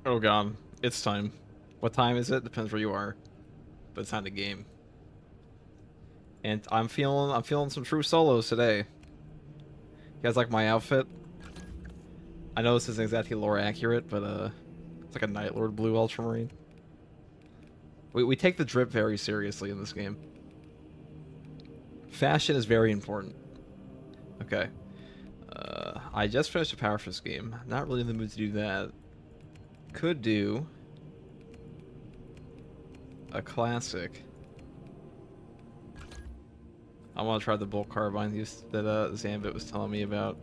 Oh god, it's time. What time is it? Depends where you are, but it's time to game. And I'm feeling some true solos today. You guys like my outfit? I know this isn't exactly lore accurate, but it's like a Night Lord blue Ultramarine. We take the drip very seriously in this game. Fashion is very important. Okay. I just finished a Power Fist game. Not really in the mood to do that. Could do a classic. I want to try the bolt carbine that Zambit was telling me about.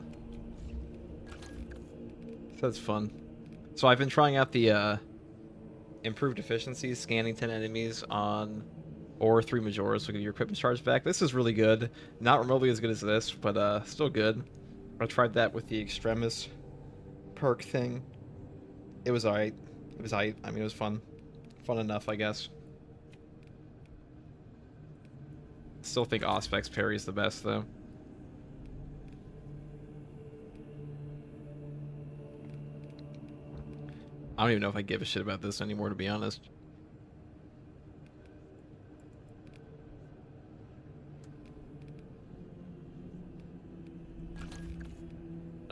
That's fun. So I've been trying out the improved efficiency, scanning 10 enemies on or 3 Majoras to get your equipment charge back. This is really good. Not remotely as good as this, but still good. I tried that with the Extremis perk thing. It was alright. It was alright. I mean, it was fun. Fun enough, I guess. Still think Auspex parry is the best, though. I don't even know if I give a shit about this anymore, to be honest.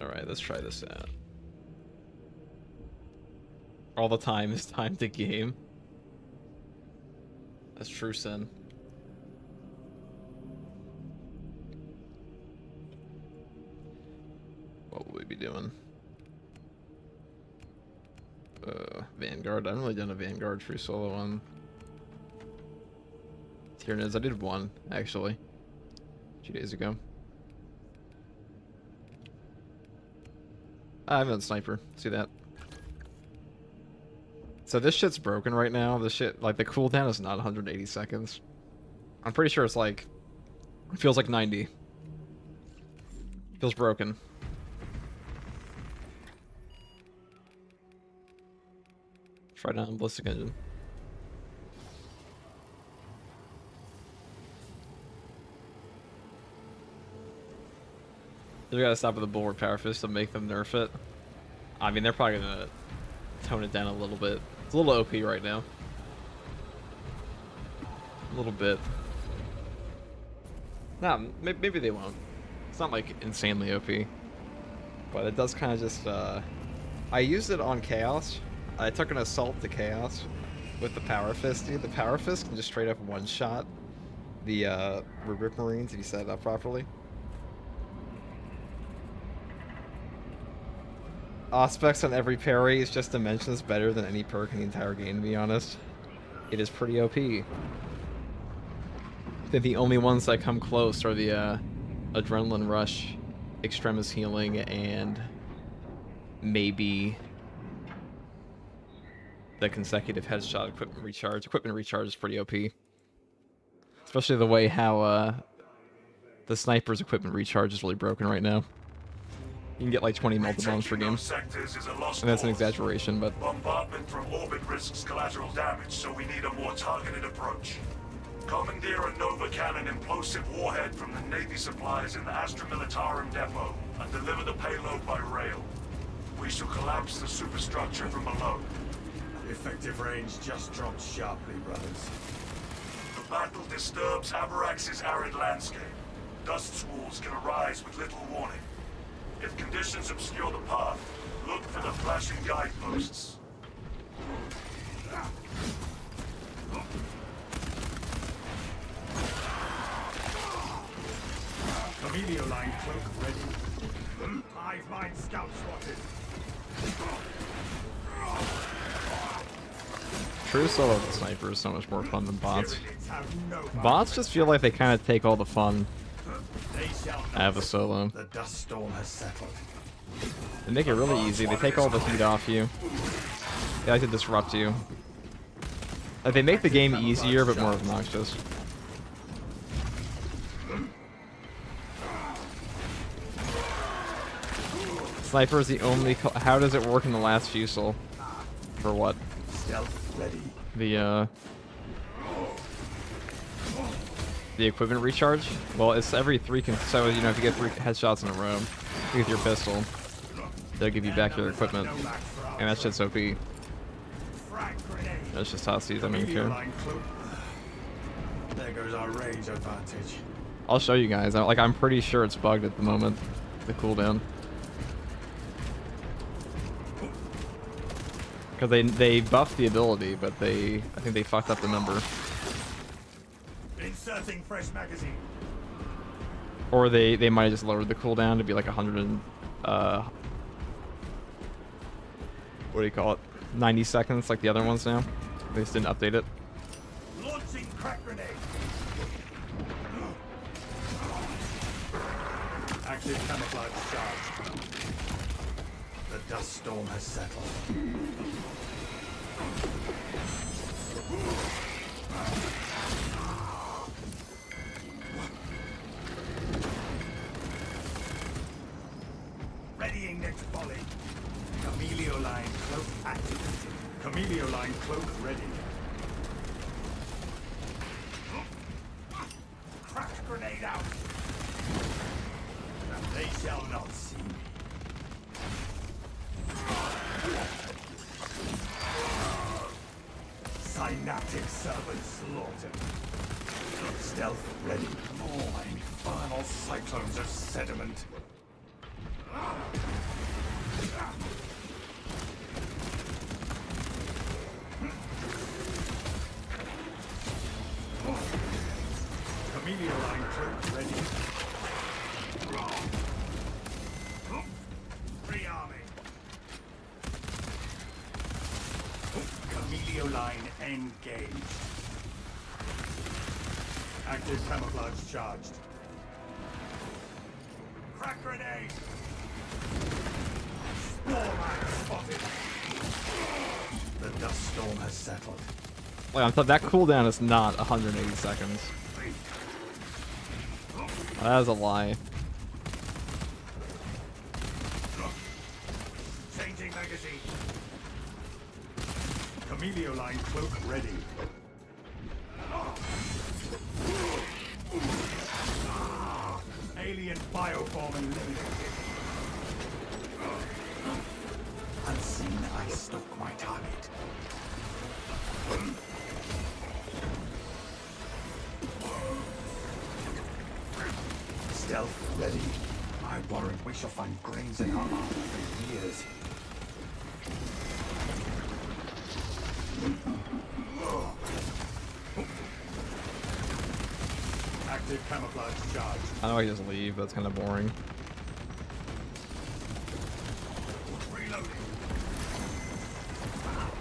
Alright, let's try this out. All the time is time to game. That's true, Sin. What will we be doing? Vanguard. I haven't really done a Vanguard free solo one. Tyranids. I did one, actually. 2 days ago. I'm on Sniper. See that? So this shit's broken right now. This shit, like, the cooldown is not 180 seconds. I'm pretty sure it's like... It feels like 90. Feels broken. Try it on Ballistic Engine. We gotta stop with the Bulwark Power Fist to make them nerf it. I mean, they're probably gonna tone it down a little bit. It's a little OP right now. A little bit. Nah, maybe they won't. It's not like insanely OP. But it does kind of just, I used it on Chaos. I took an assault to Chaos with the Power Fist, dude. The Power Fist can just straight up one-shot the Rip Marines if you set it up properly. Auspex on every parry is just dimensions better than any perk in the entire game, to be honest. It is pretty OP. I think the only ones that come close are the Adrenaline Rush, Extremis Healing, and maybe the consecutive headshot equipment recharge. Equipment recharge is pretty OP. Especially the way how the sniper's equipment recharge is really broken right now. You can get like 20 multi-bombs per game. And that's an exaggeration, but... Bombardment from orbit risks collateral damage, so we need a more targeted approach. Commandeer a Nova Cannon implosive warhead from the Navy supplies in the Astra Militarum depot and deliver the payload by rail. We shall collapse the superstructure from below. Effective range just dropped sharply, brothers. The battle disturbs Avarax's arid landscape. Dust squalls can arise with little warning. If conditions obscure the path, look for the flashing guideposts. Familiar line cloak ready. Hive mind scout spotted. True solo with the sniper is so much more fun than bots. Bots just feel like they kind of take all the fun out of a solo. The dust storm has settled. They make it really easy. They take all the heat off you. They like to disrupt you. Like, they make the game easier but more obnoxious. Sniper is the only... How does it work in the last Fusel? For what? Stealth ready. The equipment recharge? Well, it's every 3 so, you know, if you get 3 headshots in a row with your pistol, they'll give you back your equipment. And that shit's OP. Frag grenade. Let's just toss these. I don't even Meteor care. line cloak. There goes our range advantage. I'll show you guys. I'm pretty sure it's bugged at the moment. The cooldown. Because they buffed the ability, but I think they fucked up the number. Inserting fresh magazine. Or they might have just lowered the cooldown to be like 100 and what do you call it? 90 seconds like the other ones now. They just didn't update it. Launching crack grenade. Active camouflage charge. The dust storm has settled. Readying next volley. Camelio line cloak activated. Camelio line cloak ready. Crack grenade out. They shall not see me. Synaptic servant slaughtered. Stealth ready. More infernal cyclones of sediment. Camelio line cloak ready. Rearming. Camelio line engaged. Active camouflage charged. Crack grenade. Spore man spotted. The dust storm has settled. I thought that cooldown is not 180 seconds. That is a lie. Changing magazine. Camelio line cloak ready. Alien bioform eliminated. Unseen, I stalk my target. Stealth ready. I warrant we shall find grains in our armor for years. Active camouflage charge. I know I can just leave, but it's kind of boring. Reloading.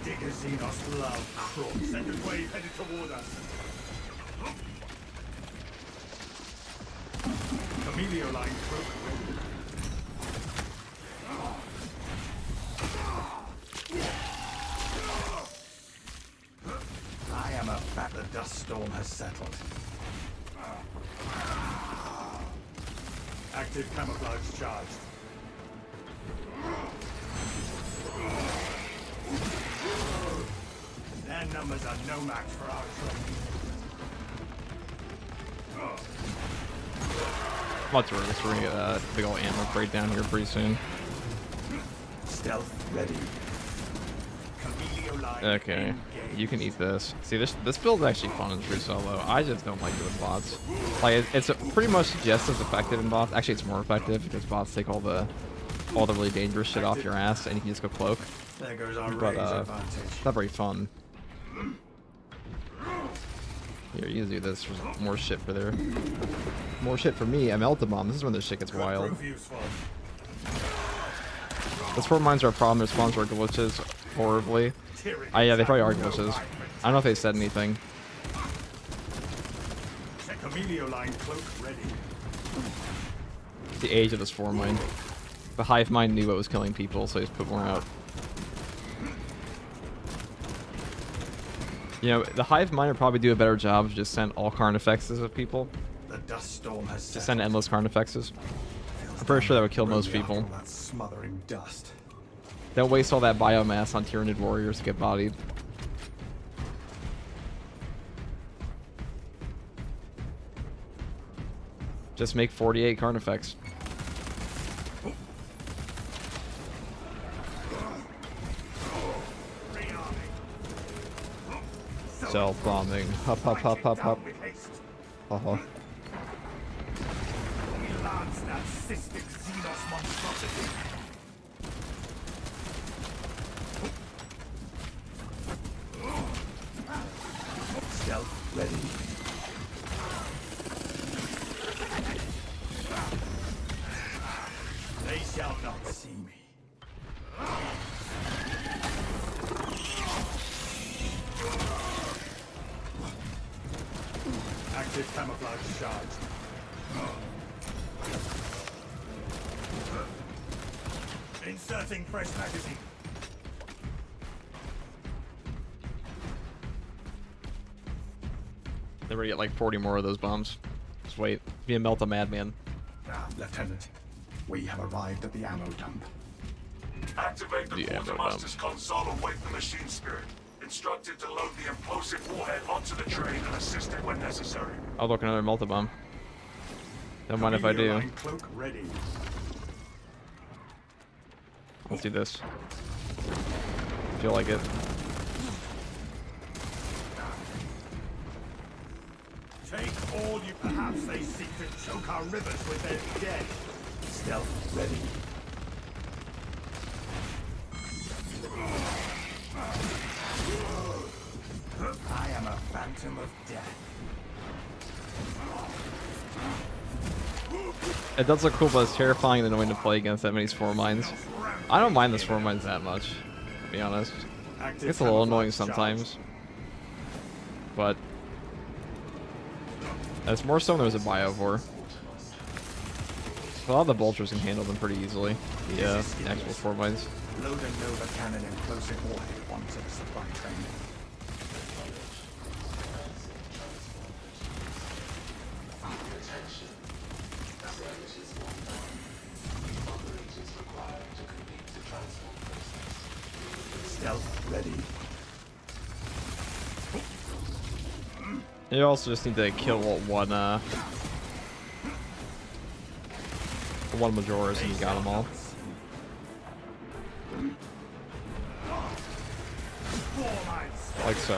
Digger Xenos love crawl. Second wave headed toward us. Camelio line cloak ready. I am a fat. The dust storm has settled. Active camouflage charged. Their numbers are no match for our training. What's worse, we're gonna get a big old ammo crate down here pretty soon. Stealth ready. Camelio line Okay, engaged. you can eat this. See, this build is actually fun in true solo. I just don't like doing bots. Like, it's pretty much just as effective in bots. Actually, it's more effective because bots take all the really dangerous shit off your ass, and you can just go cloak. There goes our But range advantage. it's not very fun. Here, you can do this. There's more shit for there. More shit for me. I'm Melta Bomb. This is when this shit gets wild. Prove useful. This reminds our problem. It spawns our glitches horribly. Yeah, they probably are glitches. I don't know if they said anything. Camelio line cloak ready. It's the age of the Spore Mine. The Hive Mind knew what was killing people, so he just put more out. You know, the Hive Mind would probably do a better job of just send all Carnifexes of people. The dust storm has Just send endless Carnifexes. I'm pretty sure that would kill most people. That smothering dust. Don't waste all that biomass on Tyranid warriors to get bodied. Just make 48 Carnifex. Rearming. Stealth bombing. Hop, hop, hop, hop, hop. With haste. Uh-huh. We lance that cystic Xenos monstrosity. Stealth ready. They shall not see me. Active camouflage charge. Inserting fresh magazine. Then we're gonna get like 40 more of those bombs. Just wait. Be a melt a madman. Lieutenant, we have arrived at the ammo dump. Activate the The ammo quartermaster's console and wake the machine spirit. Instructed to load the implosive warhead onto the train and assist it when necessary. I'll look another multi bomb. Don't mind if I do. Line cloak ready. Let's do this. Feel like it. Take all you. Perhaps they seek to choke our rivers with their dead. Stealth ready. I am a phantom of death. It does look cool, but it's terrifying and annoying to play against that many spore mines. I don't mind the spore mines that much, to be honest. It's a little annoying sometimes. But it's more so when there's a biovore. A lot of the vultures can handle them pretty easily. The actual spore mines. Load a Nova cannon implosive warhead onto the supply train. Stealth ready. You also just need to kill one Majoras and you got them all. Like so.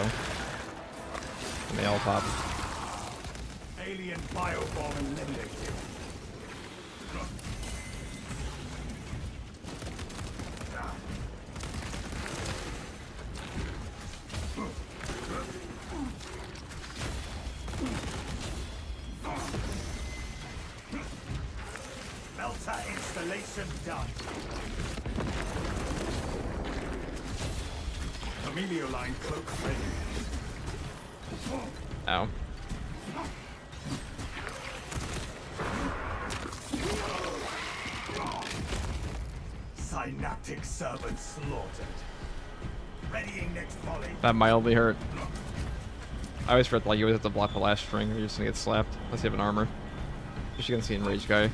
And they all pop. Alien biobomb eliminated. Melter installation done. Emilio line cloak ready. Ow. Synaptic servant slaughtered. Readying next volley. That mildly hurt. I always forget like you always have to block the last string or you're just gonna get slapped. Unless you have an armor. You're gonna see enraged guy.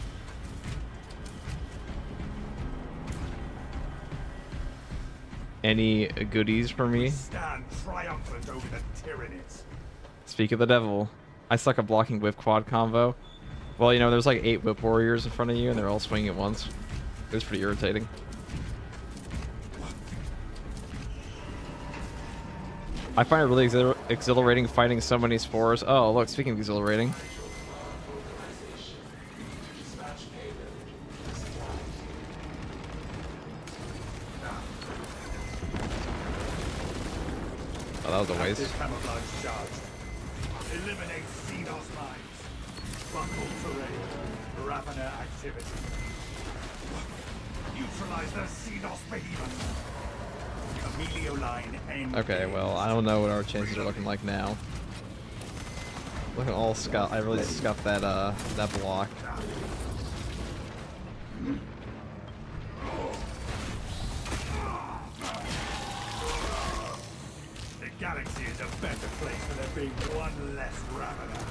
Any goodies for me? Stand triumphant over the tyrannies. Speak of the devil. I suck at blocking whip quad combo. Well, you know, there's like 8 whip warriors in front of you and they're all swinging at once. It was pretty irritating. I find it really exhilarating fighting so many spores. Oh, look, speaking of exhilarating. Oh, that was a waste. Camouflage charge. Eliminate Xenos mines. Buckle terrain. Ravener activity. Neutralize the Xenos behemoth. Emilio line end. Okay, well, I don't know what our chances are looking like now. Looking all scuffed. I really scuffed that that block. The galaxy is a better place for there being one less Ravener.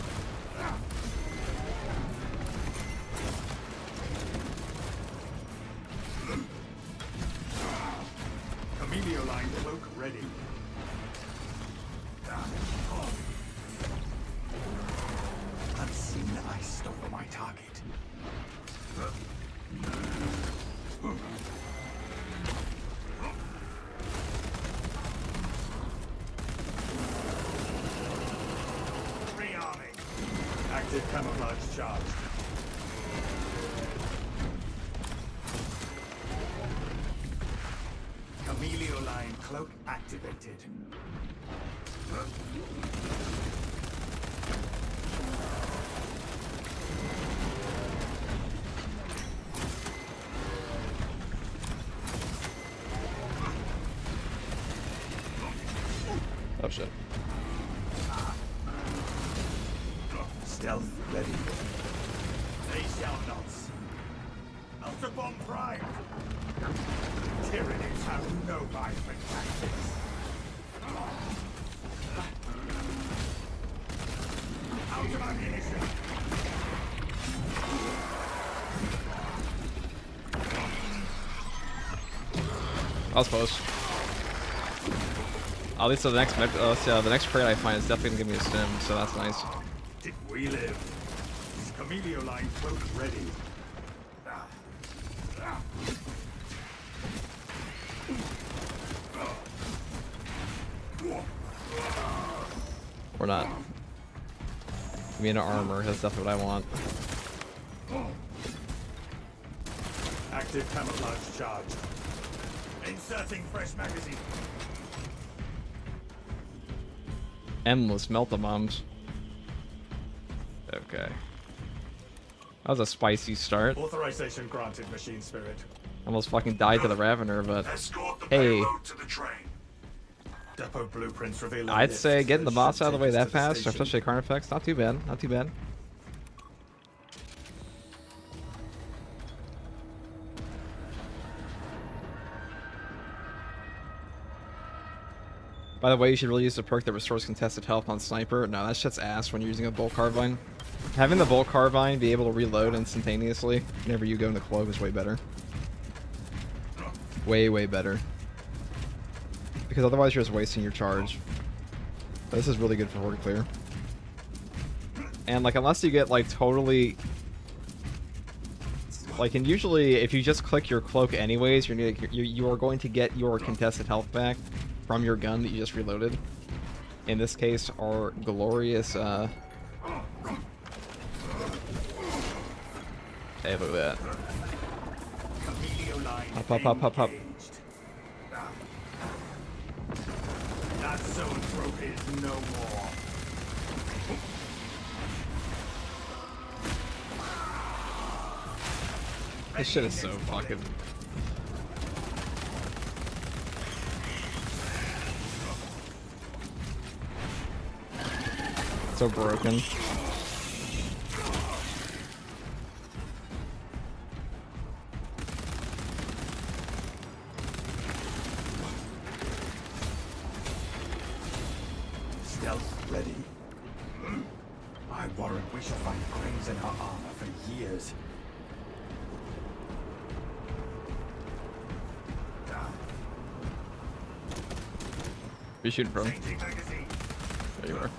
Emilio line cloak ready. Unseen ice stole my target. Active camouflage charged. Chameleoline cloak activated. Oh shit. Stealth ready. They shall not see. Ultra bomb prime. Tyrannies have no mind for tactics. Out of ammunition. I was close. At least the next crate I find is definitely gonna give me a stim, so that's nice. Did we live? Is Chameleoline cloak ready? Or not. Give me an armor, that's definitely what I want. Active camouflage charge. Inserting fresh magazine. Endless melt-a-bombs. Okay. That was a spicy start. Authorization granted, machine spirit. Almost fucking died to the Ravener, but Escort the hey. payload to the train. Depot blueprints reveal. I'd say getting the boss out of the way that fast, especially Carnifex, not too bad, not too bad. By the way, you should really use the perk that restores contested health on Sniper. No, that shit's ass when you're using a Bolt Carbine. Having the Bolt Carbine be able to reload instantaneously whenever you go into Cloak is way better. Way, way better. Because otherwise you're just wasting your charge. But this is really good for Horde Clear. And like, unless you get like totally... Like, and usually if you just click your Cloak anyways, you are going to get your contested health back from your gun that you just reloaded. In this case, our glorious, Hey, look at that. Up, up, up, up, up. That zone trope is no more. This shit is so fucking... so broken. Stealth ready. I warrant we shall find grains in her armor for years. Are you shooting from? There you are.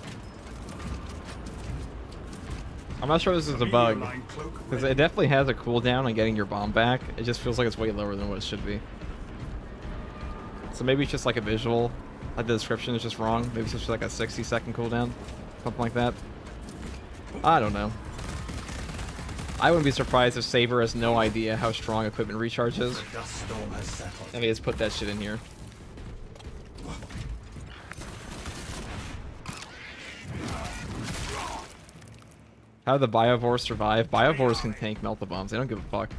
I'm not sure this is a bug, because it definitely has a cooldown on getting your bomb back. It just feels like it's way lower than what it should be. So maybe it's just like a visual, like the description is just wrong. Maybe it's just like a 60-second cooldown, something like that. I don't know. I wouldn't be surprised if Saber has no idea how strong equipment recharge is. And they just put that shit in here. How did the Biovores survive? Biovores can tank melt-a-bombs. They don't give a fuck.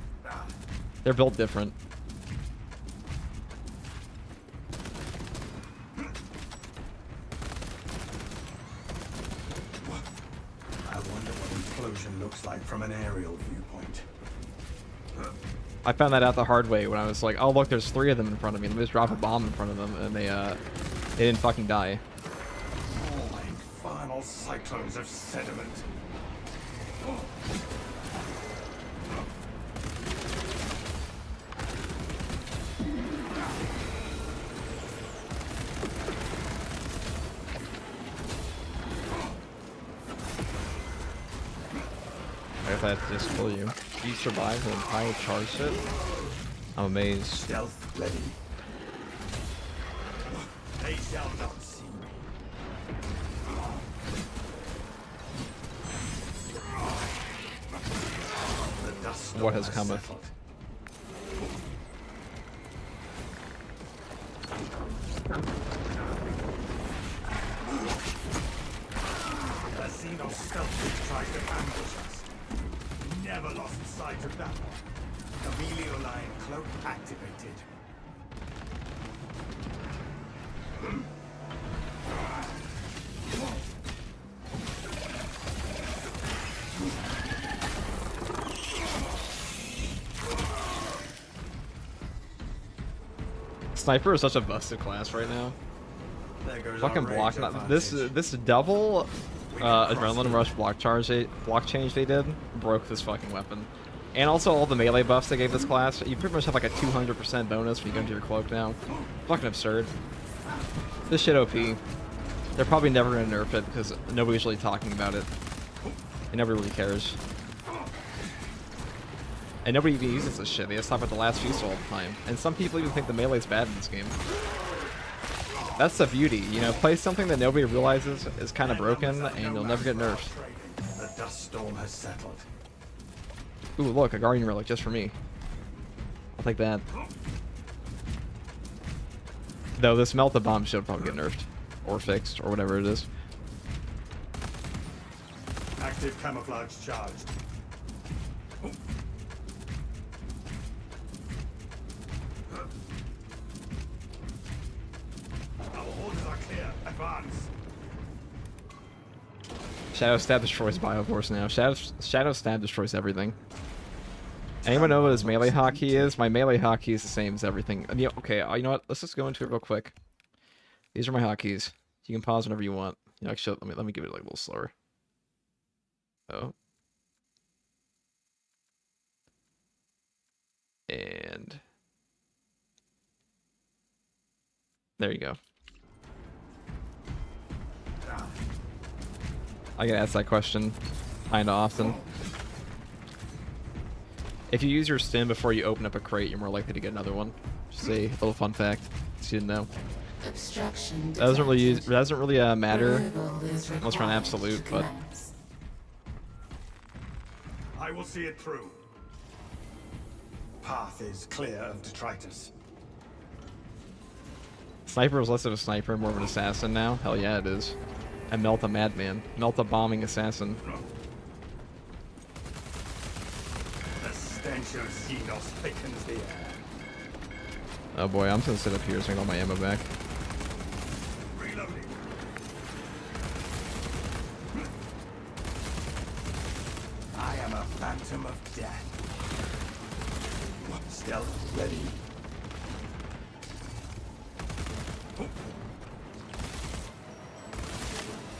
They're built different. I wonder what implosion looks like from an aerial viewpoint. I found that out the hard way when I was like, oh look, there's 3 of them in front of me. Let me just drop a bomb in front of them, and they didn't fucking die. Oh, infernal cyclones of sediment. I guess I have to just kill you. You survived an entire charge shit? I'm amazed. Stealth ready. They shall not see me. what has cometh. settled. The Xeno stealthily tried to ambush us. Never lost sight of that one. Amelio line cloak activated. Sniper is such a busted class right now. There goes Fucking our block. range This double adrenaline rush block change they did broke this fucking weapon. And also all the melee buffs they gave this class. You pretty much have like a 200% bonus when you go into your cloak now. Fucking absurd. This shit OP. They're probably never gonna nerf it because nobody's really talking about it. And nobody really cares. And nobody even uses this shit. They just talk about the last fusel all the time. And some people even think the melee's bad in this game. That's the beauty, you know, play something that nobody realizes is kind of broken and you'll never get nerfed. The dust storm has settled. Ooh, look, a Guardian Relic just for me. I'll take that. Though this Melt the Bomb should probably get nerfed. Or fixed, or whatever it is. Active camouflage charged. Our orders are clear. Advance. Shadow Stab destroys Bioforce now. Shadow Stab destroys everything. Anyone know what his melee hotkey is? My melee hotkey is the same as everything. And, okay, you know what? Let's just go into it real quick. These are my hotkeys. You can pause whenever you want. You know, actually, let me give it like a little slower. Oh. And there you go. I get asked that question kinda often. If you use your stim before you open up a crate, you're more likely to get another one. Just a little fun fact, so you didn't know. That doesn't really matter unless we're on absolute, but I will see it through. Path is clear of detritus. Sniper is less of a sniper and more of an assassin now. Hell yeah, it is. And Melt a madman, Melt a bombing assassin. The stench of Xenos thickens the air. Oh boy, I'm just gonna sit up here so I get all my ammo back. Reloading. I am a phantom of death. Stealth ready.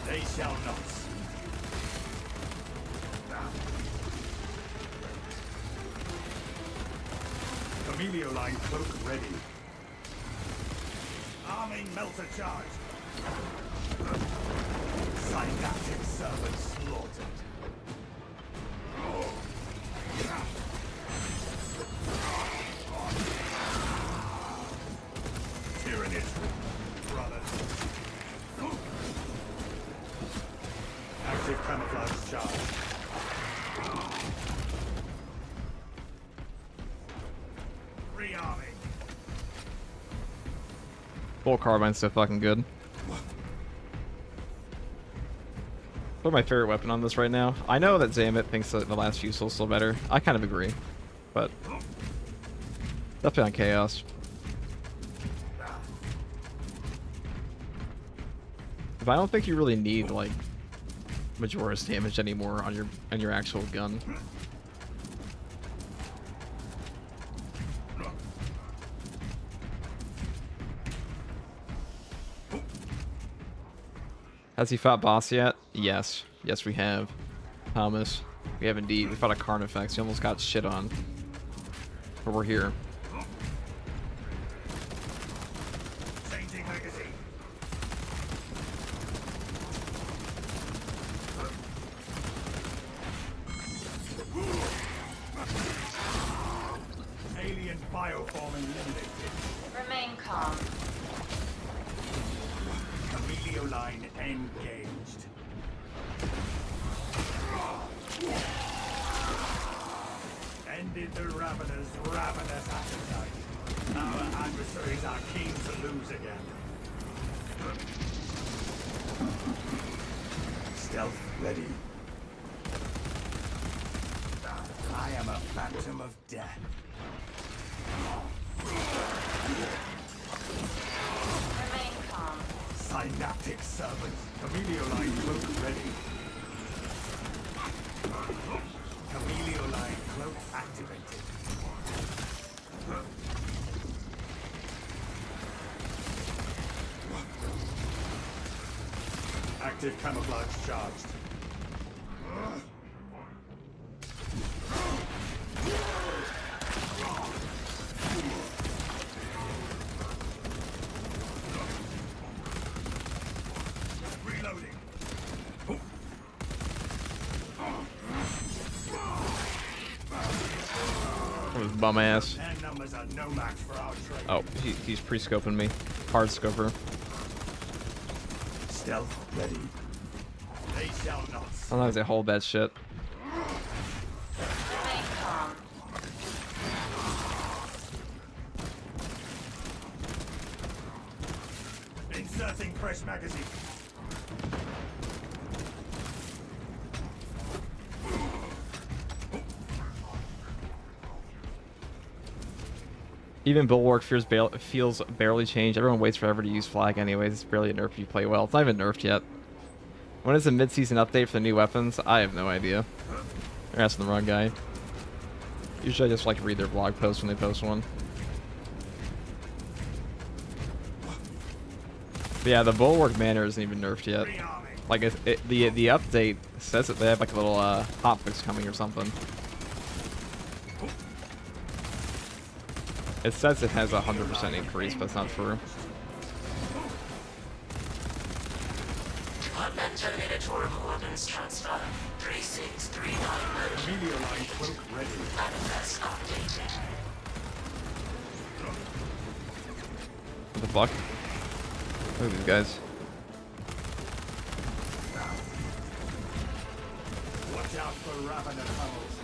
They shall not see. Amelio line cloak ready. Arming melter charge. Synaptic servant slaughtered. Tyrannid, brothers. Active camouflage charge. Rearming. Bolt carbine's so fucking good. What's my favorite weapon on this right now? I know that Zamet thinks that the last fusel's still better. I kind of agree, but definitely on Chaos. But I don't think you really need like Majora's damage anymore on your actual gun. Has he fought boss yet? Yes. Yes, we have. Thomas. We have indeed. We fought a Carnifex. He almost got shit on. But we're here. Changing magazine. Alien bioform eliminated. Remain calm. Amelio line engaged. Ended the Ravener's ravenous appetite. Our adversaries are keen to lose again. Stealth ready. I am a phantom of death. Remain calm. Synaptic servant. Chameleoline cloak ready. Chameleoline cloak activated. Active camouflage charged. Reloading. Bum ass. Their numbers are no match for our trade. Oh, he's pre-scoping me. Hard scoper. Stealth ready. They shall not. I don't know if they hold that shit. Remain calm. Inserting fresh magazine. Even Bulwark feels barely changed. Everyone waits forever to use flag anyways. It's barely a nerf if you play well. It's not even nerfed yet. When is the mid-season update for the new weapons? I have no idea. You're asking the wrong guy. Usually I just like to read their blog posts when they post one. But yeah, the Bulwark banner isn't even nerfed yet. Like the update says that they have like a little hotfix coming or something. It says it has a 100% increase, but it's not true. Terminator coordinates transfer 3639 Chameleoline cloak ready. manifest updated. What the fuck? Look at these guys. Watch out for Ravener tunnels.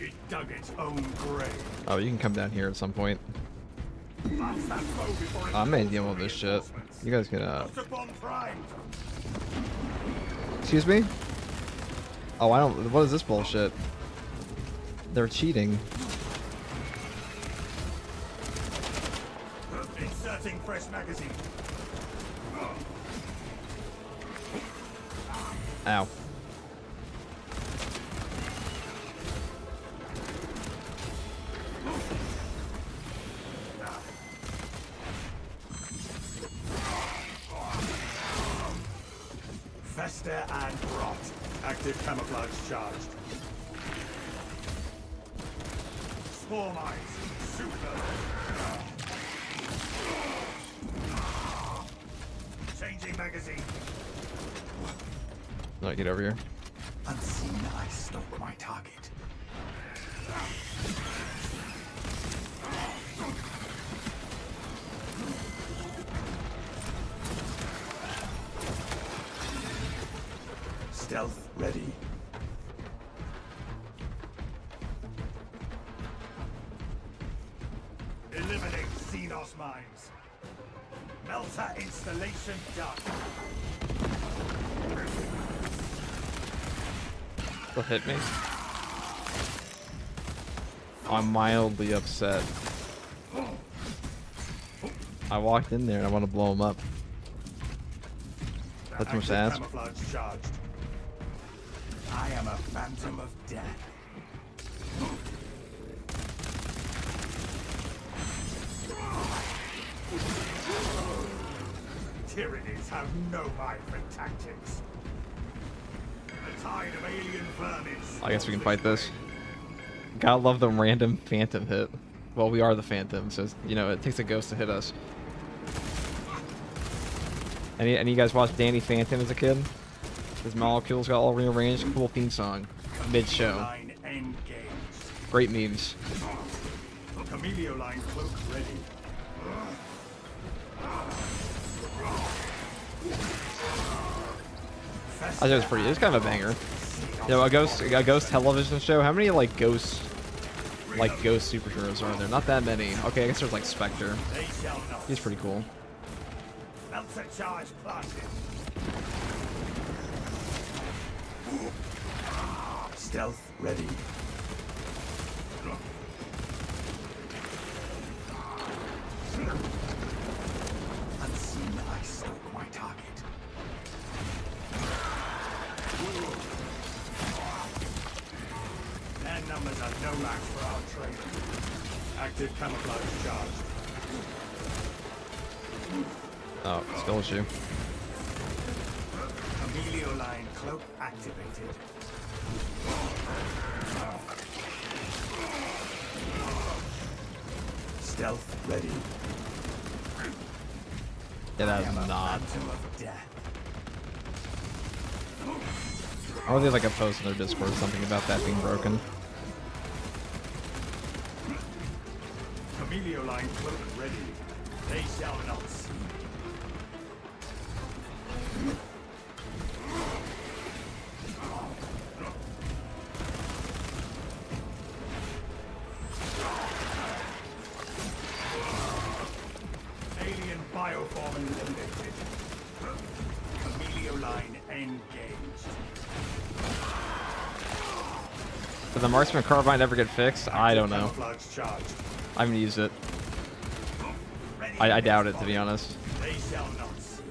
It dug its own grave. Oh, you can come down here at some point. I'm ain't dealing with this shit. You guys can, Excuse me? Oh, I don't... What is this bullshit? They're cheating. Inserting fresh magazine. Ow. Fester and rot. Active camouflage charged. Spore mines. Super. Changing magazine. No, get over here. Unseen, I stalk my target. Stealth ready. Eliminate Xenos mines. Melter installation done. They'll hit me. I'm mildly upset. I walked in there and I want to blow him up. That's much ass. Camouflage charged. I am a phantom of death. Tyrannies have no mind for tactics. The tide of alien vermin. I guess we can fight this. Gotta love the random phantom hit. Well, we are the phantom, so you know it takes a ghost to hit us. Any of you guys watched Danny Phantom as a kid? His molecules got all rearranged. Cool theme song. Mid-show. Great memes. Chameleoline cloak ready. I thought it was pretty. It was kind of a banger. You know, a ghost television show. How many like ghost superheroes are there? Not that many. Okay, I guess there's like Spectre. They shall not. He's pretty cool. Melter charge planted. Stealth ready. Unseen, I stalk my target. Their numbers are no match for our trade. Active camouflage charged. Oh, skill issue. Amelio line cloak activated. Stealth ready. Yeah, I that's am a not. phantom of death. Or they like a post in their Discord or something about that being broken. Amelio line cloak ready. They shall not see. Alien bioform eliminated. Amelio line engaged. Did the marksman carbine ever get fixed? I don't know. Camouflage charged. I haven't used it. Ready I for doubt it, next to be honest. They shall not see.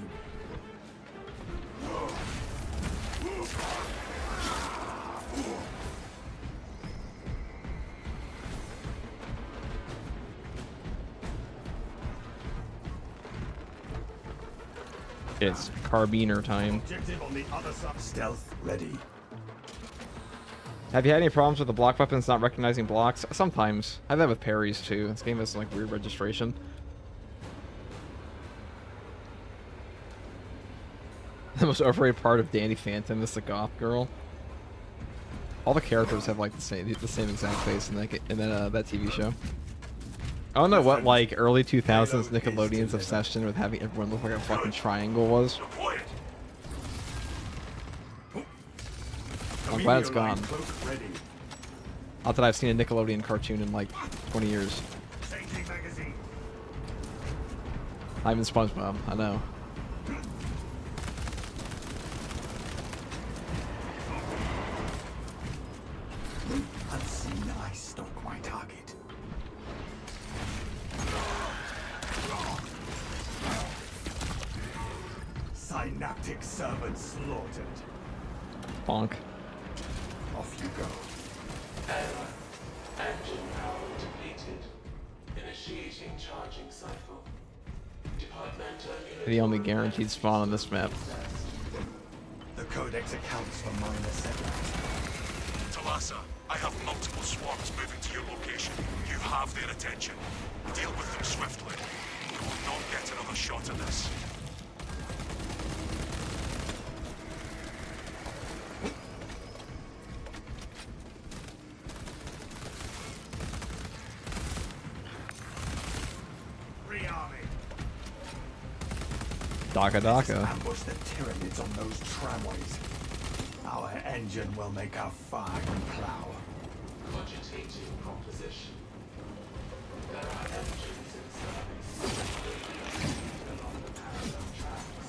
It's carbiner time. Objective on the other side. Stealth ready. Have you had any problems with the block weapons not recognizing blocks? Sometimes. I have that with parries too. This game has like weird registration. The most overrated part of Danny Phantom is the goth girl. All the characters have like the same exact face in that that TV show. I don't know what like early 2000s Nickelodeon's obsession with having everyone look like a fucking triangle was. Deployed. I'm glad it's Amelio line gone. cloak ready. Not that I've seen a Nickelodeon cartoon in like 20 years. Changing magazine. Not even SpongeBob. I know. Unseen, I stalk my target. Synaptic servant slaughtered. Bonk. Off you go. Error. Engine power depleted. Initiating charging cycle. Departmental unit. The only guaranteed spawn on this map. The codex accounts for minor setbacks. Talassa, I have multiple swarms moving to your location. You have their attention. Deal with them swiftly. You will not get another shot at this. Rearming. Daka Daka. Ambush the Tyranids on those tramways. Our engine will make a fine plow. Cogitating proposition. There are engines in service. Along the parallel tracks.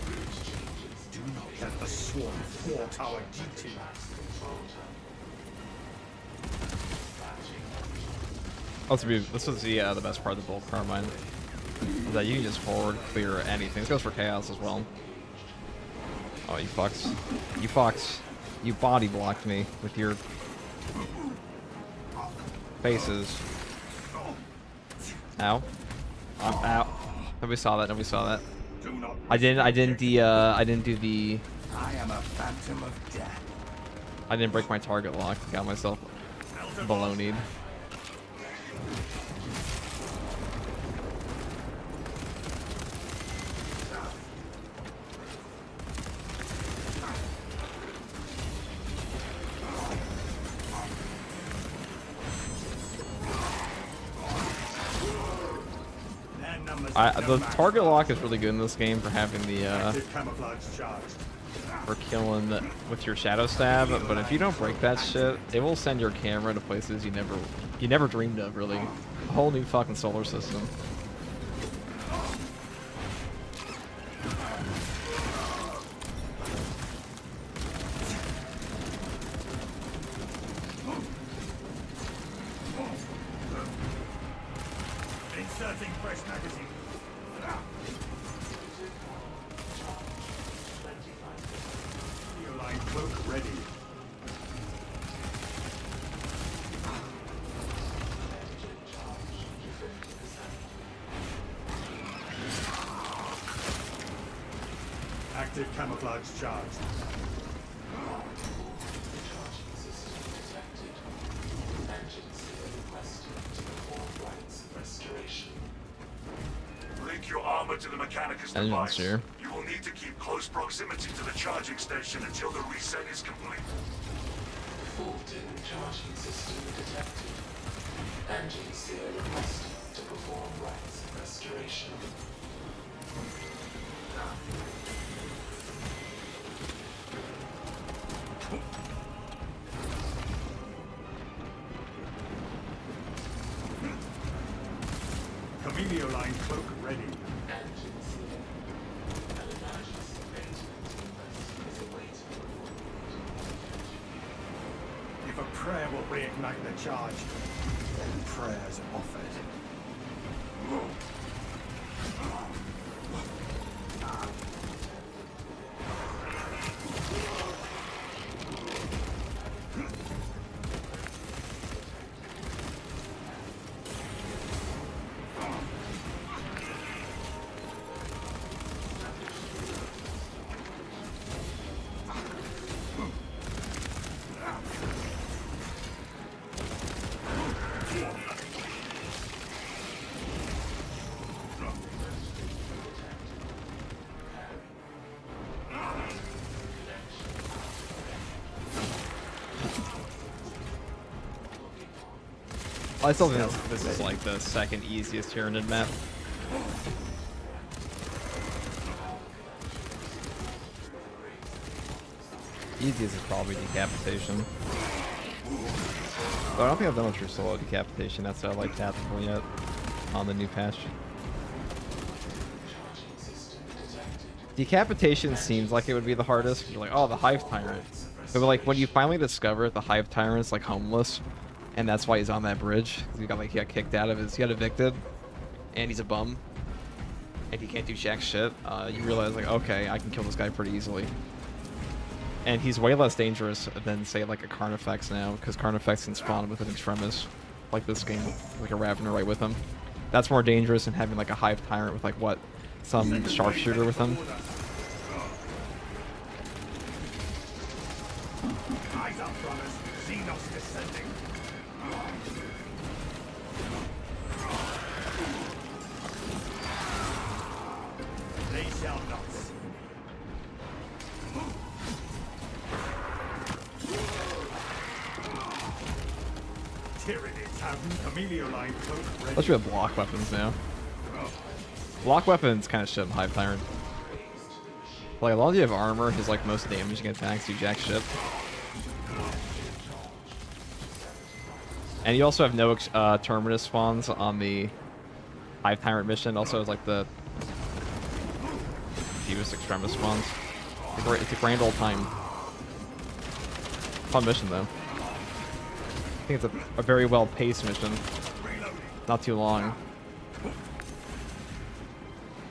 Route changes. Do not let the swarm thwart our duty. Control terminal. This was the best part of the Bolt Carbine. Is that you can just forward clear anything. This goes for Chaos as well. Oh, you fucks. You fucks. You body blocked me with your faces. Ow. Ow. Nobody saw that. Nobody saw that. Do not. I didn't do the I am a phantom of death. I didn't break my target lock. Got myself baloneyed. Their numbers The target lock is really good in this game for having the Active camouflage charged. for killing with your shadow stab, but if you don't break that shit, it will send your camera to places you never dreamed of, really. A whole new fucking solar system. Inserting fresh magazine. Neoline cloak ready. Active camouflage charged. Charging system detected. Engine seal requested to perform rites of restoration. Link your armor to the Mechanicus Engine device. seer. You will need to keep close proximity to the charging station until the reset is complete. Fault in charging system detected. Engine seal requested to perform rites of restoration. Neoline cloak ready. Engine seal. An emergency maintenance request is awaiting. If a prayer will reignite the charge, then prayers offered. I still think this is like the second easiest Tyranid map. Easiest is probably Decapitation. But I don't think I've done a true solo Decapitation. That's what I like tactical yet on the new patch. Decapitation seems like it would be the hardest. You're like, oh, the Hive Tyrant. But like when you finally discover the Hive Tyrant's like homeless, and that's why he's on that bridge. He got kicked out of his, he got evicted, and he's a bum, and he can't do jack shit. You realize like, okay, I can kill this guy pretty easily. And he's way less dangerous than say like a Carnifex now, because Carnifex can spawn with an Extremis, like this game, like a Ravener right with him. That's more dangerous than having like a Hive Tyrant with like what, some sharpshooter with him. Eyes up, brothers. Xenos descending. They shall not see me. Tyranids have Neoline cloak ready. Let's have block weapons now. Block weapons kind of shit in Hive Tyrant. Like, as long as you have armor, his like most damaging attacks do jack shit. And you also have no Terminus spawns on the Hive Tyrant mission. Also has like the fewest Extremis spawns. It's a grand old time. Fun mission though. I think it's a very well paced mission. Not too long.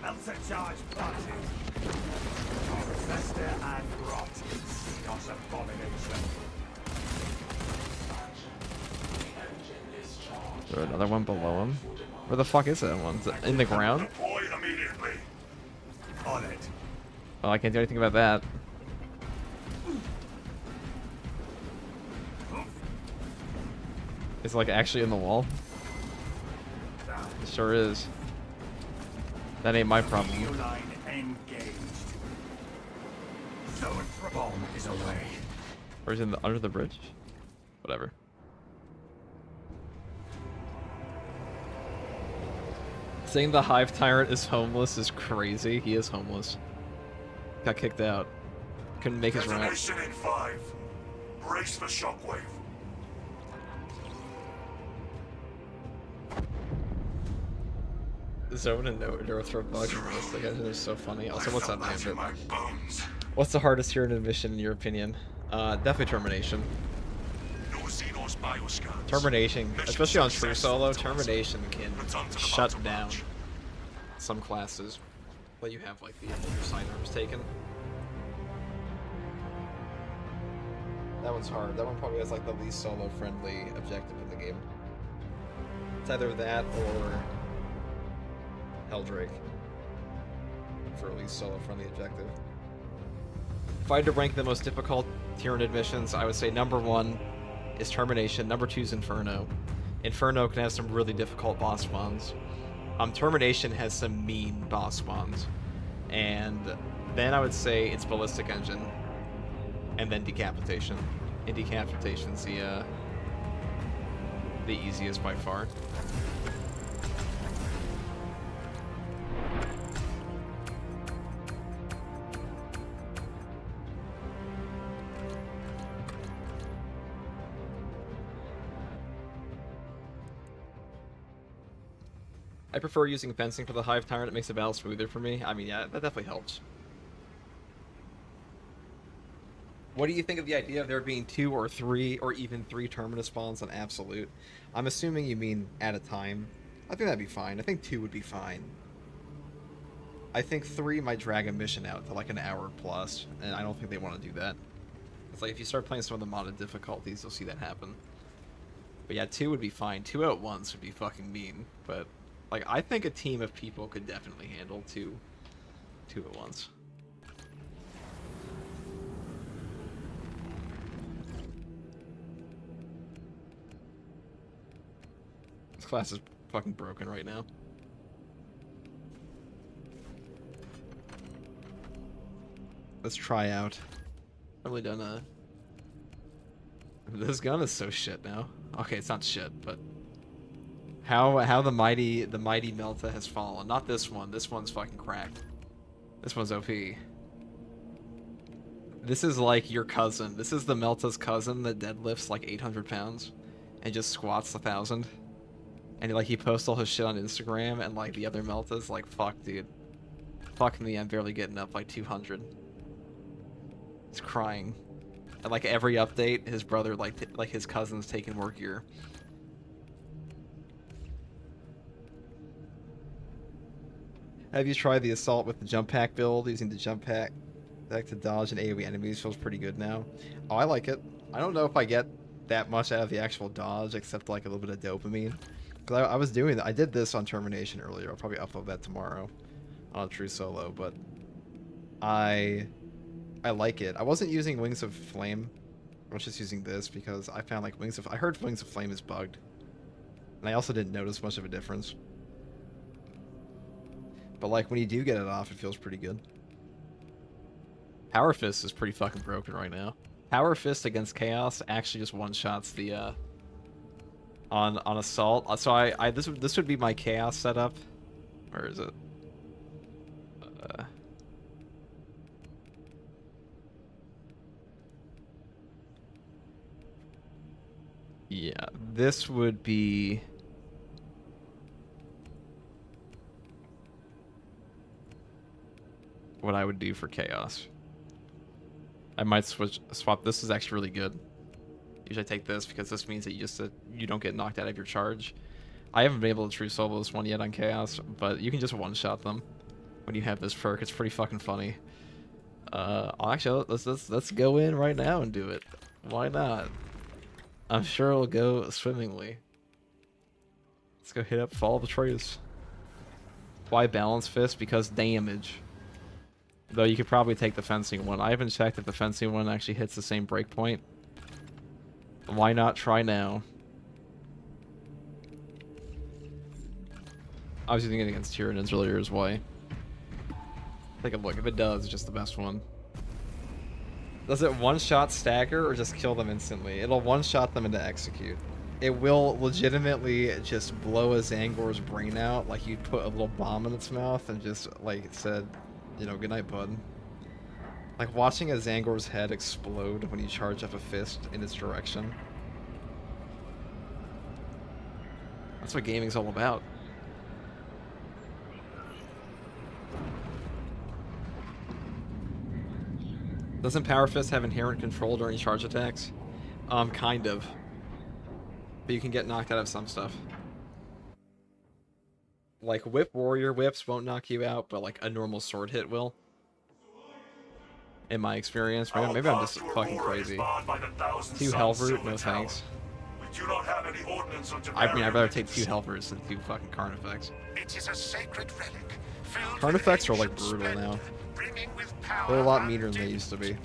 Elsa charge planted. Fester and rot. Xenos abomination. Is there another one below him? Where the fuck is that one? Is it in the ground? Deploy immediately. On it. Well, I can't do anything about that. It's like actually in the wall. It sure is. That ain't my problem. Neoline engaged. Zone bomb is away. Or is it in the, under the bridge? Whatever. Saying the Hive Tyrant is homeless is crazy. He is homeless. Got kicked out. Couldn't make his route. Detonation in 5. Brace for shockwave. Zone and Northrop Bug and Ballistic Engine are so funny. Also, what's up, in my Gambit? bones. What's the hardest here in admission, in your opinion? Definitely Termination. No Xenos bioscans. Termination, Mission especially on success, True Solo, Lieutenant. Termination can Return to the shut battle down lodge. some classes. But you have, like, the your sidearms taken. That one's hard. That one probably has, like, the least solo-friendly objective in the game. It's either that or Helldrake for at least solo-friendly objective. If I had to rank the most difficult tier in admissions, I would say number 1 is Termination, number 2 is Inferno. Inferno can have some really difficult boss spawns. Termination has some mean boss spawns. And then I would say it's Ballistic Engine, and then Decapitation. And Decapitation's the easiest by far. I prefer using fencing for the Hive Tyrant. It makes the battle smoother for me. I mean, yeah, that definitely helps. What do you think of the idea of there being 2 or 3 or even 3 Terminus spawns on Absolute? I'm assuming you mean at a time. I think that'd be fine. I think 2 would be fine. I think 3 might drag a mission out to like an hour plus, and I don't think they want to do that. It's like if you start playing some of the modded difficulties, you'll see that happen. But yeah, 2 would be fine. 2 at once would be fucking mean, but like I think a team of people could definitely handle 2 at once. This class is fucking broken right now. Let's try out. I've really done a... This gun is so shit now. Okay, it's not shit, but... How the mighty Melta has fallen. Not this one. This one's fucking cracked. This one's OP. This is like your cousin. This is the Melta's cousin that deadlifts like 800 pounds and just squats 1,000. And like he posts all his shit on Instagram, and like the other Melta's like, fuck, dude. Fuck me, I'm barely getting up like 200. He's crying. And like every update, his brother like his cousin's taking more gear. Have you tried the assault with the jump pack build? Using the jump pack to dodge and AoE enemies feels pretty good now. Oh, I like it. I don't know if I get that much out of the actual dodge, except like a little bit of dopamine. Because I was doing that. I did this on Termination earlier. I'll probably upload that tomorrow on a True Solo, but I like it. I wasn't using Wings of Flame. I was just using this because I found like I heard Wings of Flame is bugged. And I also didn't notice much of a difference. But like when you do get it off, it feels pretty good. Power Fist is pretty fucking broken right now. Power Fist against Chaos actually just one-shots the on assault. So this would be my Chaos setup. Where is it? Yeah, this would be what I would do for Chaos. I might swap. This is actually really good. Usually I take this because this means that you don't get knocked out of your charge. I haven't been able to True Solo this one yet on Chaos, but you can just one-shot them when you have this perk. It's pretty fucking funny. Actually, let's go in right now and do it. Why not? I'm sure it'll go swimmingly. Let's go hit up Fall of Atreus. Why Balance Fist? Because damage. Though you could probably take the fencing one. I haven't checked if the fencing one actually hits the same breakpoint. Why not try now? I was using it against Tyranids earlier as why. Take a look. If it does, it's just the best one. Does it one-shot stagger or just kill them instantly? It'll one-shot them into execute. It will legitimately just blow a Zangor's brain out, like you put a little bomb in its mouth and just like it said, you know, good night, bud. Like watching a Zangor's head explode when you charge up a fist in its direction. That's what gaming's all about. Doesn't Power Fist have inherent control during charge attacks? Kind of. But you can get knocked out of some stuff. Like, Whip Warrior whips won't knock you out, but like a normal sword hit will. In my experience. Maybe I'm just fucking crazy. 2 health root? No thanks. We do not have any ordnance on I mean, I'd rather take 2 health roots than 2 fucking Carnifex. It is a sacred relic, filled Carnifex are with like ancient brutal now. splendor, brimming with power They're a lot and meaner than they depth. used to be.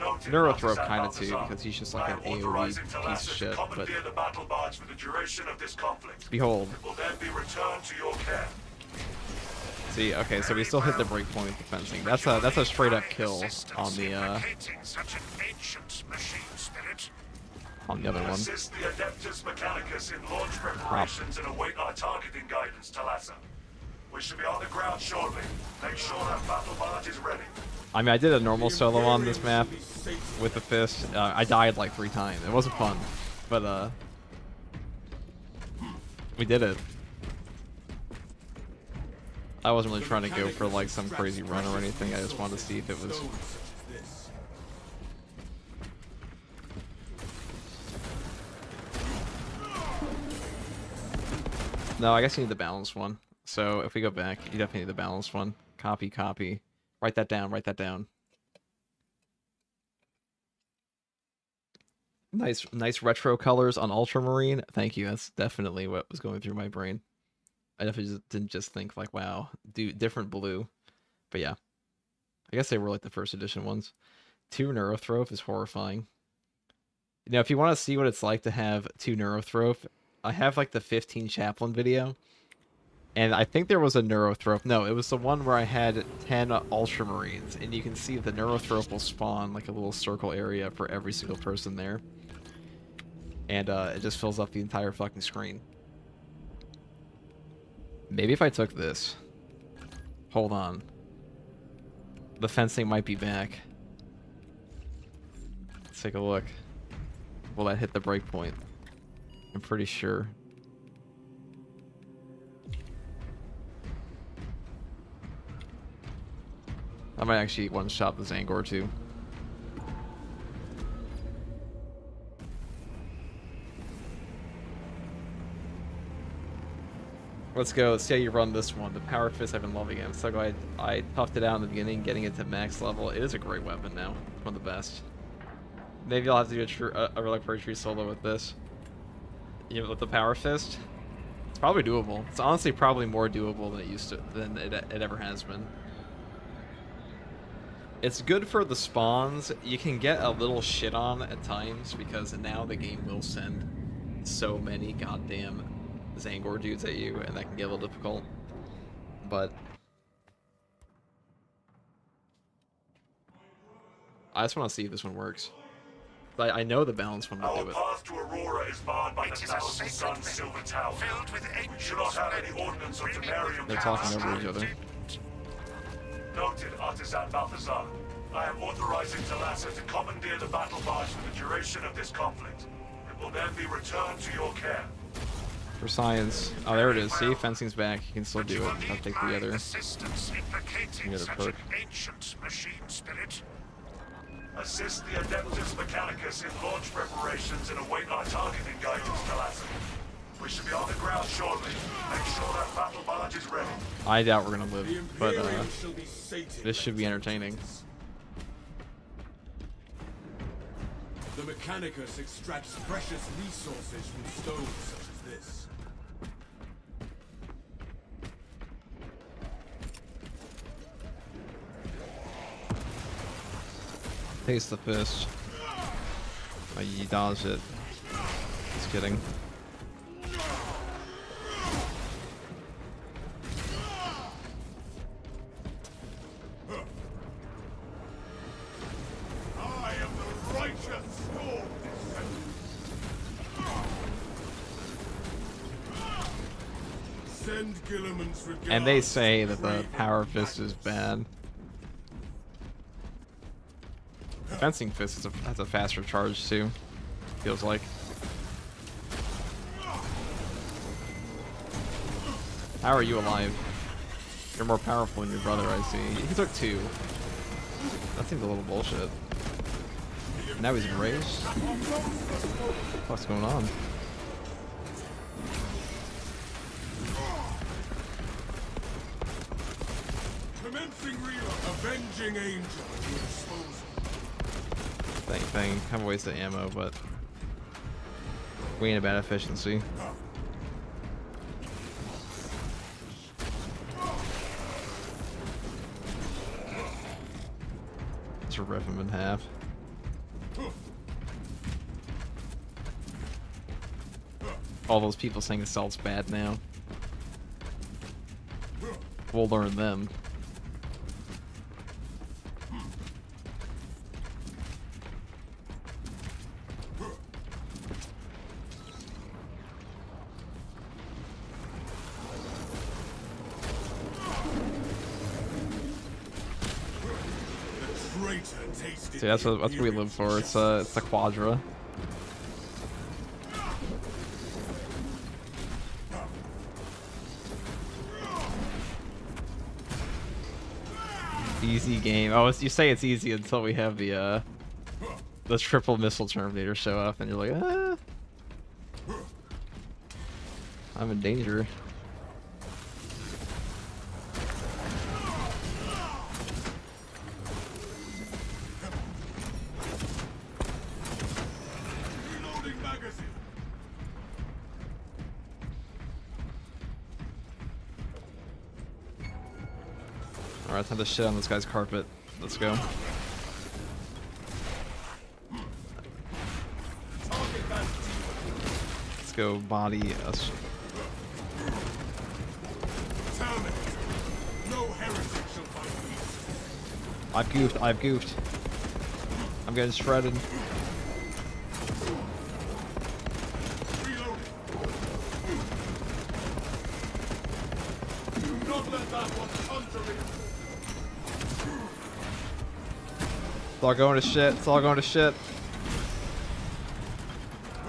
Noted, Neurothrope Artisan kind of too, Balthazar. because he's just I like am an AoE authorizing piece of Talassa to shit, but commandeer the battle barge for the duration of this conflict. behold. It will then be returned to your care. See, okay, so we still hit the breakpoint with the fencing. That's a straight up kill on the Implicating such an ancient machine spirit. other one. Assist the Adeptus Mechanicus in launch preparations and await our targeting guidance, Talassa. We should be on the ground shortly. Make sure that battle barge is ready. I mean, I did a normal solo on this map with the fist. I died like 3 times. It wasn't fun, but we did it. I wasn't really trying to go for like some crazy run or anything. I just wanted to see if it was. No, I guess you need the balanced one. So if we go back, you definitely need the balanced one. Copy, copy. Write that down, write that down. Nice retro colors on Ultramarine. Thank you. That's definitely what was going through my brain. I definitely didn't just think like, wow, different blue. But yeah. I guess they were like the first edition ones. 2 Neurothrope is horrifying. You know, if you want to see what it's like to have 2 Neurothrope, I have like the 15 Chaplain video. And I think there was a Neurothrope. No, it was the one where I had 10 Ultramarines. And you can see the Neurothrope will spawn like a little circle area for every single person there. And it just fills up the entire fucking screen. Maybe if I took this. Hold on. The fencing might be back. Let's take a look. Will that hit the breakpoint? I'm pretty sure. I might actually one-shot the Zangor too. Let's go. Let's see how you run this one. The Power Fist, I've been loving it. I'm so glad I toughed it out in the beginning, getting it to max level. It is a great weapon now. One of the best. Maybe I'll have to do a Relic Tree solo with this. You know, with the Power Fist. It's probably doable. It's honestly probably more doable than it ever has been. It's good for the spawns. You can get a little shit on at times because now the game will send so many goddamn Zangor dudes at you, and that can get a little difficult. But I just want to see if this one works. I know the balanced one will Our do it. path to Aurora is barred by the It is a Thousand sacred Suns Silver Tower. filled with We ancient do not have any splendor, ordnance on brimming Temerium. with They're power talking over each and other. depth. Noted, Artisan Balthazar. I am authorizing Talassa to commandeer the battle barge for the duration of this conflict. It will then be returned to your care. For science. Oh, there it is. See, fencing's back. You can still do it. I'll take the other. Assistance implicating The other such perk. an ancient machine spirit. Assist the Adeptus Mechanicus in launch preparations and await our targeting guidance, Talassa. We should be on the ground shortly. Make sure that battle barge is ready. I doubt we're gonna live, The but Imperium shall be sated this should be entertaining. The Mechanicus extracts precious resources from stones such as this. Taste the fist. Oh, you dodged it. Just kidding. I am the righteous storm Send Gilliman's regards And they say to that the Craven Power Fist is Magnus. bad. Fencing Fist has a faster charge too. Feels like. How are you alive? You're more powerful than your brother, I see. He took 2. That seems a little bullshit. Now he's enraged? What's going on? Commencing reload. Avenging angel at your disposal. Thing. Kind of waste of ammo, but we ain't about efficiency. Just rip him in half. All those people saying assault's bad now. We'll learn them. See, that's what we live for. It's the Quadra. Easy game. Oh, you say it's easy until we have the triple missile Terminator show up, and you're like, ah, I'm in danger. Alright, time to shit on this guy's carpet. Let's go. Let's go body us. I've goofed. I'm getting shredded. It's all going to shit. It's all going to shit.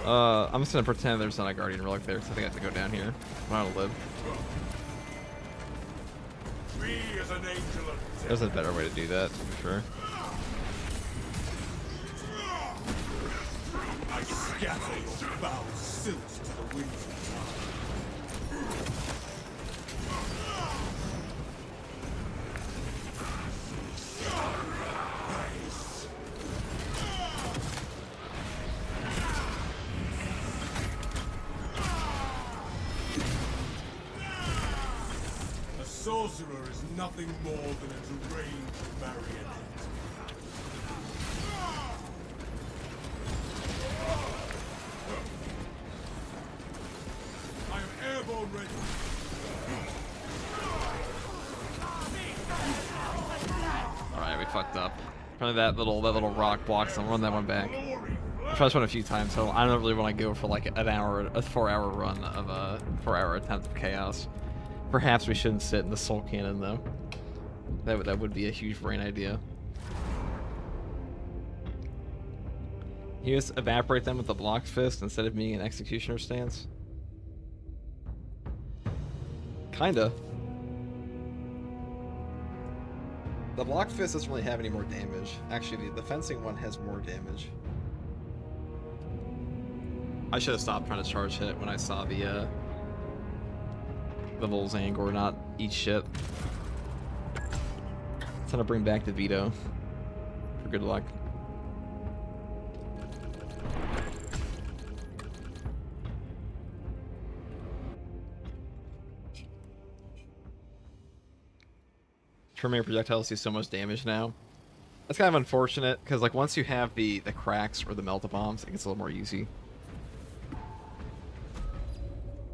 I'm just gonna pretend there's not a guardian relic there, because I think I have to go down here. I want to live. There's a better way to do that, for sure. I scatter your foul silt to the winds of sorcerer is nothing more than a deranged marionette. I am airborne ready. Alright, we fucked up. Probably that little rock blocks. I'll run that one back. I've tried this one a few times, so I don't really want to go for like an hour, a 4-hour run of a 4-hour attempt of chaos. Perhaps we shouldn't sit in the soul cannon though. That would be a huge brain idea. You just evaporate them with the blocked fist instead of being an executioner stance? Kinda. The blocked fist doesn't really have any more damage. Actually, the fencing one has more damage. I should have stopped trying to charge hit when I saw the Volzangor not eat shit. It's time to bring back the veto for good luck. Terminator projectiles do so much damage now. That's kind of unfortunate because like once you have the cracks or the melt-a-bombs, it gets a little more easy.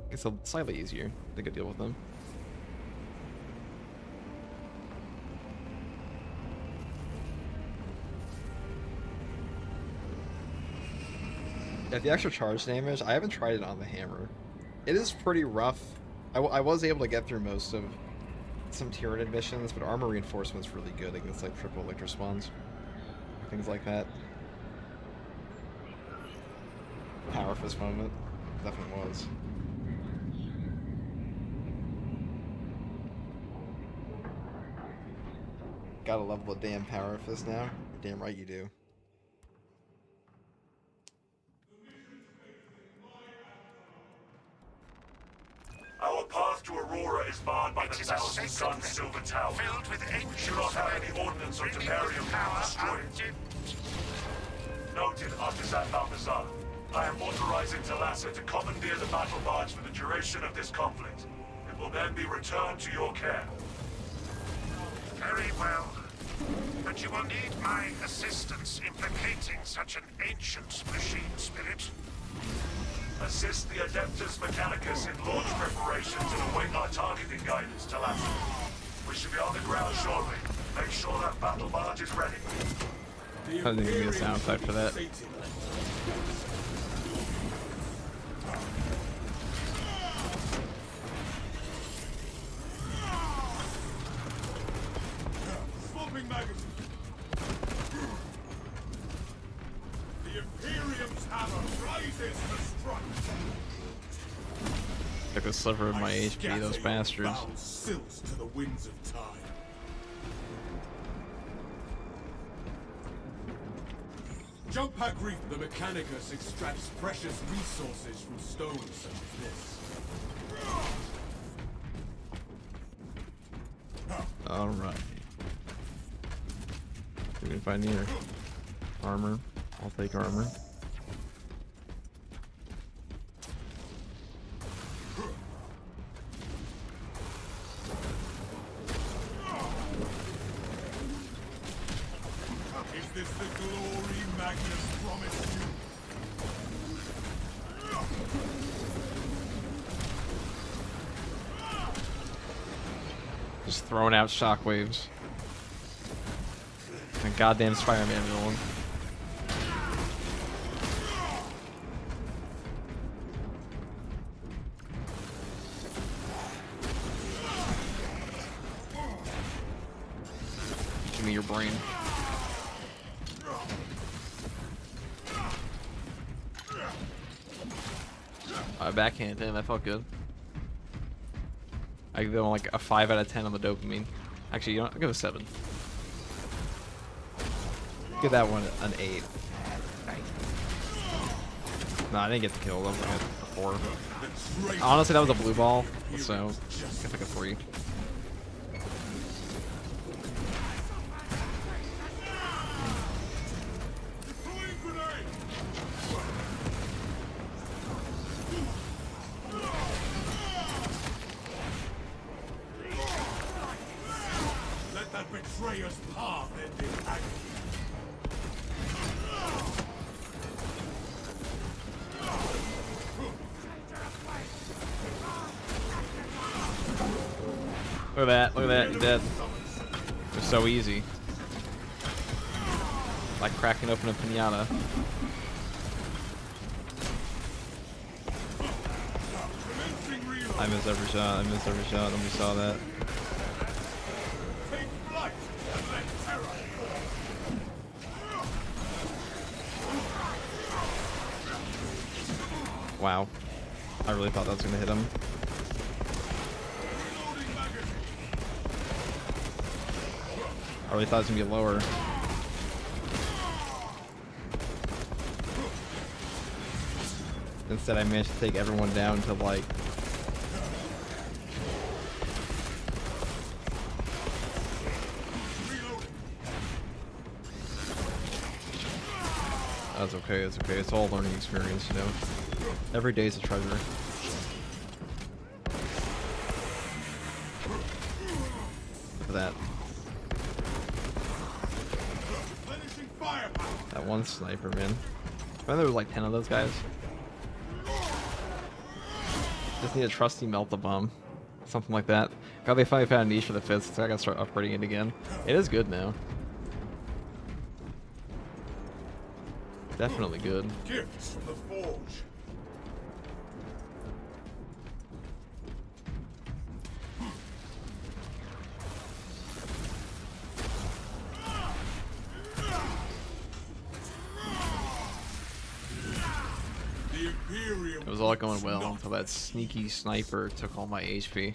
It's slightly easier to deal with them. Yeah, the extra charge damage, I haven't tried it on the hammer. It is pretty rough. I was able to get through most of some Tyranid missions, but armor reinforcement's really good against like triple electro spawns. things like that. Power fist moment. Definitely was. Gotta level a damn power fist now. You're damn right you do. Our path to Aurora is barred by the It is a 1,000 sacred Sun vessel Silver Tower. filled with We ancient do not have any flame, ordnance or brimming Temerium with to power destroy it. and Noted, Artisan Balthazar. I am authorizing Talassa to commandeer the battle barge for the duration of this conflict. It will then be returned to your care. Very well. But you will need my assistance in placating such an ancient machine spirit. Assist the Adeptus Mechanicus in launch preparations and await our targeting guidance, Talassa. We should be on the ground shortly. Make sure that battle barge is ready. The Probably need to give me a Imperium sound effect for that. Satan. Swapping magazine. The Imperium's hammer rises to strike. Took a sliver of my I HP, scatter those your bastards. foul silks to the winds of time. Jump pack reef. The Mechanicus extracts precious resources from stones such as this. Alright. We can find here. Armor. I'll take armor. Is this the glory Magnus promised you? Just throwing out shockwaves. A goddamn Spider-Man villain. Give me your brain. Backhand him, that felt good. I give him like a 5 out of 10 on the dopamine. Actually, you know what? I'll give it a 7. Give that one an 8. No, I didn't get the kill. That was like a 4. Honestly, that was a blue ball, so I guess like a 3. Let that betrayer's path end in agony. Look at that, look at that, you're dead. It was so easy. Like cracking open a pinata. I missed every shot, I missed every shot, nobody saw that. Take flight and let terror. Wow. I really thought that was gonna hit him. Reloading magazine. I really thought it was gonna be lower. Instead, I managed to take everyone down to like. That's okay, it's okay. It's all a learning experience, you know. Every day is a treasure. Look at that. Replenishing firepower. That one sniper, man. I think there was like 10 of those guys. Just need a trusty melt-a-bomb. Something like that. God, they finally found a niche for the fist, so I gotta start upgrading it again. It is good now. Definitely good. Gifts from the forge. Imperium. It was all going well until that sneaky sniper took all my HP.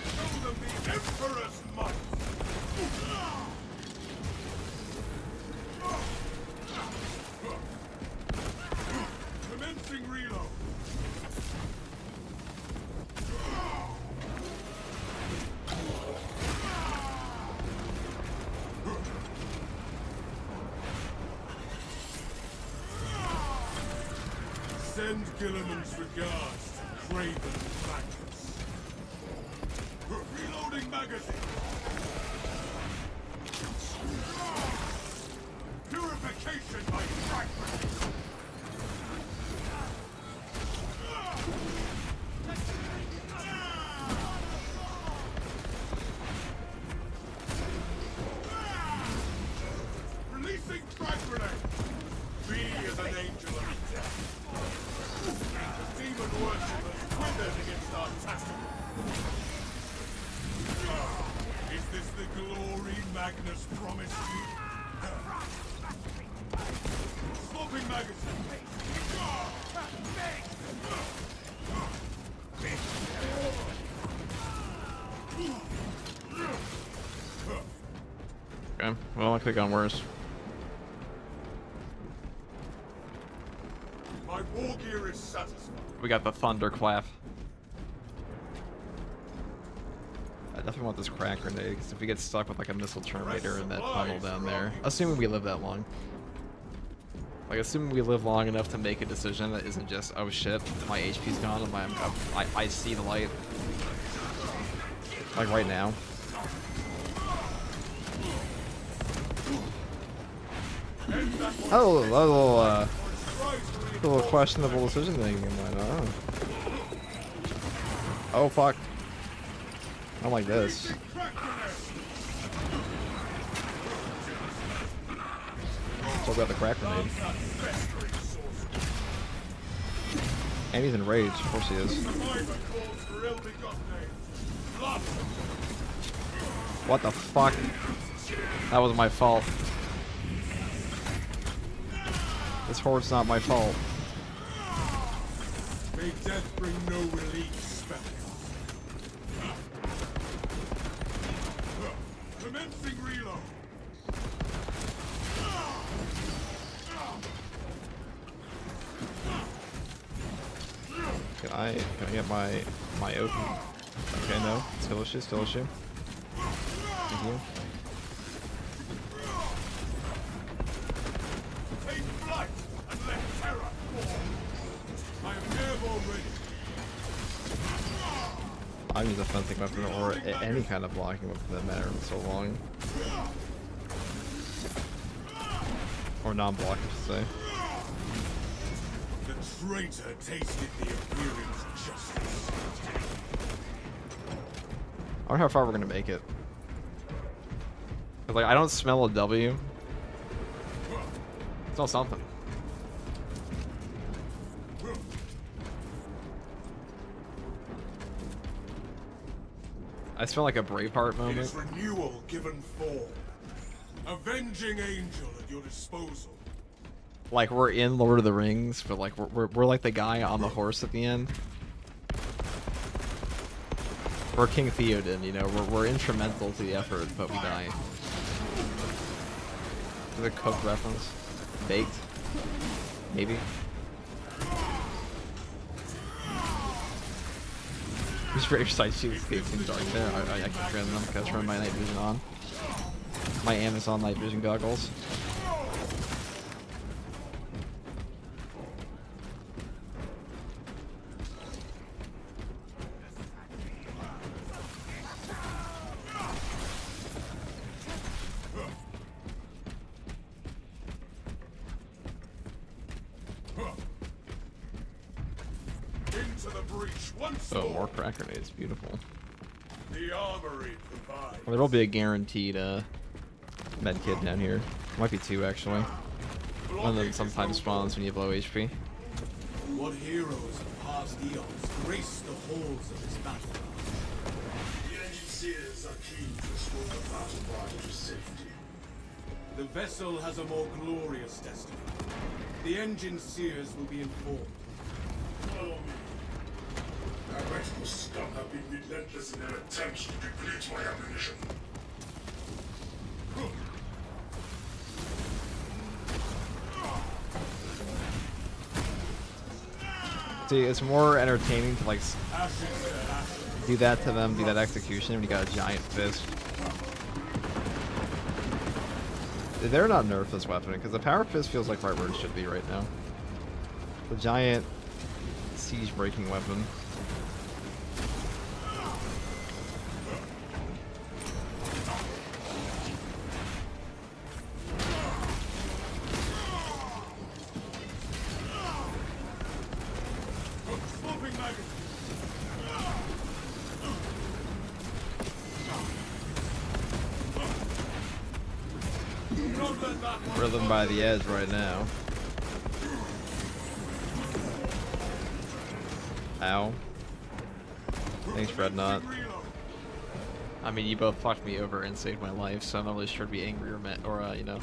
Show them the Emperor's might. Commencing reload. Send Gilliman's regards to Craven Magnus. Reloading magazine. Purification by fragment. Releasing frag grenade. Be as an angel of death. The demon worshippers withered against our tactical. Is this the glory Magnus promised you? Swapping magazine. Okay, well, I click on worse. My war gear is satisfied. We got the thunderclap. I definitely want this crack grenade, because if we get stuck with like a missile terminator in that tunnel down there, assuming we live that long. Like, assuming we live long enough to make a decision that isn't just, oh shit, my HP's gone and I see the light. Like right now. Oh, a little questionable decision making. Oh fuck. I don't like this. Still got the crack grenade. And he's enraged, of course he is. What the fuck? That was my fault. This horde's not my fault. May death bring no relief, Spectre. Commencing reload. Can I get my open? Okay, no. Still issue, still issue. Thank you. Take flight and let terror fall. I am airborne ready. I've used a fencing weapon or any kind of blocking weapon for that matter in so long. Or non-block, I should say. The traitor tasted the Imperium's justice. I wonder how far we're gonna make it. 'Cause, like, I don't smell a W. Smell something. I smell like a Braveheart It moment. is renewal given form. Avenging angel at your disposal. Like we're in Lord of the Rings, but like we're like the guy on the horse at the end. We're King Theoden, you know. We're instrumental to the effort, but we die. Is it a cooked reference? Baked? Maybe. Just for your sight shield escapes in dark there. I can turn them. I turn my night vision on. My Amazon night vision goggles. Into the breach once Oh, more. more crack grenades. Beautiful. The armory provides. Well, there'll be a guaranteed med kit down here. Might be two actually. One of them sometimes spawns when you have low HP. What heroes of past eons graced the halls of this battleground? Seers are keen to escort the battle bride to safety. The vessel has a more glorious destiny. The engine seers will be informed. Follow me. Heretical scum have been relentless in their attempts to deplete my ammunition. See, it's more entertaining to like Ashes to ashes. do that to them, do that execution when you got a giant fist. They're not nerfed this weapon because the power fist feels like right where it should be right now. The giant siege breaking weapon. Swapping magazine. Don't let that one Rhythm by the edge right now. Ow. Thanks, Dreadnought. reload. I mean, you both fucked me over and saved my life, so I'm not really sure to be angry or you know,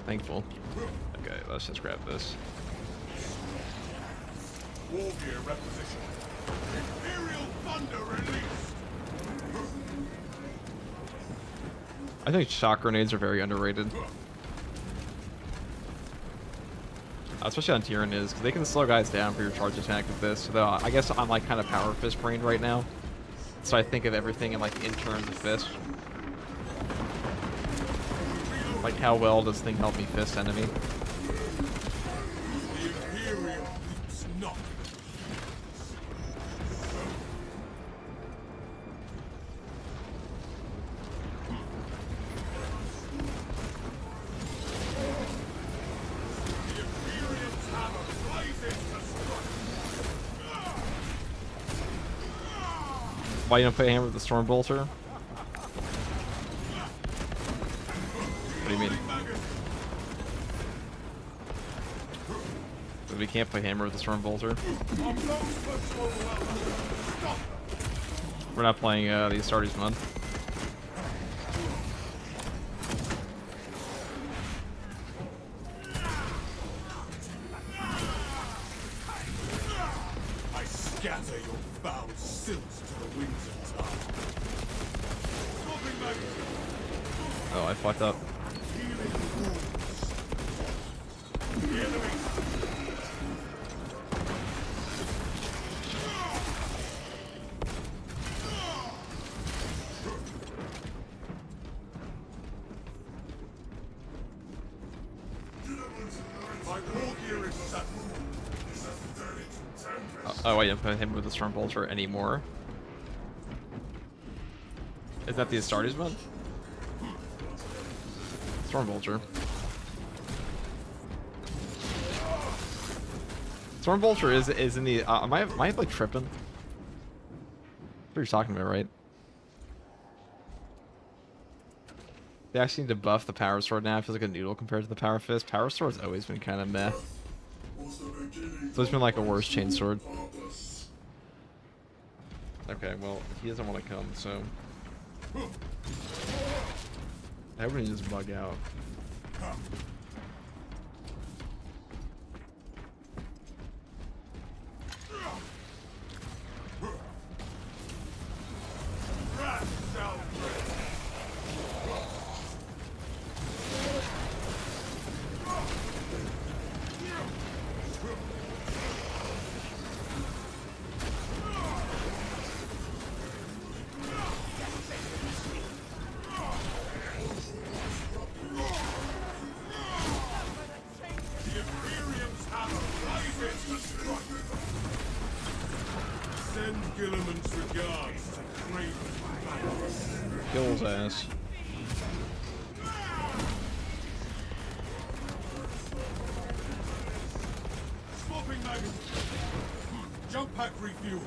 thankful. Okay, let's just grab this. War gear requisition. Imperial thunder released. I think shock grenades are very underrated. Especially on Tyranids, because they can slow guys down for your charge attack with this. Though I guess I'm like kind of power fist brained right now, so I think of everything in like in terms of fist. Like how well does this thing help me fist enemy? The Imperium weeps not. The Imperium's hammer rises to strike. Why you don't play hammer with the Stormbolter? What do you mean? Because we can't play hammer with the Stormbolter. We're not playing the Astartes mod. I scatter your foul silts to the winds of time. Swapping magazine. Oh, I fucked up. Healing wounds. The enemy. My war gear is set. Oh, I didn't play him with the Stormbolter anymore. Is that the Astartes mod? Stormbolter. Stormbolter is in the. Am I like tripping? What are you talking about, right? They actually need to buff the Power Sword now. It feels like a noodle compared to the Power Fist. Power Sword's always been kind of meh. So it's been like a worse chain sword. Okay, well, he doesn't want to come, so. I hope he just bug out. Send Gilliman's regards to Craven. Kills ass. Swapping magazine. Jump pack refueled.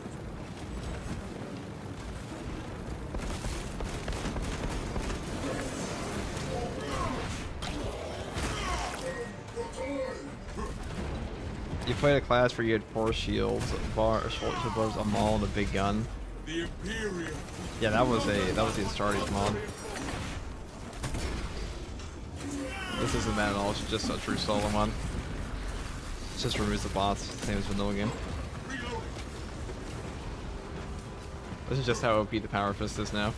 You played a class where you had 4 shields, bars, a maul, and a big gun. The Imperium. Yeah, that was the Astartes mod. This isn't that at all. It's just a true solo mod. It just removes the bots, same as vanilla game. This is just how OP the Power Fist is now.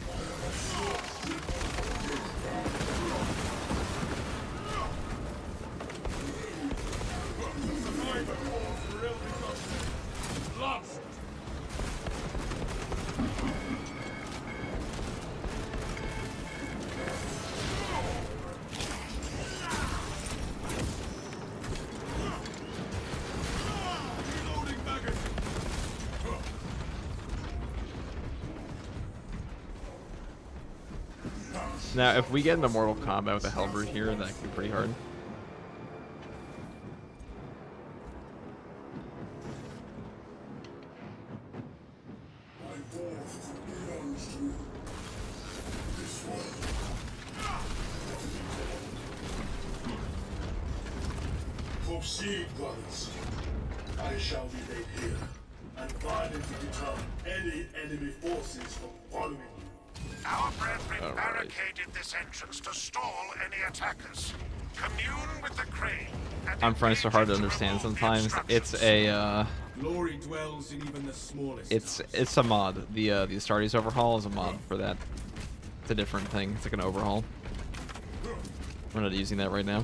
Now, if we get into Mortal Kombat with a Hellbrute here, that could be pretty hard. Proceed, brothers. I shall be laid here and guarded to deter any enemy forces from following you. Our brethren All right. barricaded this entrance to stall any attackers. Commune with the crane. And I'm finding it so hard to engage understand remove the sometimes. It's obstructions. a Glory dwells in even the smallest. it's a mod. The Astartes overhaul is a mod for that. It's a different thing. It's like an overhaul. We're not using that right now.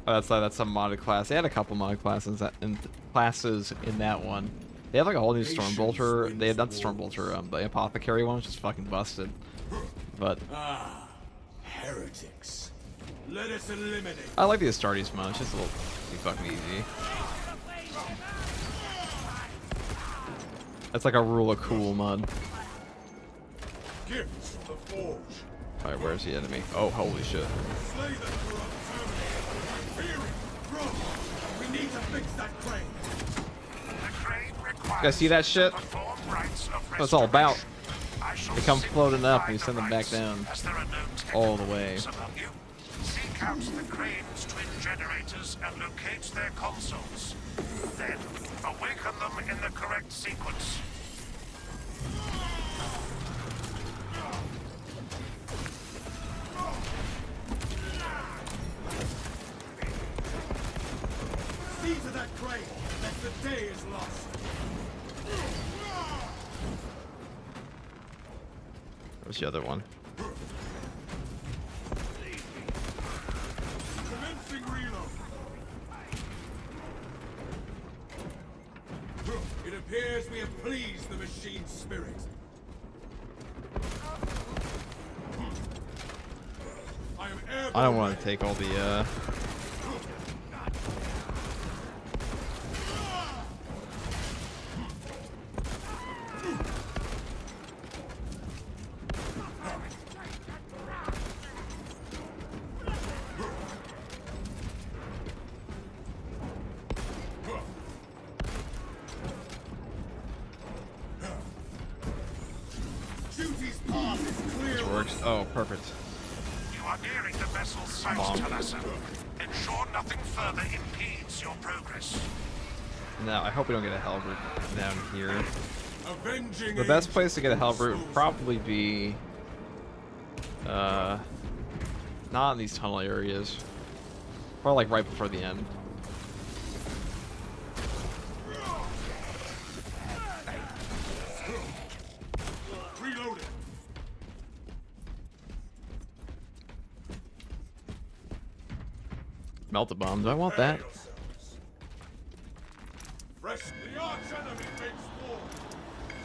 Oh, that's a modded class. They had a couple modded classes in that one. They have like a whole new Stormbolter. They had not the Stormbolter, the Apothecary one, which is fucking busted. But Heretics. Let us eliminate. I like the Astartes mod. It's just a little too fucking easy. That's like a rule of cool mod. Gifts from the forge. Alright, where's the enemy? Oh, holy shit. Slay the corrupt terminator. Fury, grow. We need to fix that crane. The crane requires You guys see that shit? to perform rites of That's what it's all about. restoration. I shall They come floating up and you simplify send them the back rites, down as there are no all the way. technical among you. Seek out the crane's twin generators and locate their consoles. Then awaken them in the correct sequence. See to that crane, that the day is lost. Where's the other one? Commencing reload. It appears we have pleased the machine's spirit. I am airborne. I don't want to take all the Duty's path is clear. which works. Oh, perfect. You are nearing the vessel's site, Mom. Talassa. Ensure nothing further impedes your progress. Now, I hope we don't get a Hellbrute down here. Avenging The best angels place to get a Hellbrute would souls. probably be not in these tunnel areas. Or like right before the end. Reloading. Melt the bomb. Do I want that? Fresh. The arch enemy makes war.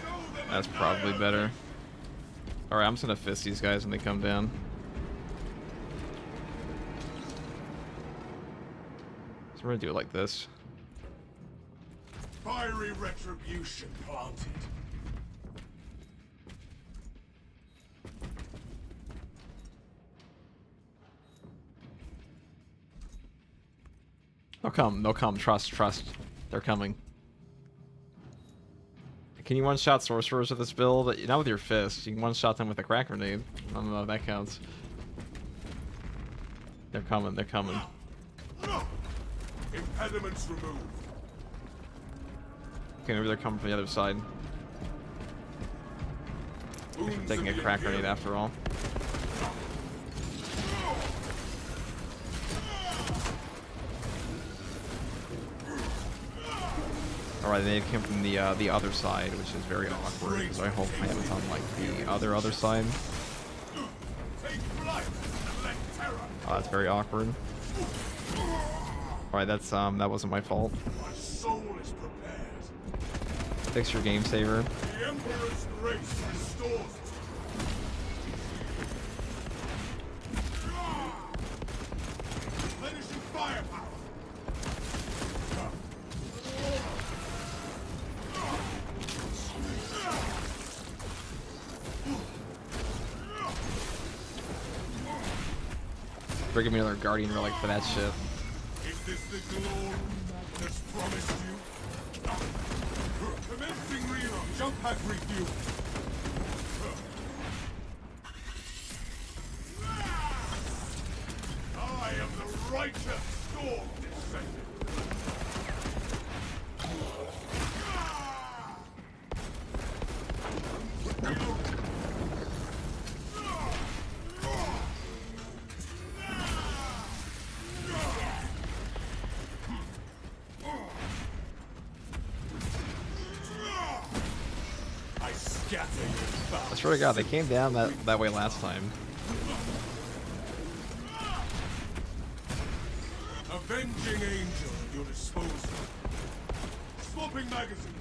Show them That's probably better. Alright, I'm just gonna fist these guys when they come down. So we're gonna do it like this. fiery retribution planted. They'll come. They'll come. Trust. Trust. They're coming. Can you one-shot sorcerers with this build? Not with your fist. You can one-shot them with a crack grenade. I don't know if that counts. They're coming. They're coming. Impediments removed. Okay, maybe they're coming from the other side. I'm taking a crack grenade after all. Alright, they came from the other side, which is very awkward, because I hope I haven't on like the other side. Oh, that's very awkward. Alright, that's that wasn't my fault. My soul is prepared. Fix your game saver. The Emperor's grace restores it. Replenishing firepower. Bring me another Guardian Relic for that shit. Is this the glory that's promised you? Commencing reload. Jump pack refuel. I am the righteous storm descendant. I scatter your I swear to God, they came down that way last time. Avenging angel at your disposal. Swapping magazine.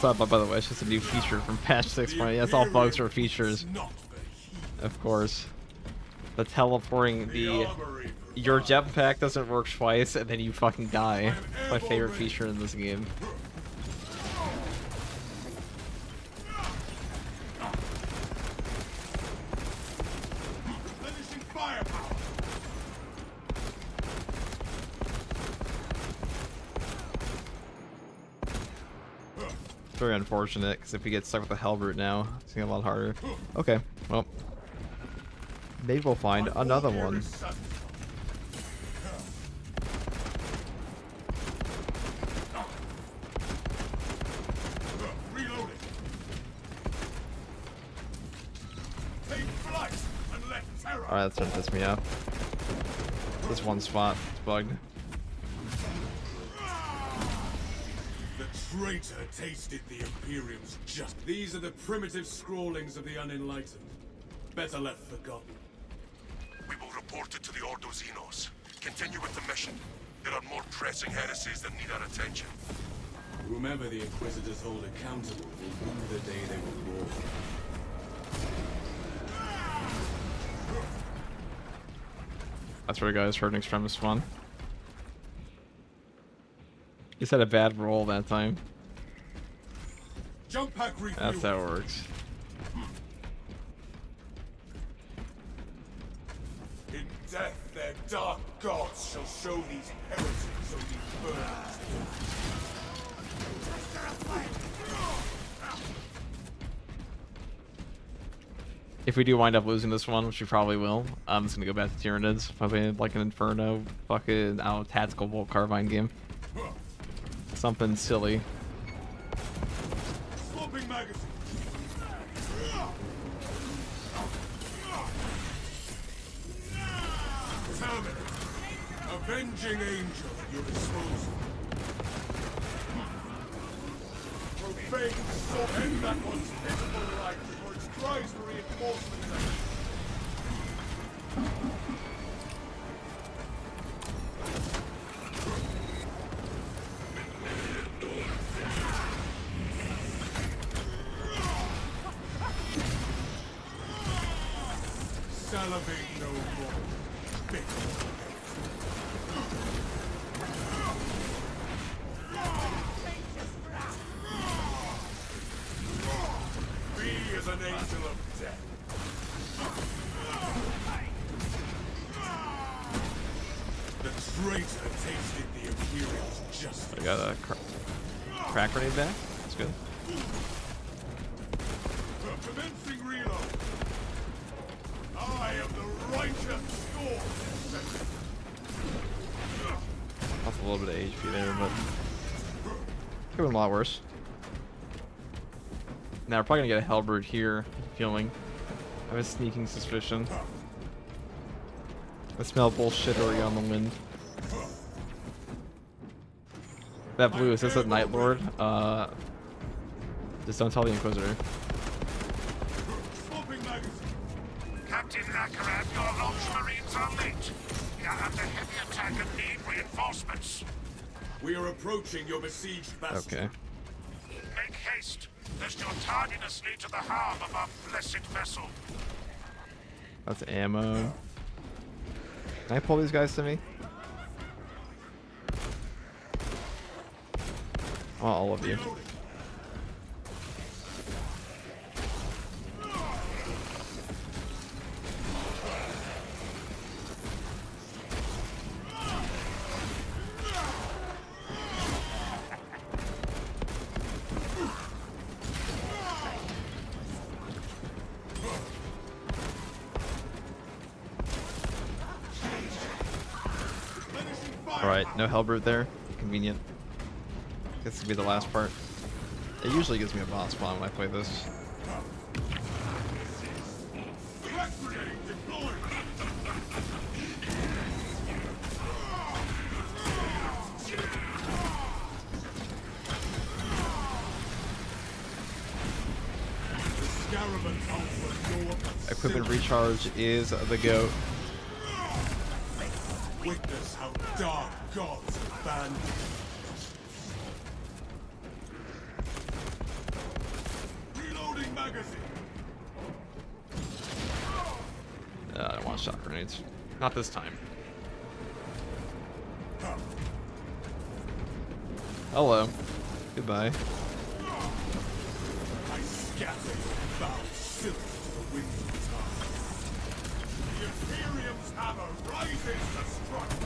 What's up, by the way? It's just a new feature from patch 6.8. That's all bugs or features, of course. The teleporting, your jetpack doesn't work twice, and then you fucking die. It's my favorite feature in this game. Very unfortunate, because if we get stuck with the Hellbrute now, it's gonna get a lot harder. Okay, well, maybe we'll find another one. Alright, that's starting to piss me off. This one spot, it's bugged. Traitor tasted the Imperium's just. These are the primitive scrawlings of the unenlightened. Better left forgotten. We will report it to the Ordo Xenos. Continue with the mission. There are more pressing heresies that need our attention. Whomever the Inquisitors hold accountable will rue the day they were born. That's where you guys heard an extremist one. You said a bad roll that time. Jump pack refuel. That's how it works. In death, their dark gods shall show these heretics only burdens. If we do wind up losing this one, which we probably will, I'm just gonna go back to Tyranids. Probably like an Inferno, fucking, I don't know, tactical Bolt Carbine game. Something silly. Swapping magazine. Terminate. Avenging angel at your disposal. Profane sword. End that one's pitiful life before its cries for reinforcements. Salivate no more. Be as an angel of death. traitor tasted the Imperial's justice. I got a crack grenade back. That's good. Commencing reload. I am the righteous sword. That's a little bit of HP there, but could have been a lot worse. Now we're probably gonna get a halberd here. Feeling. I have a sneaking suspicion. I smell bullshit already on the wind. That blue, is this a Night Lord? Just don't tell the Inquisitor. Captain Nakaran, your Ultramarines are late. We are under heavy attack and need reinforcements. We are approaching your besieged bastion. Okay. Make haste, lest your tardiness lead to the harm of our blessed vessel. That's ammo. Can I pull these guys to me? I want all of you. Alright, no Hellbrute there. Convenient. This will be the last part. It usually gives me a boss spawn when I play this. Equipment recharge is the GOAT. Witness how dark gods abandon. Reloading magazine. I don't want shot grenades. Not this time. Hello. Goodbye. I scatter your foul silk to the winds of time. The Imperium's hammer rises to strike.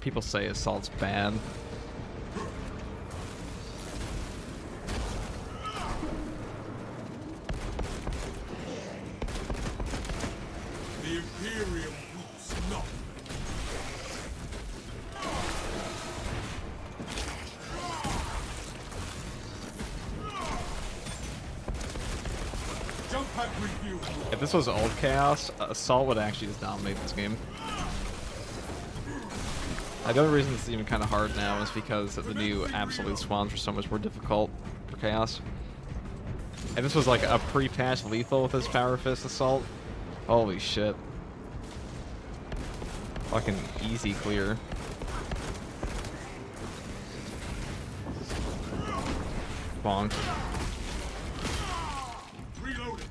People say assault's bad. The Imperium weeps not. Jump pack review. If this was old Chaos, Assault would actually just dominate this game. The only reason this is even kind of hard now is because the new Absolute Spawns are so much more difficult for Chaos. If this was like a pre-patch lethal with his Power Fist Assault, holy shit. Fucking easy clear. Bonk. Reloading.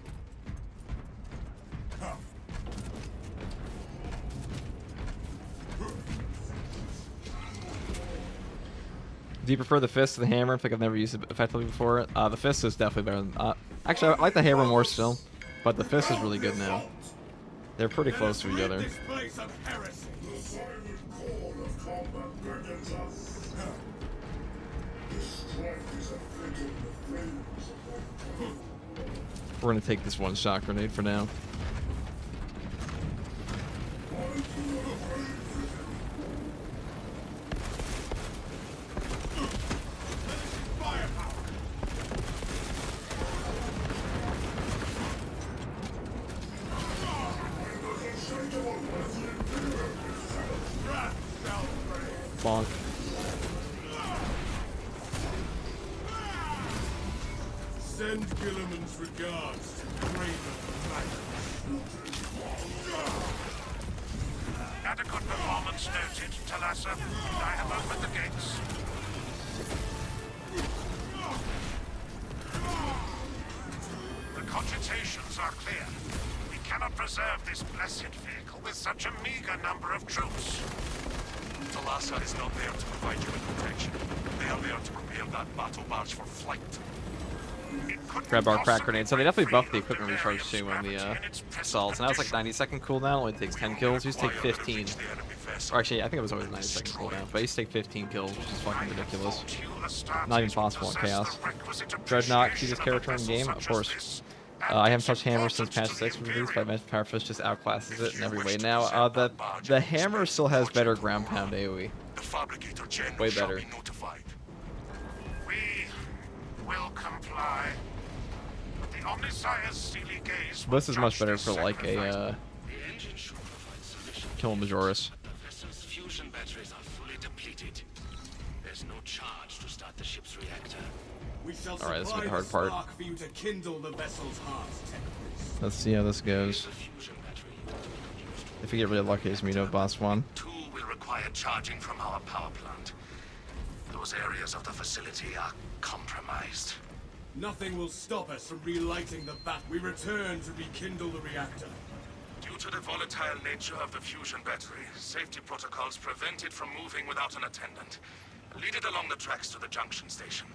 Do you prefer the fist to the hammer? I think I've never used it effectively before. The fist is definitely better than... actually, I like the hammer more still, but the fist is really good now. They're pretty close to each other. This place of heresy. The silent call of combat beckons us. This strife is a flicker in the flames of one. We're gonna take this one shot grenade for now. Bonk. Send Gilliman's regards to Craven Adequate performance noted, Talassa. I have opened the gates. The cogitations are clear. We cannot preserve this blessed vehicle with such a meager number of troops. Thalassa is not there to provide you with protection. They are there to prepare that battle barge for flight. Grab our crack grenade. So they definitely buffed the equipment recharge too on the assaults. And now it's like 90-second cooldown. Only takes 10 kills. He used to take 15. Or actually, I think it was always 90-second cooldown. But he used to take 15 kills, which is fucking ridiculous. Not even possible in Chaos. Dreadnought, cutest character in the game? Of course. I haven't touched Hammer since patch 6 was released, but I mentioned Powerfist just outclasses it in every way now. The Hammer still has better ground pound AoE. Way better. We will comply. But the Omnissiah's steely gaze This is much better for like a kill Majoris. The vessel's fusion batteries are fully depleted. There's no charge to start the ship's reactor. We shall Alright, this is supply the hard the part. spark for you to kindle the vessel's heart, Techris. Let's see how this goes. If we get really lucky, it's Mito boss 1. 2 will require charging from our power plant. Those areas of the facility are compromised. Nothing will stop us from relighting the bat. We return to rekindle the reactor. Due to the volatile nature of the fusion battery, safety protocols prevent it from moving without an attendant. Lead it along the tracks to the junction station.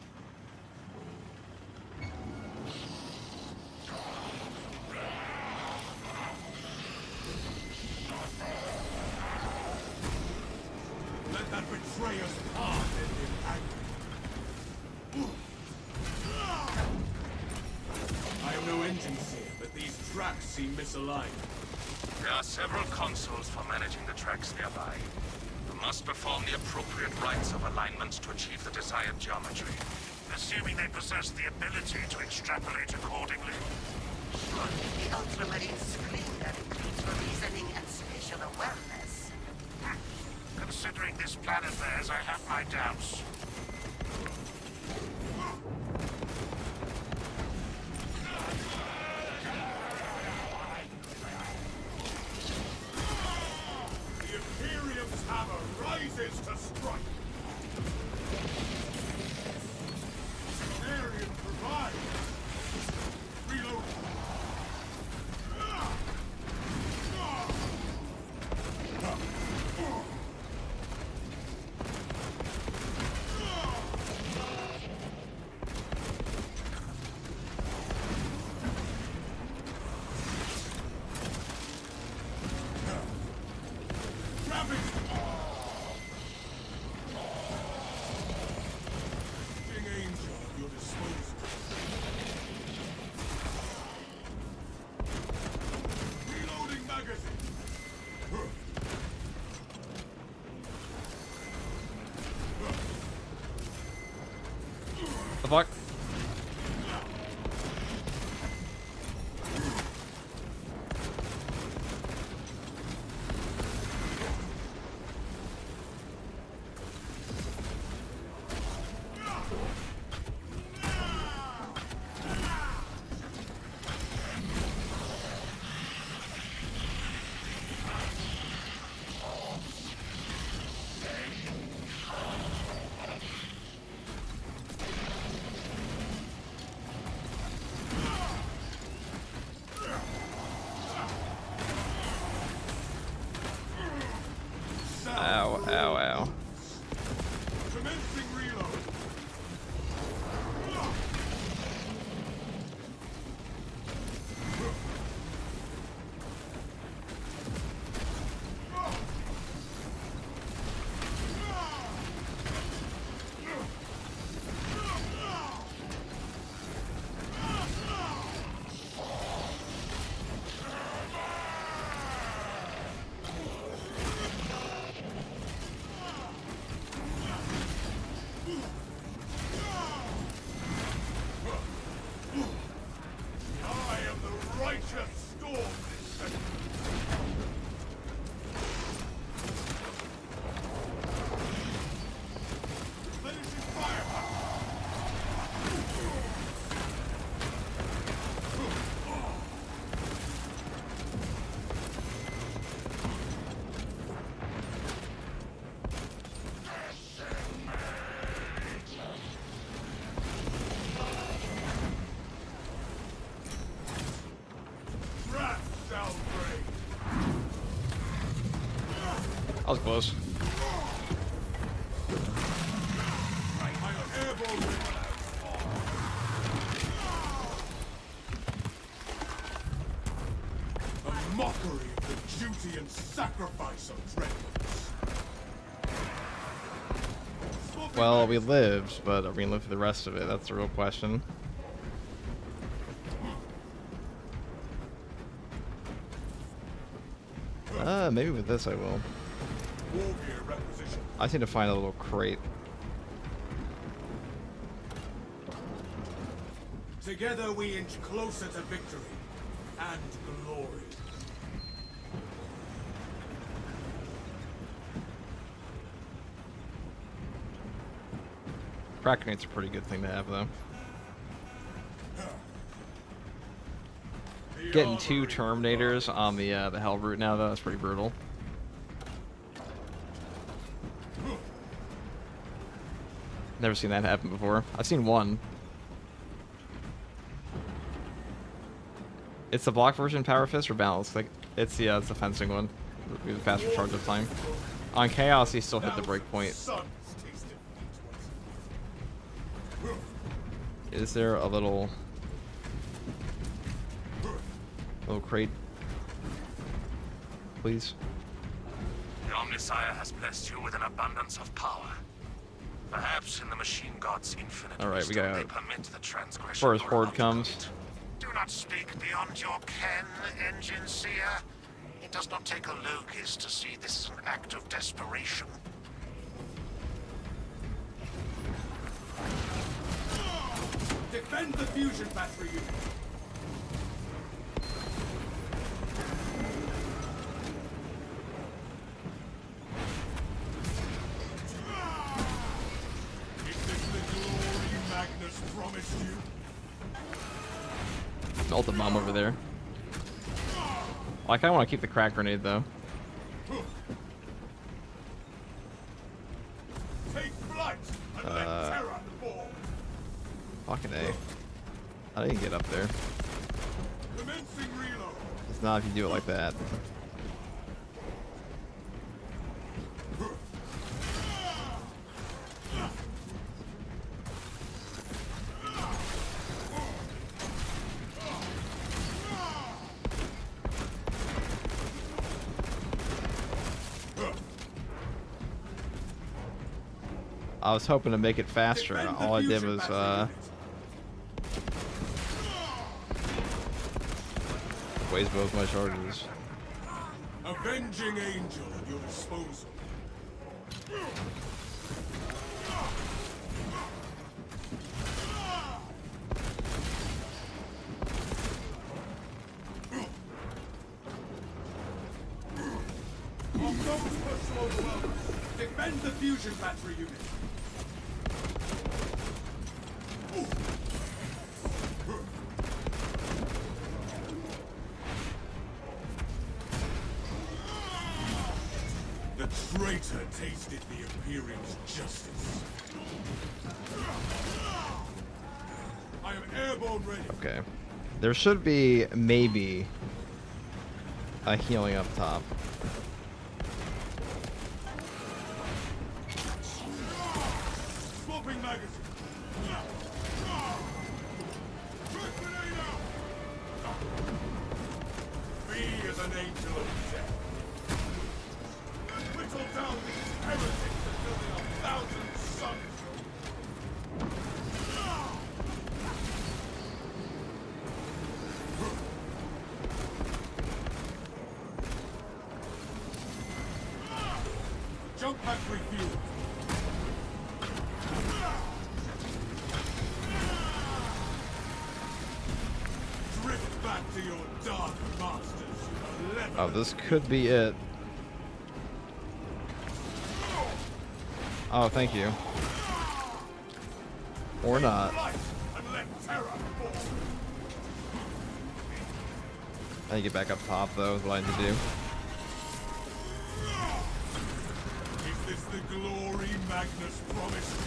Let that betrayer's heart end in agony. I am no engine seer, but these tracks seem misaligned. There are several consoles for managing the tracks nearby. You must perform the appropriate rites of alignment to achieve the desired geometry. Assuming they possess the ability to extrapolate accordingly. The Ultramarine Splendor includes reasoning and spatial awareness. Considering this plan of theirs, I have my doubts. The Imperium's hammer rises to strike. Arian provides. Reload. Grab it! King Angel at your disposal. Reloading magazine. The fuck? Ow, ow, ow. Commencing reload. I am the righteous storm. Finishing fire. Wrath shall break. That was close. mockery of the duty and sacrifice of Dreadnoughts. Well, we lived, but are we gonna live for the rest of it? That's the real question. Maybe with this I will. War gear requisition. I just need to find a little crate. Together we inch closer to victory and glory. Crack grenade's a pretty good thing to have, though. Getting 2 Terminators on the Hell route now, though, is pretty brutal. Never seen that happen before. I've seen 1. It's the block version Power Fist or Balance? Like it's the fencing one. With the faster charge of time. On Chaos, he still hit the break point. Is there a little crate, please? The Omnissiah has blessed you with an abundance of power. Perhaps in the Machine God's infinite All right, we wisdom got they permit the transgression. first or horde outcome comes. it. Do not speak beyond your ken, Engine Seer. It does not take a Locus to see this is an act of desperation. Defend the fusion battery unit. Is this the glory Magnus promised you? Melt the bomb over there. Well, I kind of want to keep the crack grenade though. Take flight and let terror fall. Fucking A. How do you get up there? Commencing reload. It's not if you do it like that. I was hoping to make it faster. All I did was waste both my charges. Avenging Angel at your disposal. Our foes push to overwhelm us. Defend the fusion battery unit. The traitor tasted the Imperium's justice. I am airborne ready. Okay. There should be maybe a healing up top. Swapping magazine. Be as an angel of death. Whittle down these heretics until they are 1,000 suns. Jump pack refueled. Drift back to your dark masters, you 11. Oh, this could be it. Oh, thank you. Or not. Fight and let terror fall. I need to get back up top, though, is what I need to do. Is this the glory Magnus promised you?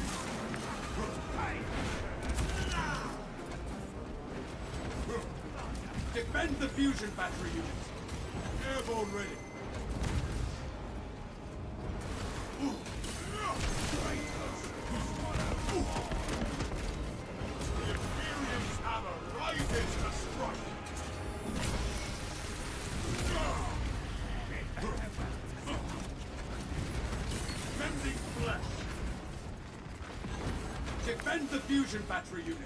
Defend the fusion battery unit. Airborne ready. The Imperium's hammer rises to strike. fusion battery unit.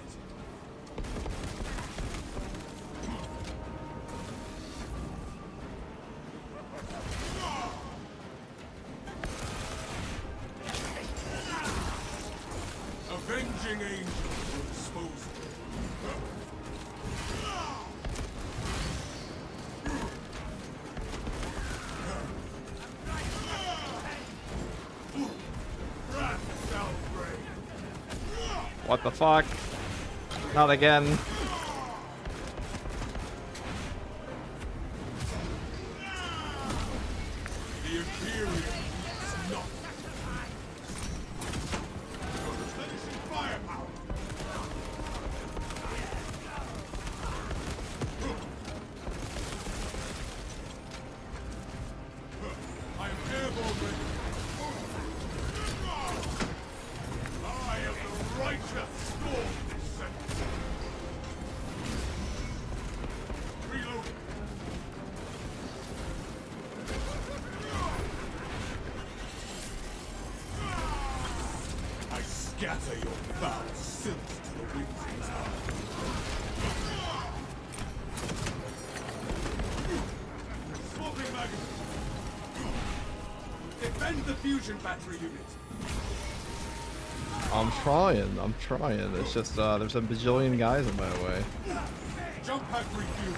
Avenging angel will dispose of it. What the fuck? Not again. The Imperium is not. Replenishing firepower. I am airborne ready. I am the righteous storm descent. Reloading. I scatter your foul filth to the winds of time. Swapping magazine. Defend the fusion battery unit. I'm trying. I'm trying. It's just there's a bajillion guys in my way. Jump pack refuel.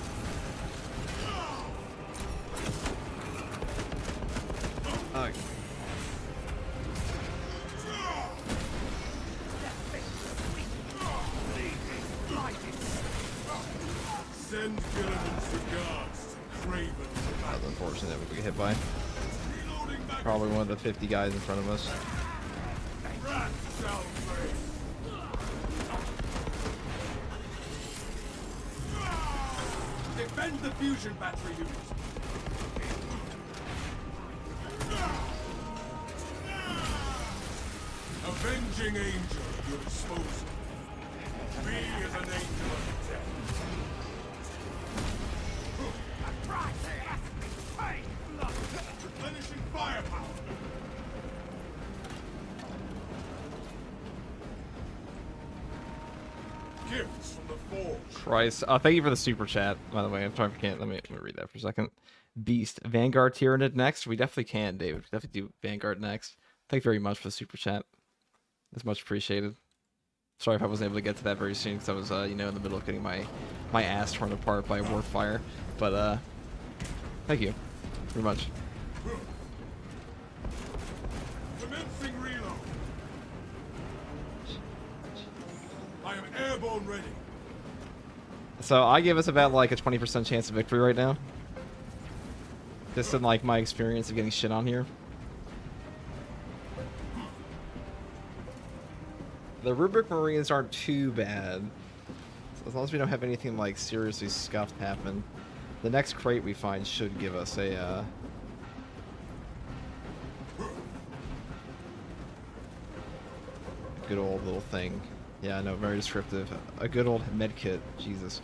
Send Gilliman's regards to Craven. That's unfortunate that we get hit by. Reloading magazine. Probably one of the 50 guys in front of us. Rats shall reign. Defend the fusion battery unit. Avenging angel, your disposal. Me as an angel of death. Replenishing firepower. Gifts from the forge. Christ. Thank you for the super chat, by the way. I'm sorry if I can't. Let me read that for a second. Beast. Vanguard Tyranid next? We definitely can, David. We definitely do Vanguard next. Thank you very much for the super chat. That's much appreciated. Sorry if I wasn't able to get to that very soon because I was, you know, in the middle of getting my ass torn apart by Warfire. But, thank you very much. Commencing reload. I am airborne ready. So I give us about like a 20% chance of victory right now. Just in like my experience of getting shit on here. The Rubric Marines aren't too bad. So as long as we don't have anything like seriously scuffed happen. The next crate we find should give us a good old little thing. Yeah, I know, very descriptive. A good old med kit. Jesus.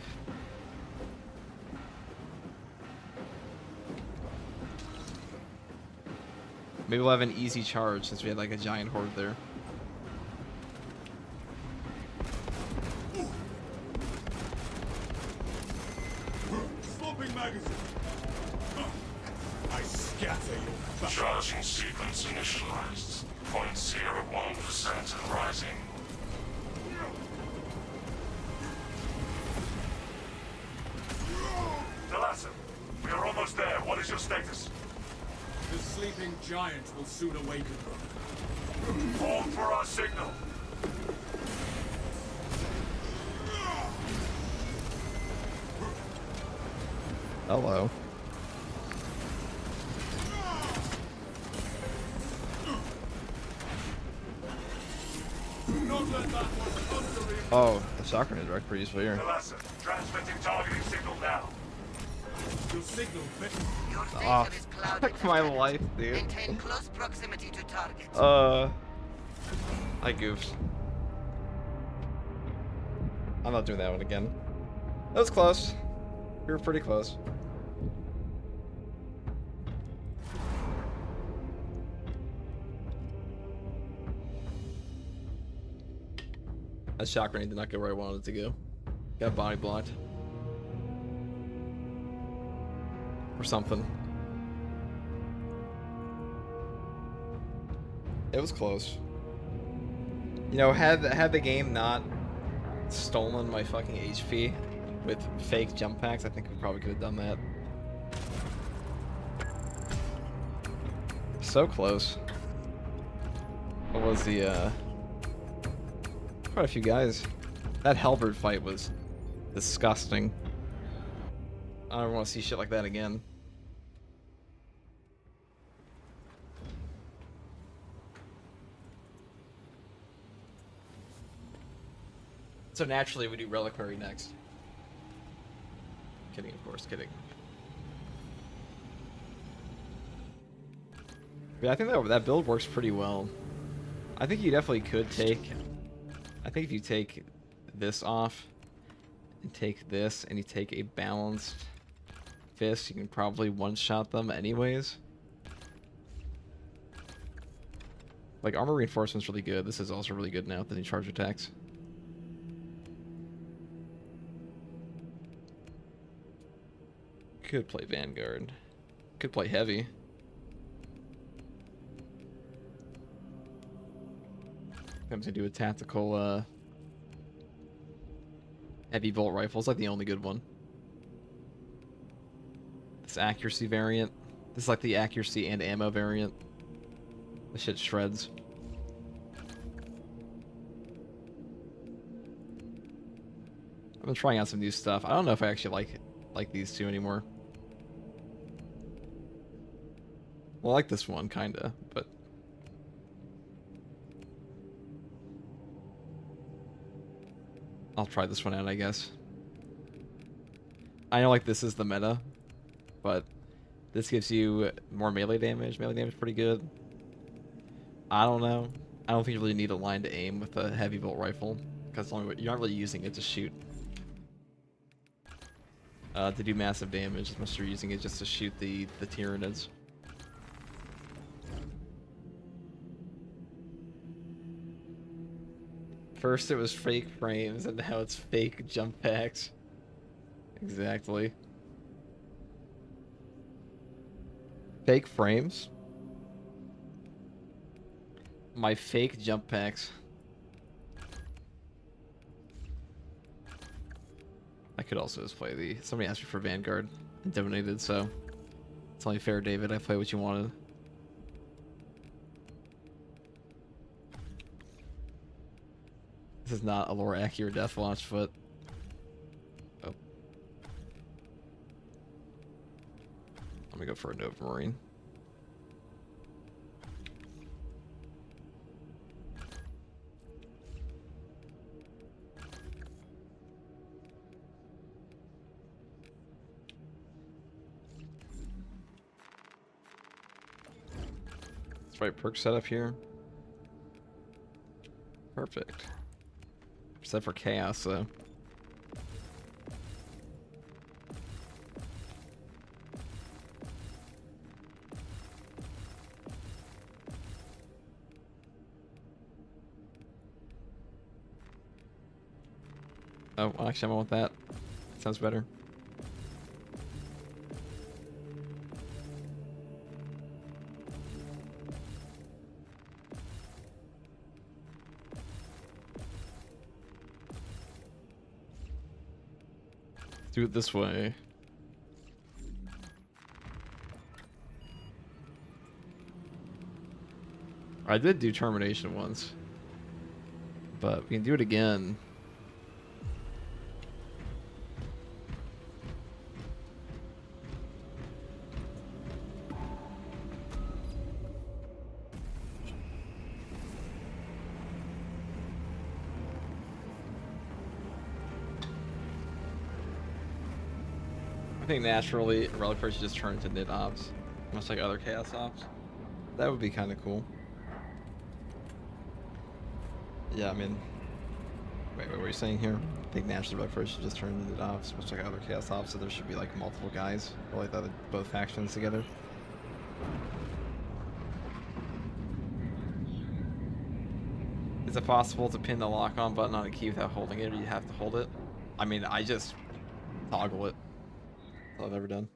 Maybe we'll have an easy charge since we had like a giant horde there. Swapping magazine. I scatter your Charging sequence initialized. 0.01% and rising. Delassa, we are almost there. What is your status? The sleeping giant will soon awaken. Hold for our signal. Hello. Not let that one under. Oh, the soccer is pretty useful here. Delassa, transmitting targeting signal now. Your signal fit. Your Ah, vision is clouded. fuck my life, dude. Maintain close proximity to target. I goofed. I'm not doing that one again. That was close. We were pretty close. That shock grenade did not go where I wanted it to go. Got body blocked. Or something. It was close. You know, had the game not stolen my fucking HP with fake jump packs, I think we probably could have done that. So close. What was the, quite a few guys. That halberd fight was disgusting. I don't want to see shit like that again. So naturally we do Reliquary next. Kidding, of course, kidding. Yeah, I think that build works pretty well. I think you definitely could take... I think if you take this off, and take this, and you take a balanced fist, you can probably one-shot them anyways. Like, armor reinforcement's really good. This is also really good now with the new charge attacks. Could play Vanguard. Could play Heavy. I'm gonna do a tactical heavy bolt rifle. It's like the only good one. This accuracy variant. This is like the accuracy and ammo variant. This shit shreds. I've been trying out some new stuff. I don't know if I actually like these two anymore. Well, I like this one, kinda, but... I'll try this one out, I guess. I know, like, this is the meta, but this gives you more melee damage. Melee damage is pretty good. I don't know. I don't think you really need a line to aim with a heavy bolt rifle, because you're not really using it to shoot. To do massive damage, unless you're using it just to shoot the Tyranids. First it was fake frames, and now it's fake jump packs. Exactly. Fake frames? My fake jump packs. I could also just play the... Somebody asked me for Vanguard and donated, so... It's only fair, David. I play what you wanted. This is not a lore accurate death launch, but... Oh. I'm gonna go for a Nova Marine. Let's right perk setup here. Perfect. Except for chaos, though. Oh, well, actually, I want that. Sounds better. Do it this way. I did do termination once, but we can do it again. I think naturally, Reliquary should just turn into Nid Ops, much like other Chaos Ops. That would be kind of cool. Yeah, I mean... Wait, what were you saying here? I think naturally Reliquary should just turn into Nid Ops, much like other Chaos Ops, so there should be like multiple guys, or like both factions together. Is it possible to pin the lock-on button on a key without holding it, or you have to hold it? I mean, I just toggle it. That's all I've ever done.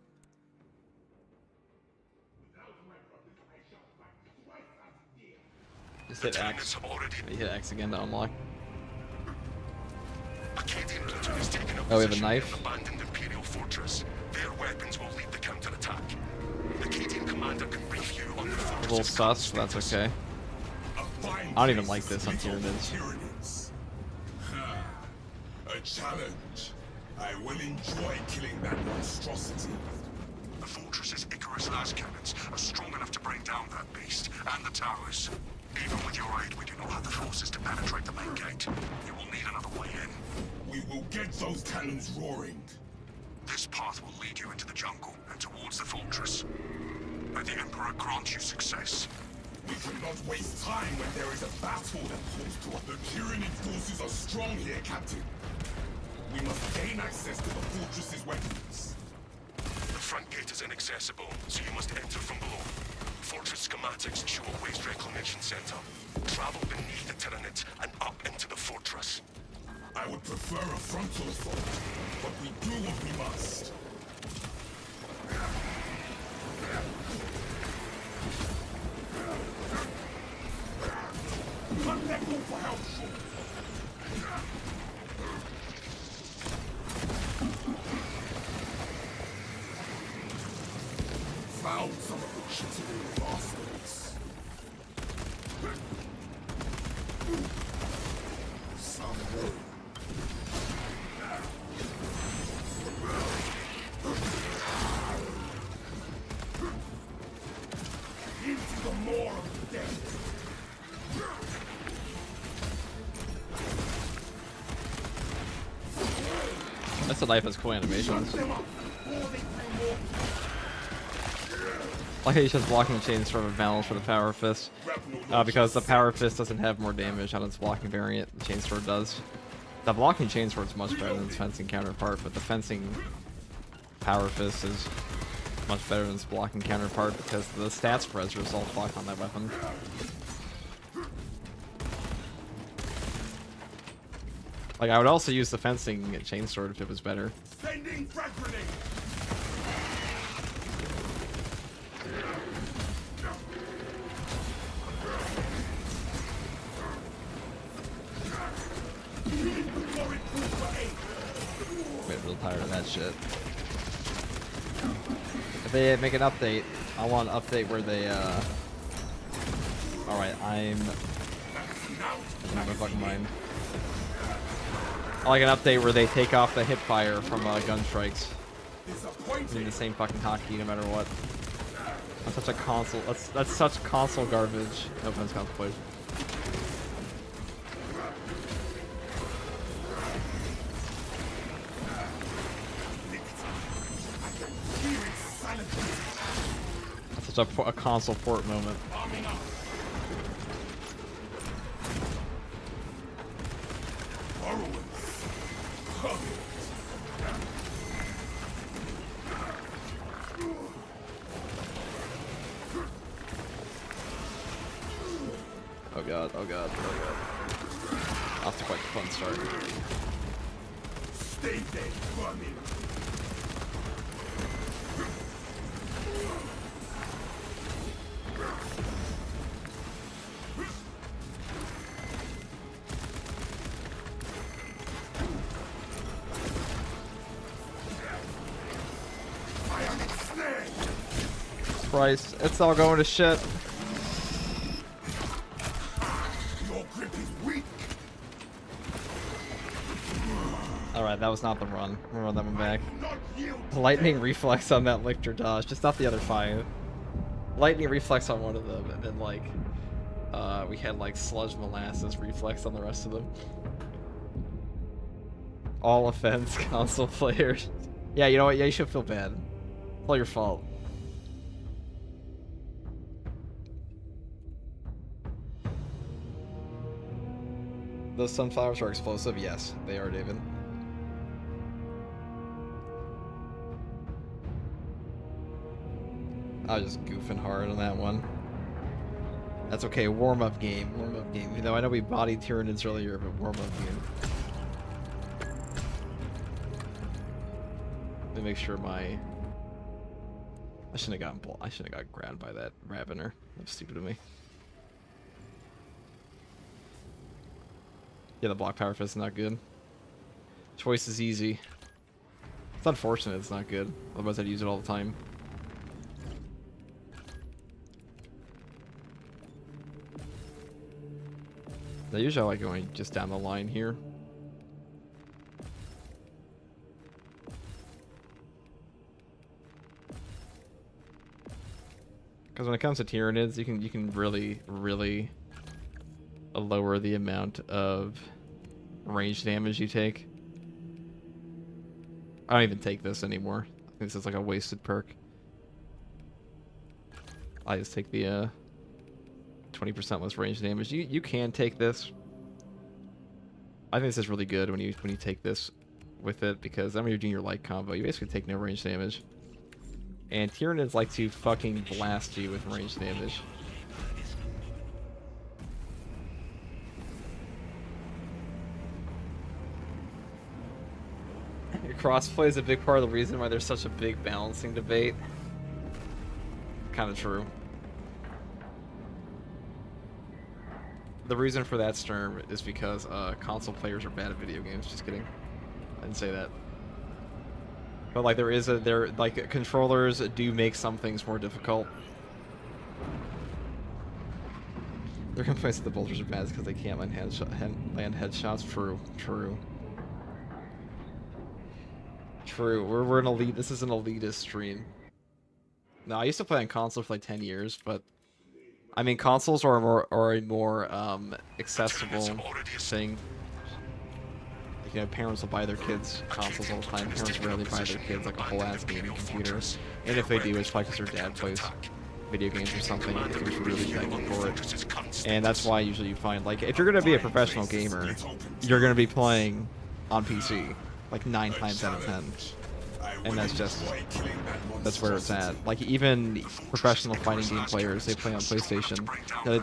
Just hit X. You hit X again to unlock. Oh, we have a knife? Abandoned Imperial fortress. Their weapons will lead the counterattack. The Acadian commander can brief you on the A fortress's little sus, but that's okay. I don't even like this on Tyranids. A challenge. I will enjoy killing that monstrosity. The fortress's Icarus las cannons are strong enough to bring down that beast and the towers. Even with your aid, we do not have the forces to penetrate the main gate. You will need another way in. We will get those cannons roaring. This path will lead you into the jungle and towards the fortress. May the Emperor grant you success. We cannot waste time when there is a battle that calls to us. The Tyranid forces are strong here, Captain. We must gain access to the fortress's weapons. The front gate is inaccessible, so you must enter from below. Fortress schematics show a waste reclamation center. Travel beneath the Tyranids and up into the fortress. I would prefer a frontal assault, but we do what we must. Cut that move for help, short. Found some of the shitty bastards. Some way. Into the maw of death. That's a knife has cool animations. Like how he's just blocking the chain sort of balance for the power fist. Because the power fist doesn't have more damage on its blocking variant, the chainsword does. The blocking chainsword is much better than its fencing counterpart, but the fencing power fist is much better than its blocking counterpart because the stat spreads are assault block on that weapon. Like, I would also use the fencing chainsword if it was better. Sending frag grenade. I'm real tired of that shit. If they make an update, I want an update where they, Alright, I'm my fucking mind. I like an update where they take off the hip fire from gun strikes. Need the same fucking hotkey no matter what. That's such a console. That's such console garbage. No offense, contemplation. That's such a console port moment. Oh god, oh god, oh god. Off to quite a fun start. Stay dead, vermin. I am ensnared. Christ, it's all going to shit. Your grip is weak. Alright, that was not the run. We'll run that one back. Not yield. Lightning reflex on that Lictor dodge, just not the other 5. Lightning reflex on one of them, and then like, we had like sludge molasses reflex on the rest of them. All offense, console players. Yeah, you know what? Yeah, you should feel bad. It's all your fault. Those sunflowers are explosive? Yes, they are, David. I was just goofing hard on that one. That's okay. Warm-up game. Warm-up game. You know, I know we bodied Tyranids earlier, but warm-up game. Let me make sure my... I shouldn't have got grabbed by that Ravener. That's stupid of me. Yeah, the block power fist is not good. Choice is easy. It's unfortunate it's not good. Otherwise I'd use it all the time. Now usually I like going just down the line here. Because when it comes to Tyranids, you can really lower the amount of range damage you take. I don't even take this anymore. I think this is like a wasted perk. I just take the 20% less range damage. You can take this. I think this is really good when you take this with it, because then when you're doing your light combo, you basically take no range damage. And Tyranids like to fucking blast you with range damage. Crossplay is a big part of the reason why there's such a big balancing debate. Kind of true. The reason for that, Sturm, is because console players are bad at video games. Just kidding. I didn't say that. But like controllers do make some things more difficult. Their complaints that the bolters are bad because they can't land headshots. True. We're an elite. This is an elitist stream. No, I used to play on console for like 10 years, but I mean consoles are a more accessible thing. You know, parents will buy their kids consoles all the time. Parents rarely buy their kids like a whole ass gaming computer. And if they do, it's probably because their dad plays video games or something if you're really begging for it. And that's why usually you find, like, if you're going to be a professional gamer, you're going to be playing on PC. Like 9 times out of 10. And that's where it's at. Like, even professional fighting game players, they play on PlayStation.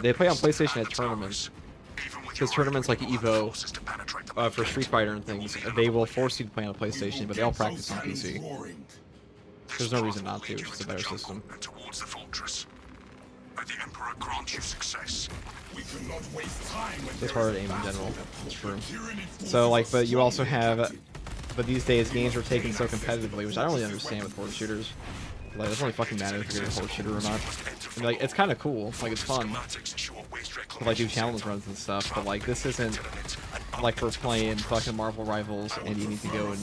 They play on PlayStation at tournaments. Because tournaments like EVO, for Street Fighter and things, they will force you to play on a PlayStation, but they all practice on PC. There's no reason not to, it's just a better system. It's hard to aim in general, it's true. So, like, but you also have... But these days, games are taken so competitively, which I don't really understand with horde shooters. Like, it doesn't really fucking matter if you're a horde shooter or not. I mean, like, it's kind of cool. Like, it's fun. To, like, do challenge runs and stuff, but, like, this isn't, like, for playing fucking Marvel Rivals, and you need to go and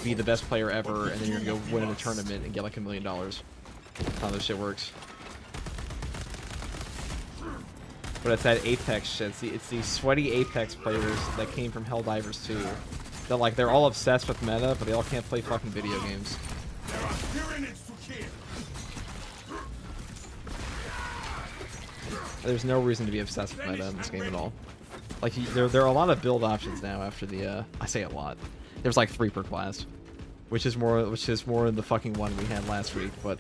be the best player ever, and then you're gonna go win in a tournament and get, like, $1 million. That's how this shit works. But it's that Apex shit. It's these sweaty Apex players that came from Helldivers 2. That, like, they're all obsessed with meta, but they all can't play fucking video games. There's no reason to be obsessed with meta in this game at all. Like, there are a lot of build options now after the, I say a lot. There's like 3 per class. Which is more than the fucking one we had last week, but...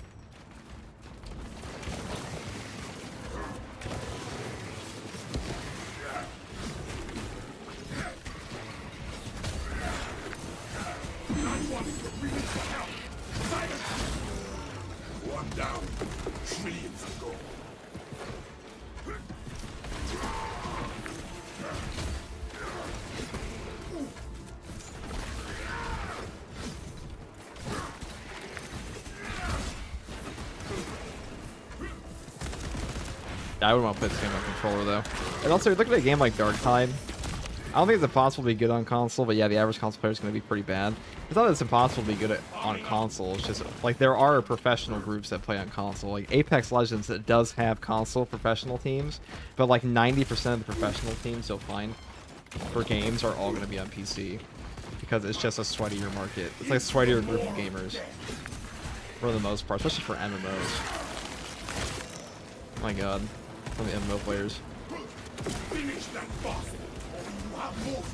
One down, trillions to go. I wouldn't want to play this game on controller though. And also, look at a game like Dark Tide. I don't think it's impossible to be good on console, but yeah, the average console player is going to be pretty bad. It's not that it's impossible to be good on console. It's just, like, there are professional groups that play on console. Like, Apex Legends, it does have console professional teams, but, like, 90% of the professional teams you'll find for games are all going to be on PC. Because it's just a sweatier market. It's like a sweatier group of gamers. For the most part, especially for MMOs. Oh my god. From the MMO players. Finish that boss. You have more to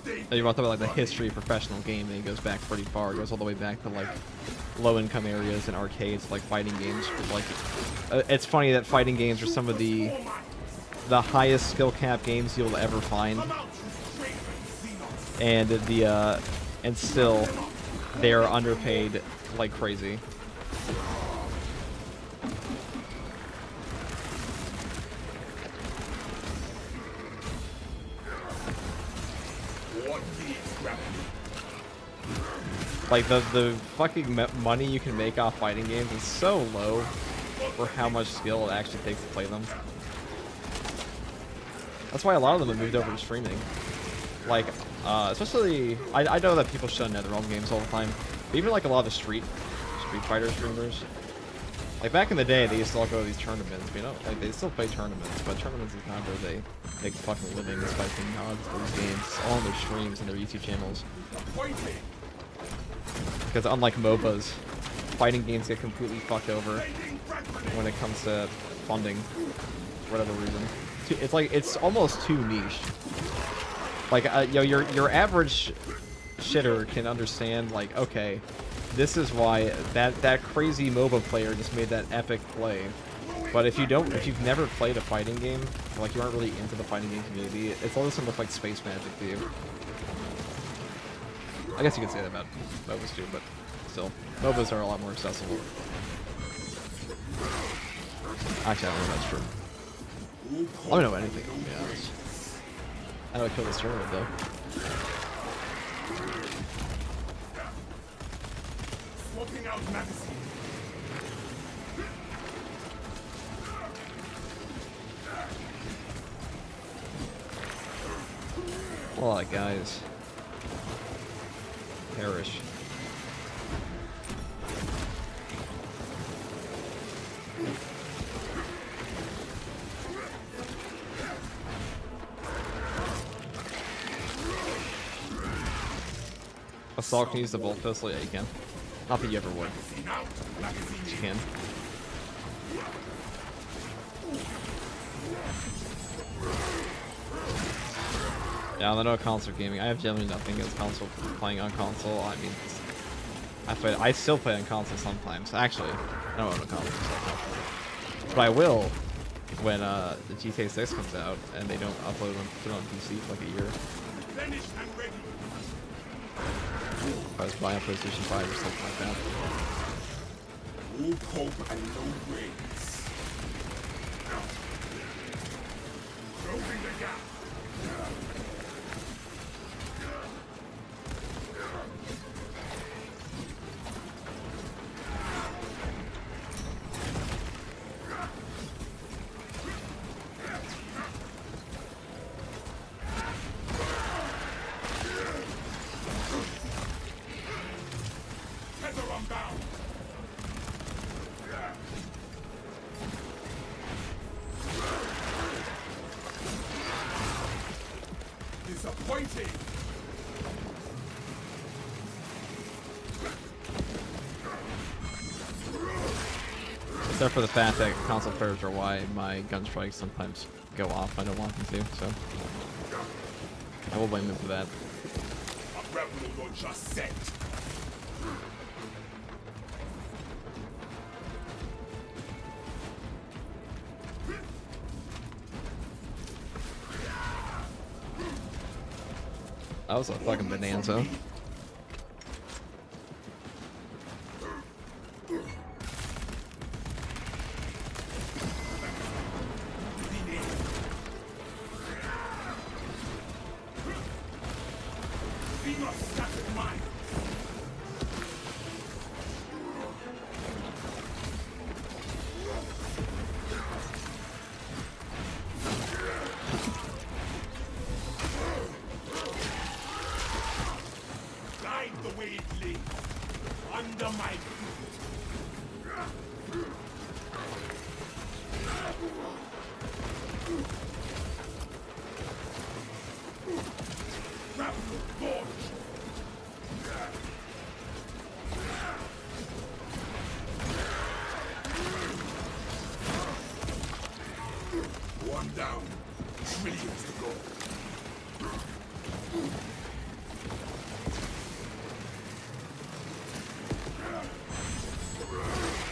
do. You want to talk about like the history of professional gaming. It goes back pretty far. It goes all the way back to like low-income areas and arcades, like fighting games. But, like, it's funny that fighting games are some of the highest skill cap games you'll ever find, and and still they are underpaid like crazy. Like, the fucking money you can make off fighting games is so low for how much skill it actually takes to play them. That's why a lot of them have moved over to streaming. Like, especially, I know that people shun NetherRealm games all the time, but even like a lot of the Street Fighter streamers, like back in the day, they used to all go to these tournaments, you know, like they still play tournaments, but tournaments is not where they make fucking livings by playing odds for these games, all on their streams and their YouTube channels. Because unlike MOBAs, fighting games get completely fucked over when it comes to funding, for whatever reason. It's like, it's almost too niche. Like, yo, your average shitter can understand, like, okay, this is why that crazy MOBA player just made that epic play. But if you've never played a fighting game, like you aren't really into the fighting game community, it's all this look like space magic to you. I guess you could say that about MOBAs too, but still, MOBAs are a lot more accessible. Actually, I don't know if that's true. I don't know anything, to be honest. I know I killed this tournament, though. Swapping out magazine. A lot of guys perish. Assault can use the bolt pistol? Yeah, you can. Not that you ever would. You can. Yeah, I know console gaming. I have generally nothing against console playing on console. I mean, I still play on console sometimes. Actually, I don't own a console, but I will when the GTA 6 comes out and they don't upload and put it on PC for like a year. If I was buying a PlayStation 5 or something like that. No hope and no wings. Closing the gap. Except for the fact that console players are why my gun strikes sometimes go off. I don't want them to, so I will blame them for that. A rebel launcher set. That was a fucking bonanza.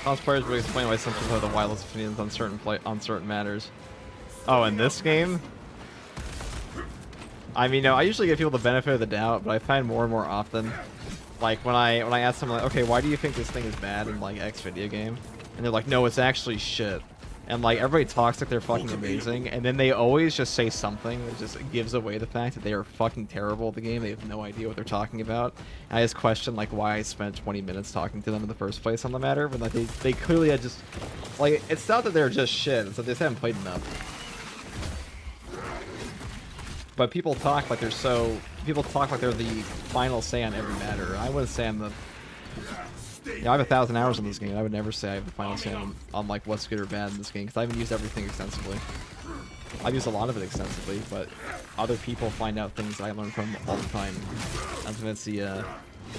Most players would explain why some people have the wildest opinions on certain matters. Oh, in this game? I mean, no, I usually give people the benefit of the doubt, but I find more and more often, like when I ask someone, like, okay, why do you think this thing is bad in like X video game? And they're like, no, it's actually shit. And like everybody talks like they're fucking amazing, and then they always just say something that just gives away the fact that they are fucking terrible at the game. They have no idea what they're talking about. And I just question like why I spent 20 minutes talking to them in the first place on the matter, when like they clearly had just like, it's not that they're just shit, it's that they just haven't played enough. But people talk like they're the final say on every matter. I wouldn't say I'm the... You know, I have 1,000 hours in this game. I would never say I have the final say on like what's good or bad in this game, because I haven't used everything extensively. I've used a lot of it extensively, but other people find out things that I learn from all the time. I think that's the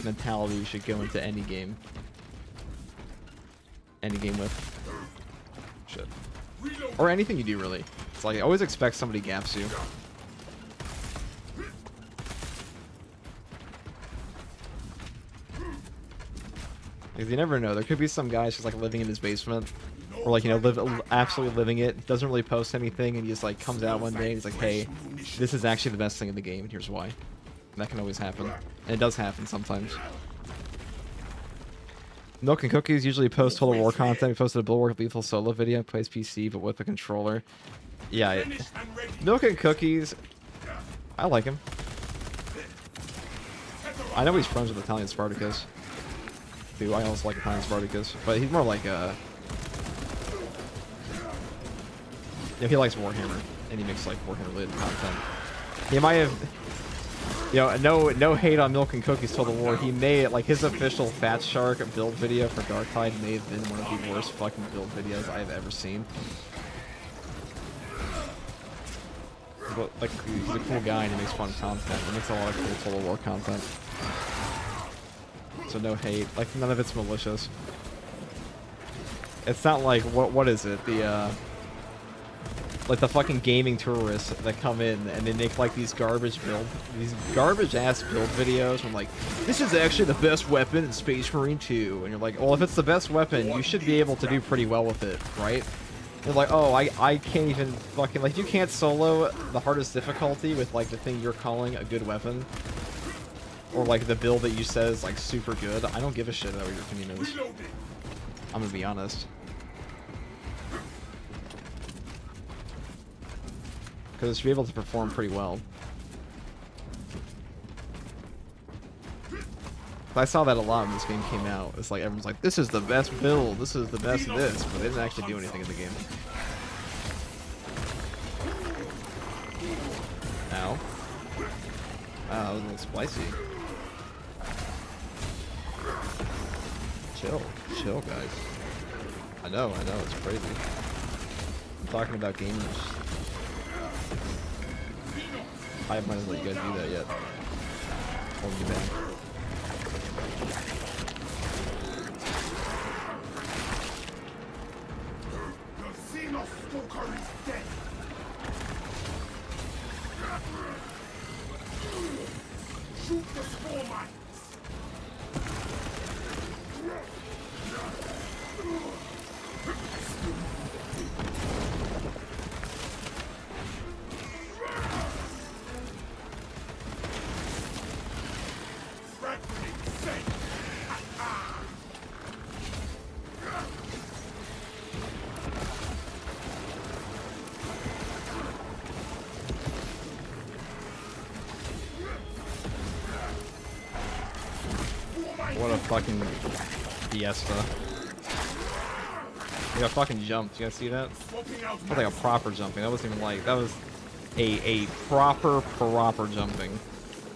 mentality you should go into any game. Any game with. Shit. Or anything you do, really. It's like, I always expect somebody gaps you. Because you never know. There could be some guy just like living in his basement, or like, you know, absolutely living it. Doesn't really post anything, and he just like comes out one day and he's like, "Hey, this is actually the best thing in the game, and here's why." And that can always happen, and it does happen sometimes. Milk and Cookies usually post Total War content. He posted a Bulwark Lethal solo video, plays PC but with a controller. Yeah, Milk and Cookies, I like him. I know he's friends with Italian Spartacus. Who I also like Italian Spartacus, but he's more like a... Yeah, he likes Warhammer, and he makes like Warhammer-related content. He might have... You know, no hate on Milk and Cookies Total War. He made, like, his official Fat Shark build video for Darktide may have been one of the worst fucking build videos I've ever seen. But, like, he's a cool guy and he makes fun content. He makes a lot of cool Total War content. So no hate. Like, none of it's malicious. It's not like, what is it? The, like the fucking gaming tourists that come in and they make like these garbage ass build videos from like, this is actually the best weapon in Space Marine 2. And you're like, well, if it's the best weapon, you should be able to do pretty well with it, right? They're like, oh, I can't even fucking, like, you can't solo the hardest difficulty with like the thing you're calling a good weapon. Or like the build that you said is like super good. I don't give a shit about what your opinion is. I'm gonna be honest. Because it should be able to perform pretty well. I saw that a lot when this game came out. It's like everyone's like, this is the best build, this is the best this, but they didn't actually do anything in the game. Ow. Wow, that was a little spicy. Chill, guys. I know, it's crazy. I'm talking about gamers. I might as well let you guys do that yet. Hold you back. The Xenostalker is dead. Shoot the spore mines. What a fucking fiesta. He got fucking jumped. You guys see that? That was like a proper jumping. That wasn't even like, that was a proper jumping.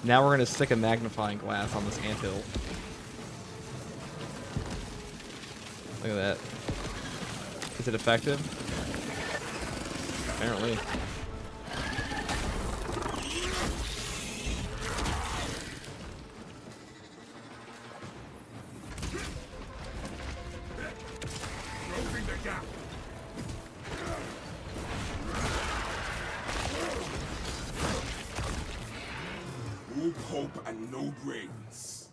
Now we're gonna stick a magnifying glass on this anthill. Look at that. Is it effective? Apparently. Hope and no brains.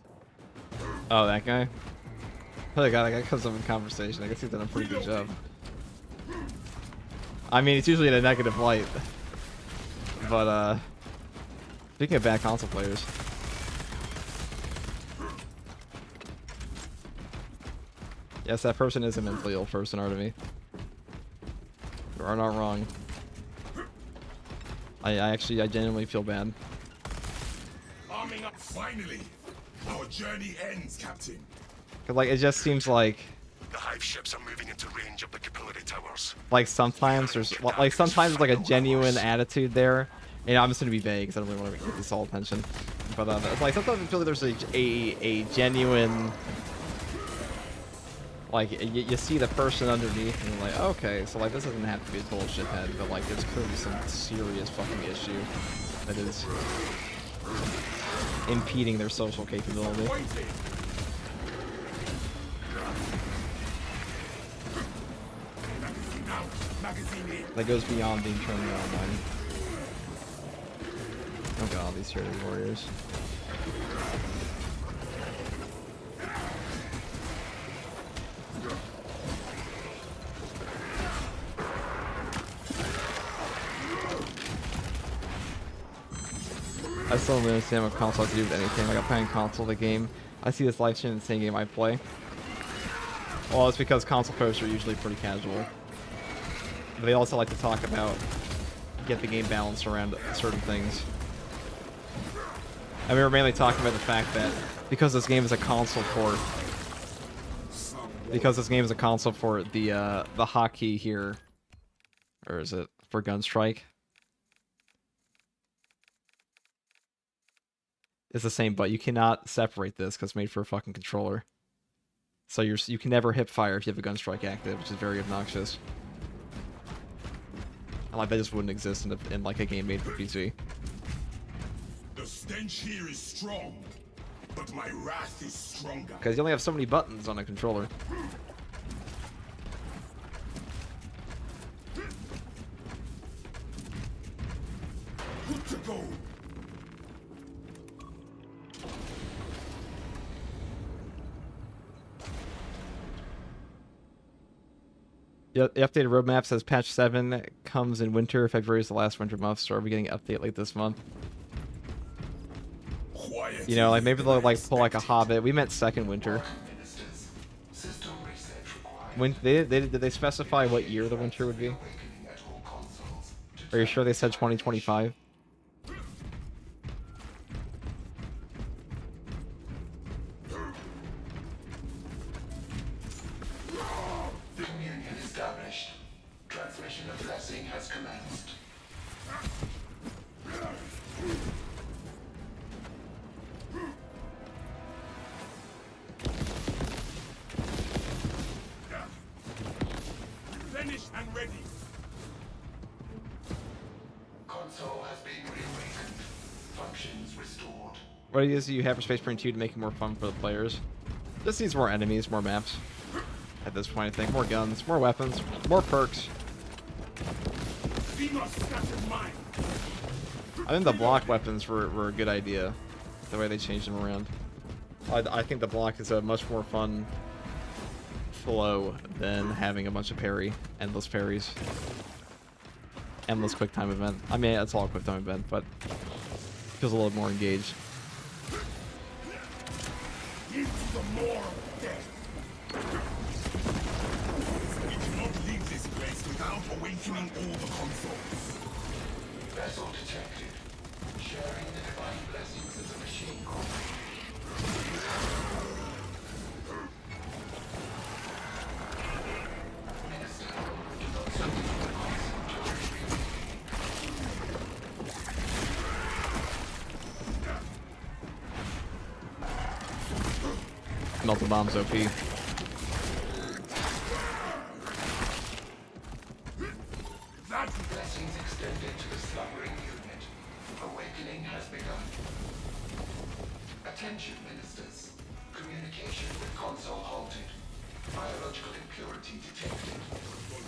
Oh, that guy? I gotta come up in conversation. I guess he's done a pretty good job. I mean, it's usually in a negative light. But, speaking of bad console players. Yes, that person is a mentally ill person, Artemy. You are not wrong. I genuinely feel bad. Arming up finally. Our journey ends, Captain. 'Cause, like, it just seems like The hive ships are moving into range of the capillary towers. sometimes there's like a genuine attitude there. And I'm just gonna be vague because I don't really want to get this all attention. But it's like sometimes I feel like there's a genuine, like you see the person underneath and you're like, okay, so like this doesn't have to be a total shithead, but like there's clearly some serious fucking issue that is impeding their social capability. That goes beyond being turned online. Oh god, these tier 2 warriors. I still don't understand what console has to do with anything. Like, I'm playing console the game. I see this live stream in the same game I play. Well, it's because console players are usually pretty casual. But they also like to talk about get the game balanced around certain things. And we were mainly talking about the fact that because this game is a console port, the hotkey here, or is it for Gunstrike? It's the same, but you cannot separate this because it's made for a fucking controller. So you can never hip fire if you have a Gunstrike active, which is very obnoxious. And like that just wouldn't exist in like a game made for PC. The stench here is strong, but my wrath is stronger. Because you only have so many buttons on a controller. Good to go. Yeah, the updated roadmap says patch 7 comes in winter. February is the last winter month, so are we getting an update late this month? Quiet. You know, like maybe they'll like pull like a Hobbit. We meant second winter. System reset required. When did they specify what year the winter would be? Awakening at all consoles. Are you sure they said 2025? Communion established. Transmission of blessing has commenced. Finished and ready. Console has been reawakened. Functions restored. What ideas do you have for Space Marine 2 to make it more fun for the players? Just needs more enemies, more maps. At this point, I think more guns, more weapons, more perks. Be not scattered mind. I think the block weapons were a good idea, the way they changed them around. I think the block is a much more fun flow than having a bunch of endless parries. Endless quick time event. I mean, it's all a quick time event, but feels a little more engaged. Into the more of death. We cannot leave this place without awakening all the consoles. Vessel detected. Sharing the divine blessings of the machine core. Minister, do not submit to the console to retreat. Melt the bombs OP. That Blessings extended to the slumbering unit. Awakening has begun. Attention, ministers. Communication with console halted. Biological impurity detected.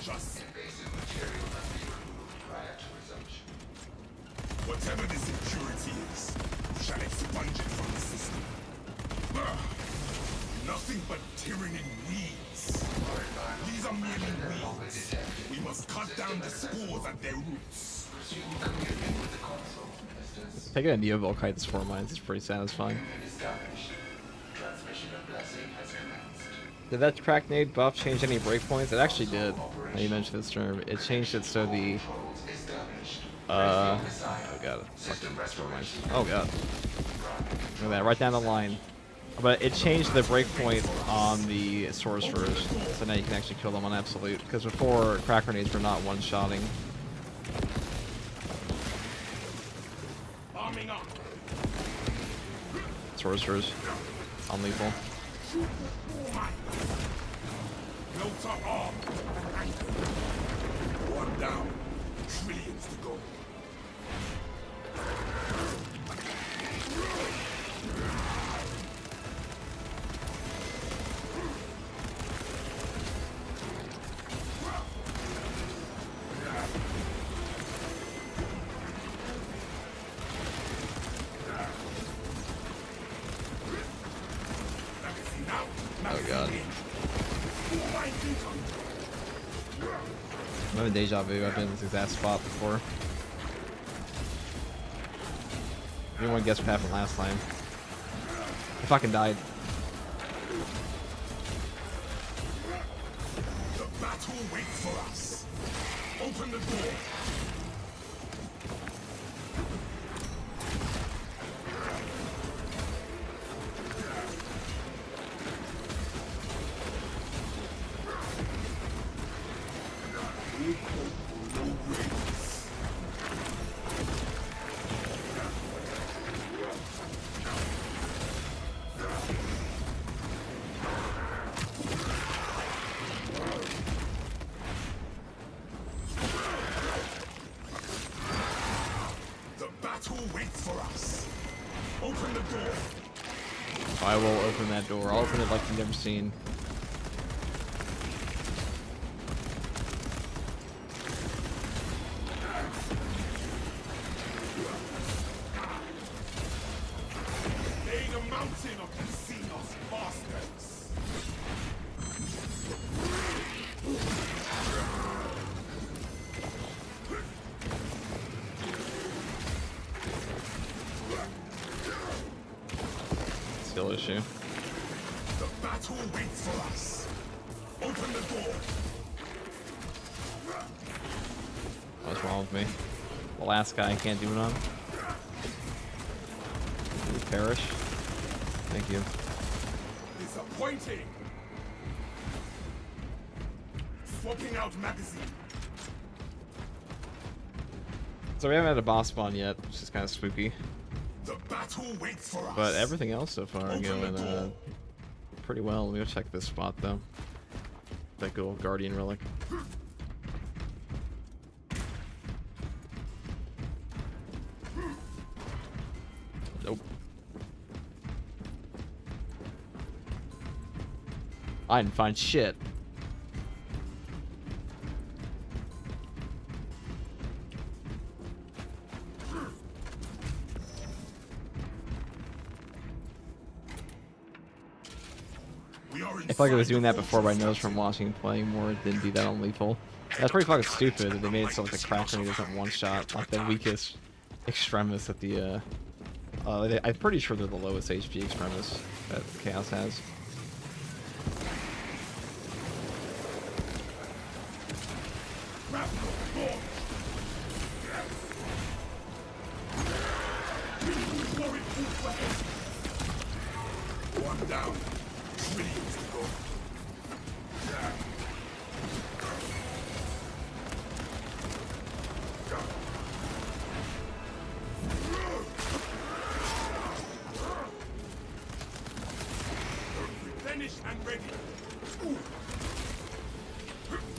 just Invasive material must be removed prior to resumption. whatever this impurity is, we shall expunge it from the system. Nothing nothing but tyranny weeds. These are merely weeds. We must cut down the spores at their roots. Resume communion with the console, Ministers. Taking a Neovolkite that's 4 mines is pretty satisfying. Established. Transmission of blessing has commenced. Did that crack nade buff change any breakpoints? It actually did. Now you mentioned this term. It changed it so the Established. oh god, fucking 4 mines. Oh god. Look at that, right down the line. But it changed the breakpoint on the sorcerers, so now you can actually kill them on absolute. Because before, crack grenades were not one-shotting. Arming up. Sorcerers on lethal. Notes are armed. One down. Trillions to go. Oh god. I'm having deja vu. I've been in this exact spot before. Anyone guess what happened last time? I fucking died. The battle waits for us. Open the door. The battle waits for us. Open the door. I will open that door. I'll open it like you've never seen. Lay the mountain of casinos, bastards. Skill issue. The battle waits for us. Open the door. What's wrong with me? The last guy I can't do it on. Please perish. Thank you. Disappointing. Swapping out magazine. So we haven't had a boss spawn yet, which is kind of spooky. The battle waits for us. But everything else so far Open the going door. pretty well. Let me go check this spot though. That cool Guardian relic. Nope. I didn't find shit. We are I feel like I was inside doing the that before, but I fortress noticed from watching and playing more, it didn't do that on lethal. That's pretty fucking stupid that they made it so like the crack grenade doesn't one shot, like the weakest extremis at the I'm pretty sure they're the lowest HP extremis that Chaos has. One down. Trillions to go. Replenished and ready.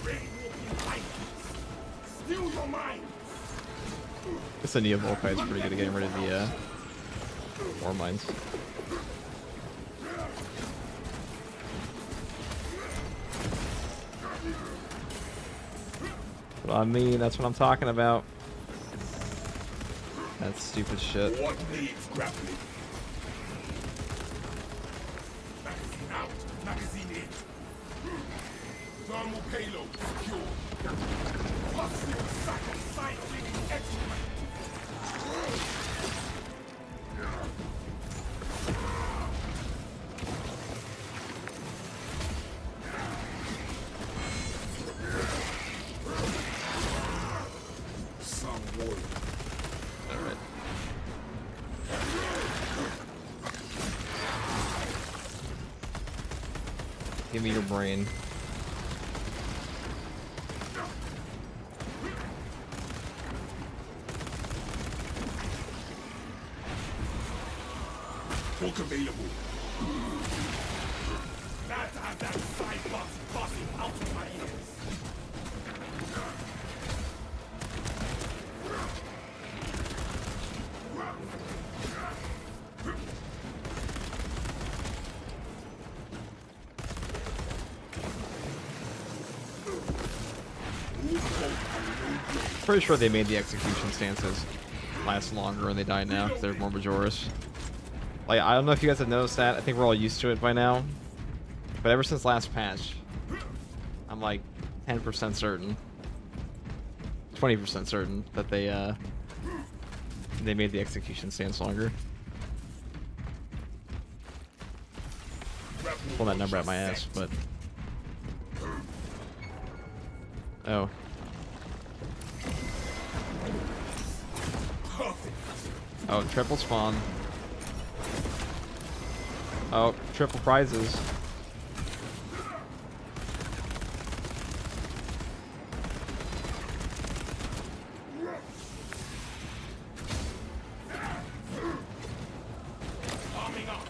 Rain-walking lightnings. Steal your mind. This Neo Volkite's pretty good at getting rid of the ore mines. What I mean, that's what I'm talking about. That's stupid shit. What needs grappling? Magazine out. Thermal payload secure. Hostile cycling excrement. Some warrior. All right. Give me your brain. Book available. Glad to have that side box buzzing out of my ears. Pretty sure they made the execution stances last longer and they die now because they're more Majoris. Like, I don't know if you guys have noticed that. I think we're all used to it by now. But ever since last patch, I'm like 10% certain, 20% certain that they made the execution stance longer. Pull that number out my ass, but oh. Oh, triple spawn. Oh, triple prizes. Arming up.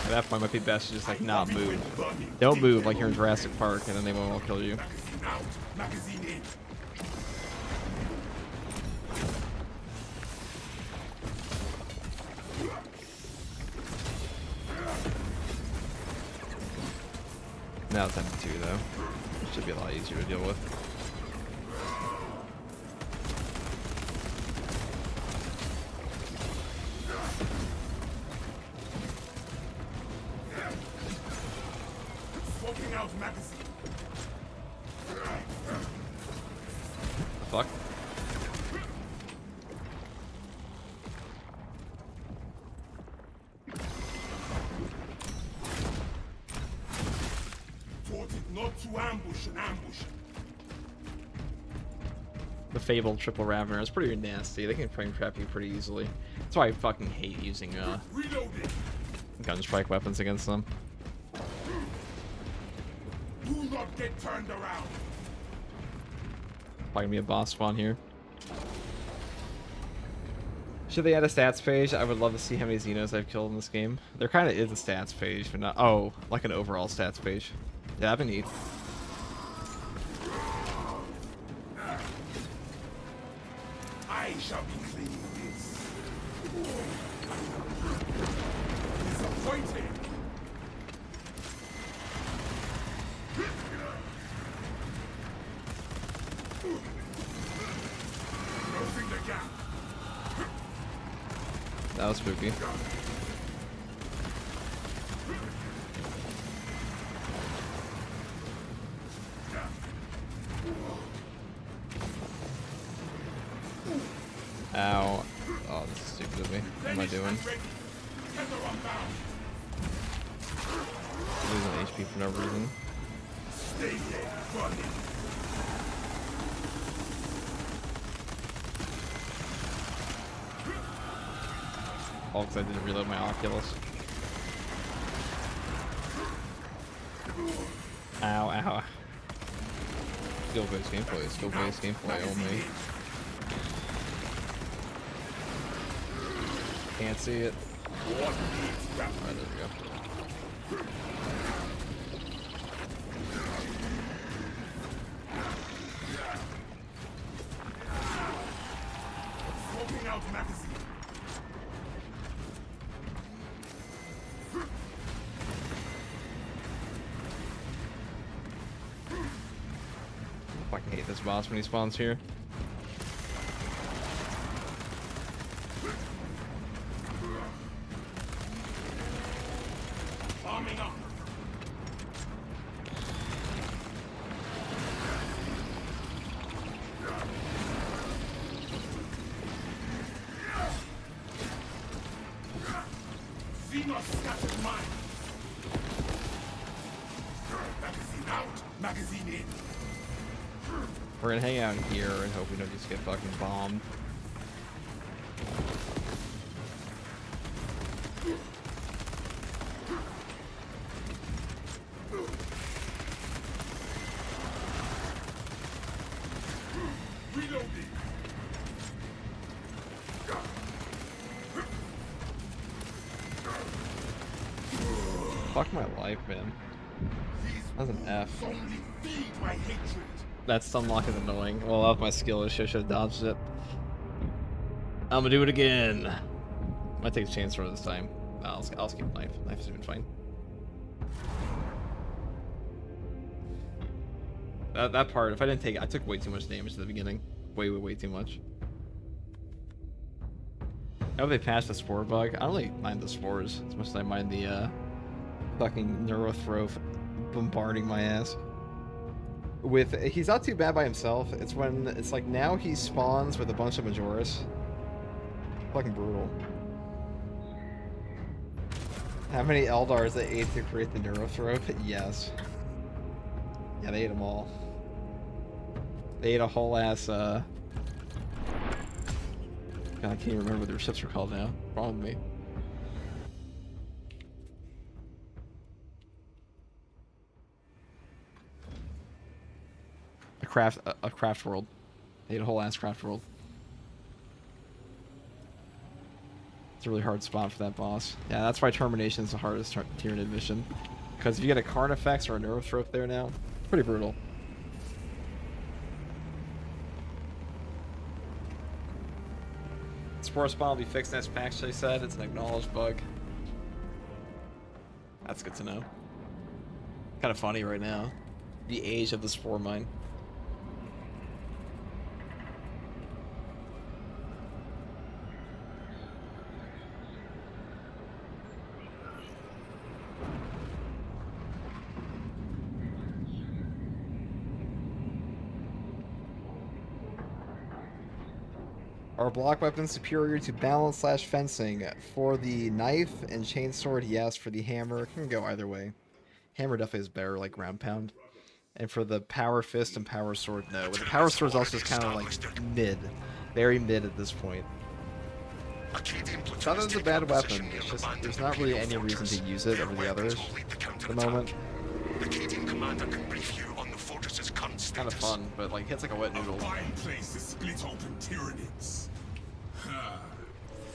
At that point, it might be best to just like not move. Don't move like you're in Jurassic Park, and then they won't kill you. Magazine out. Magazine in. Now it's empty too, though. It should be a lot easier to deal with. Swapping out magazine. The fuck? Taught it not to ambush an ambush. The fabled triple Ravener is pretty nasty. They can frame trap you pretty easily. That's why I fucking hate using Reloading. gunstrike weapons against them. Do not get turned around. Probably gonna be a boss spawn here. Should they add a stats page? I would love to see how many Xenos I've killed in this game. There kind of is a stats page, but not. Oh, like an overall stats page. Yeah, that'd be neat. I shall be cleaning this. Disappointing. Closing the gap. That was spooky. Ow. Oh, this is stupid of me. What am I doing? Losing HP for no reason. Stay there, buddy. All because I didn't reload my Oculus. Ow, ow. Skill-based gameplay, skill-based gameplay only. Can't see it. Alright, there we go. Swapping out magazine. fucking hate this boss when he spawns here. Arming up. Xenos scattered mine. Magazine out. Magazine in. We're gonna hang out here and hope we don't just get fucking bombed. Reloading. Fuck my life, man. That's an F. Only feed my hatred. That stun lock is annoying. Well, that was my skill issue. I should have dodged it. I'm gonna do it again. Might take a chance for this time. I'll skip knife. Knife is even fine. That part, if I didn't take it, I took way too much damage at the beginning. Way too much. I hope they patched the spore bug. I don't really mind the spores as much as I mind the fucking Neurothrope bombarding my ass. He's not too bad by himself. It's when it's like now he spawns with a bunch of Majoris. Fucking brutal. How many Eldars they ate to create the Neurothrope? Yes. Yeah, they ate them all. They ate a whole ass, God, I can't even remember what the ships are called now. Wrong with me. A craft world. They ate a whole ass craft world. It's a really hard spot for that boss. Yeah, that's why Termination is the hardest Tyranid mission. Because if you get a Carnifex or a Neurothrope there now, pretty brutal. Spore spawn will be fixed next patch, they said. It's an acknowledged bug. That's good to know. Kind of funny right now. The age of the Spore mine. Are block weapons superior to balance / fencing? For the knife and chainsword, yes. For the hammer, it can go either way. Hammer definitely is better, like ground pound. And for the power fist and power sword, no. But the power sword is also just kind of like mid. Very mid at this point. It's not that it's a bad weapon, it's just there's not really any reason to use it over the others at the moment. Kind of fun, but like hits like a wet noodle. Fine place to split open Tyranids.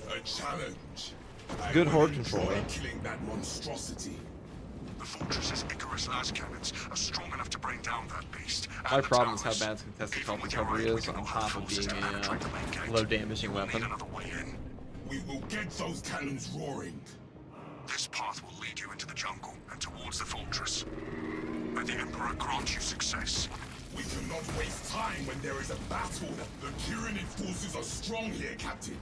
A challenge. Good I horde will control, enjoy eh? killing that monstrosity. The fortress's Icarus las cannons are strong enough to bring down that beast. My and the problem is how towers. bad its contested Even health with your recovery aid, we is, can on hold top of forces being to penetrate the main a gate. low damaging We'll need weapon. another way in. We will get those cannons roaring. This path will lead you into the jungle and towards the fortress. May the Emperor grant you success. We cannot waste time when there is a battle. The Tyranid forces are strong here, Captain.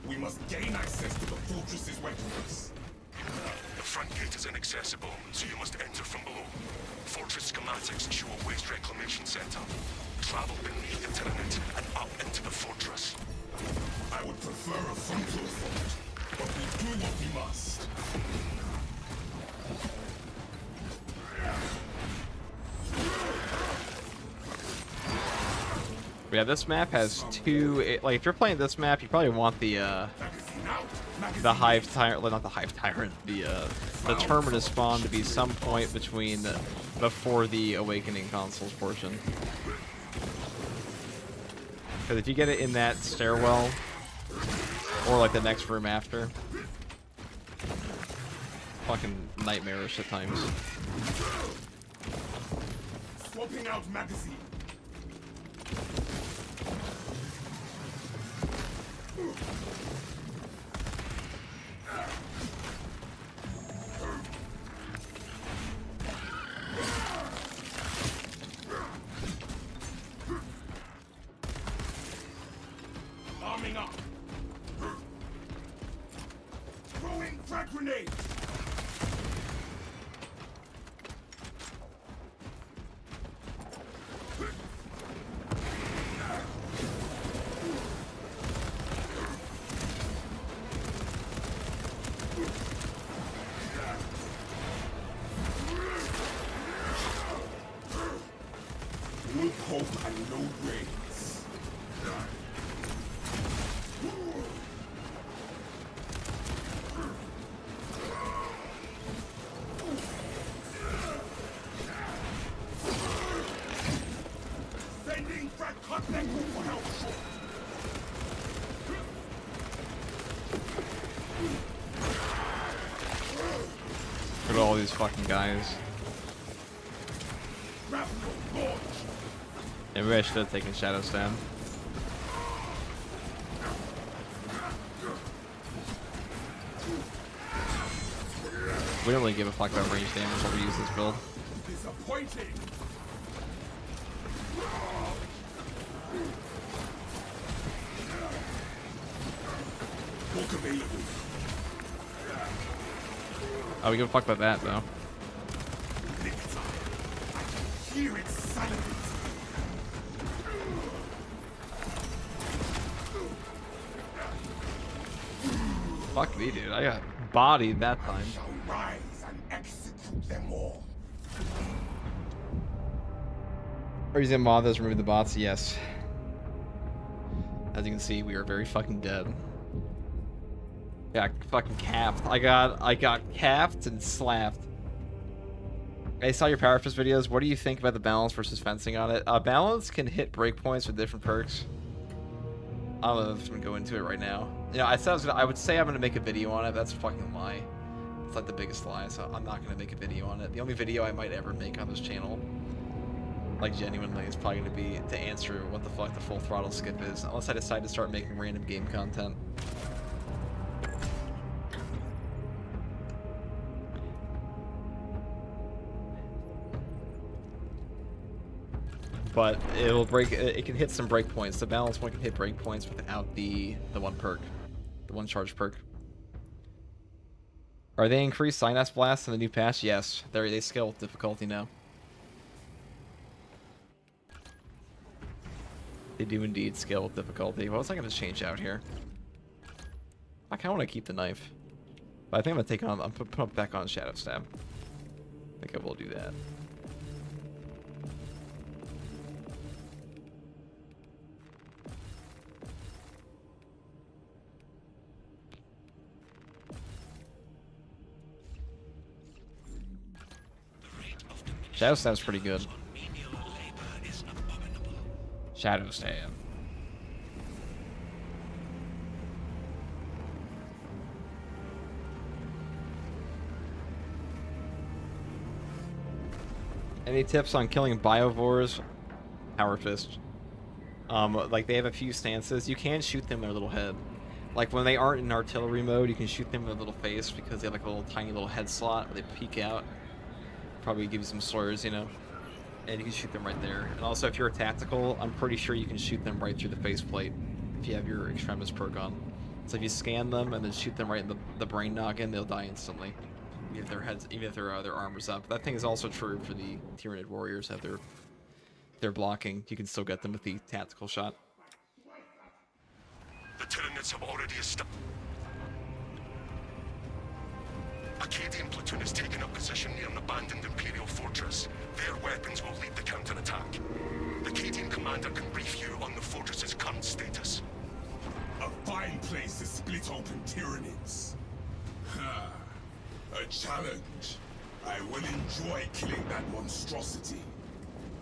We must gain access to the fortress's weapons. The front gate is inaccessible, so you must enter from below. Fortress schematics show a waste reclamation center. Travel beneath the Tyranid and up into the fortress. I would prefer a frontal assault, but we do what we must. Yeah, this map has two. Like, if you're playing this map, you probably want the Hive Tyrant, not the Hive Tyrant, the Terminus spawn to be some point between before the Awakening consoles portion. Because if you get it in that stairwell, or like the next room after, fucking nightmarish at times. Swapping out magazine. grenade! With hope and no brains. Sending frag contact for help. Look at all these fucking guys. Grapple launch. Yeah, maybe I should have taken Shadow Stab. We don't really give a fuck about range damage when we use this build. Disappointing. Book available. Oh, we give a fuck about that though. Hear it silent. Fuck me, dude. I got bodied that time. Shall rise and execute them all. Are you using mod that's removing the bots? Yes. As you can see, we are very fucking dead. Got fucking capped. I got capped and slapped. I saw your Power Fist videos. What do you think about the balance versus fencing on it? Balance can hit breakpoints with different perks. I don't know if I'm gonna go into it right now. You know, I would say I'm gonna make a video on it. But that's a fucking lie. It's like the biggest lie. So I'm not gonna make a video on it. The only video I might ever make on this channel, like genuinely, is probably gonna be to answer what the fuck the full throttle skip is. Unless I decide to start making random game content. But it'll break. It can hit some breakpoints. The balance one can hit breakpoints without the one perk, the one charge perk. Are they increased Synapse Blast in the new patch? Yes, they scale with difficulty now. They do indeed scale with difficulty. What was I going to change out here? I kind of want to keep the knife, but I think I'm going to take on. I'm put back on Shadow Stab. I think I will do that. Shadow Stab's pretty good. Shadow Stab. Any tips on killing biovores? Power Fist. Like they have a few stances. You can shoot them in their little head. Like when they aren't in artillery mode, you can shoot them in their little face because they have like a little tiny little head slot where they peek out. Probably give you some slurs, you know, and you can shoot them right there. And also, if you're a tactical, I'm pretty sure you can shoot them right through the faceplate if you have your Extremis perk on. So if you scan them and then shoot them right in the brain noggin, they'll die instantly. Even if their heads, even if their armor's up. That thing is also true for the Tyranid warriors. Have their blocking, you can still get them with the tactical shot. The Tyranids have already established. Acadian platoon has taken up position near an abandoned Imperial fortress. Their weapons will lead the counterattack. The Acadian commander can brief you on the fortress's current status. A fine place to split open Tyranids. Ha! A challenge. I will enjoy killing that monstrosity.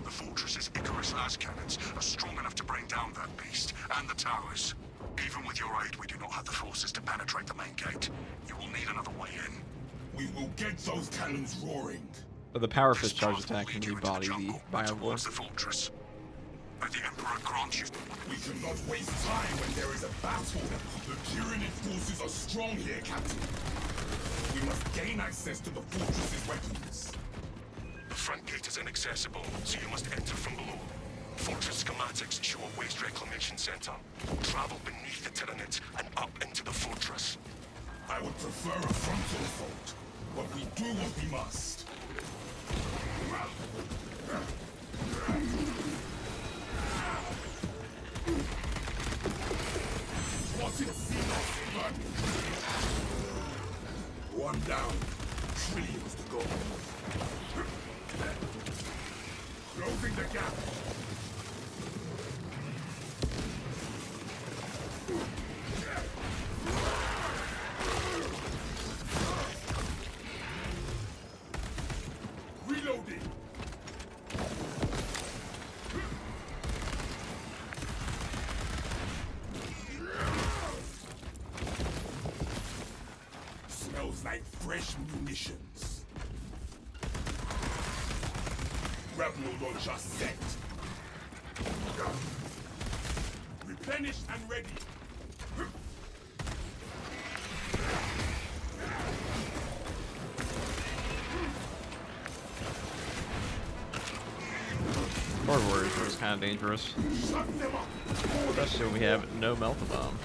The fortress's Icarus las cannons are strong enough to bring down that beast and the towers. Even with your aid, we do not have the forces to penetrate the main gate. You will need another way in. We will get those cannons roaring. But the Power Fist charge attack can rebody the biovore. The fortress. But the Emperor grants you. We cannot waste time when there is a battle. The Tyranid forces are strong here, Captain. We must gain access to the fortress's weapons. The front gate is inaccessible, so you must enter from below. Fortress schematics show a waste reclamation center. Travel beneath the Tyranids and up into the fortress. I I would prefer a frontal assault, but we do what we must. Watching Xenos burning. One down, trillions to go. Closing the gap. Reloading. Smells like fresh munitions. Grapnel launcher set. Replenished and ready. Horde Warriors is kind of dangerous. Shut them up. Especially when we have no melt-a-bomb.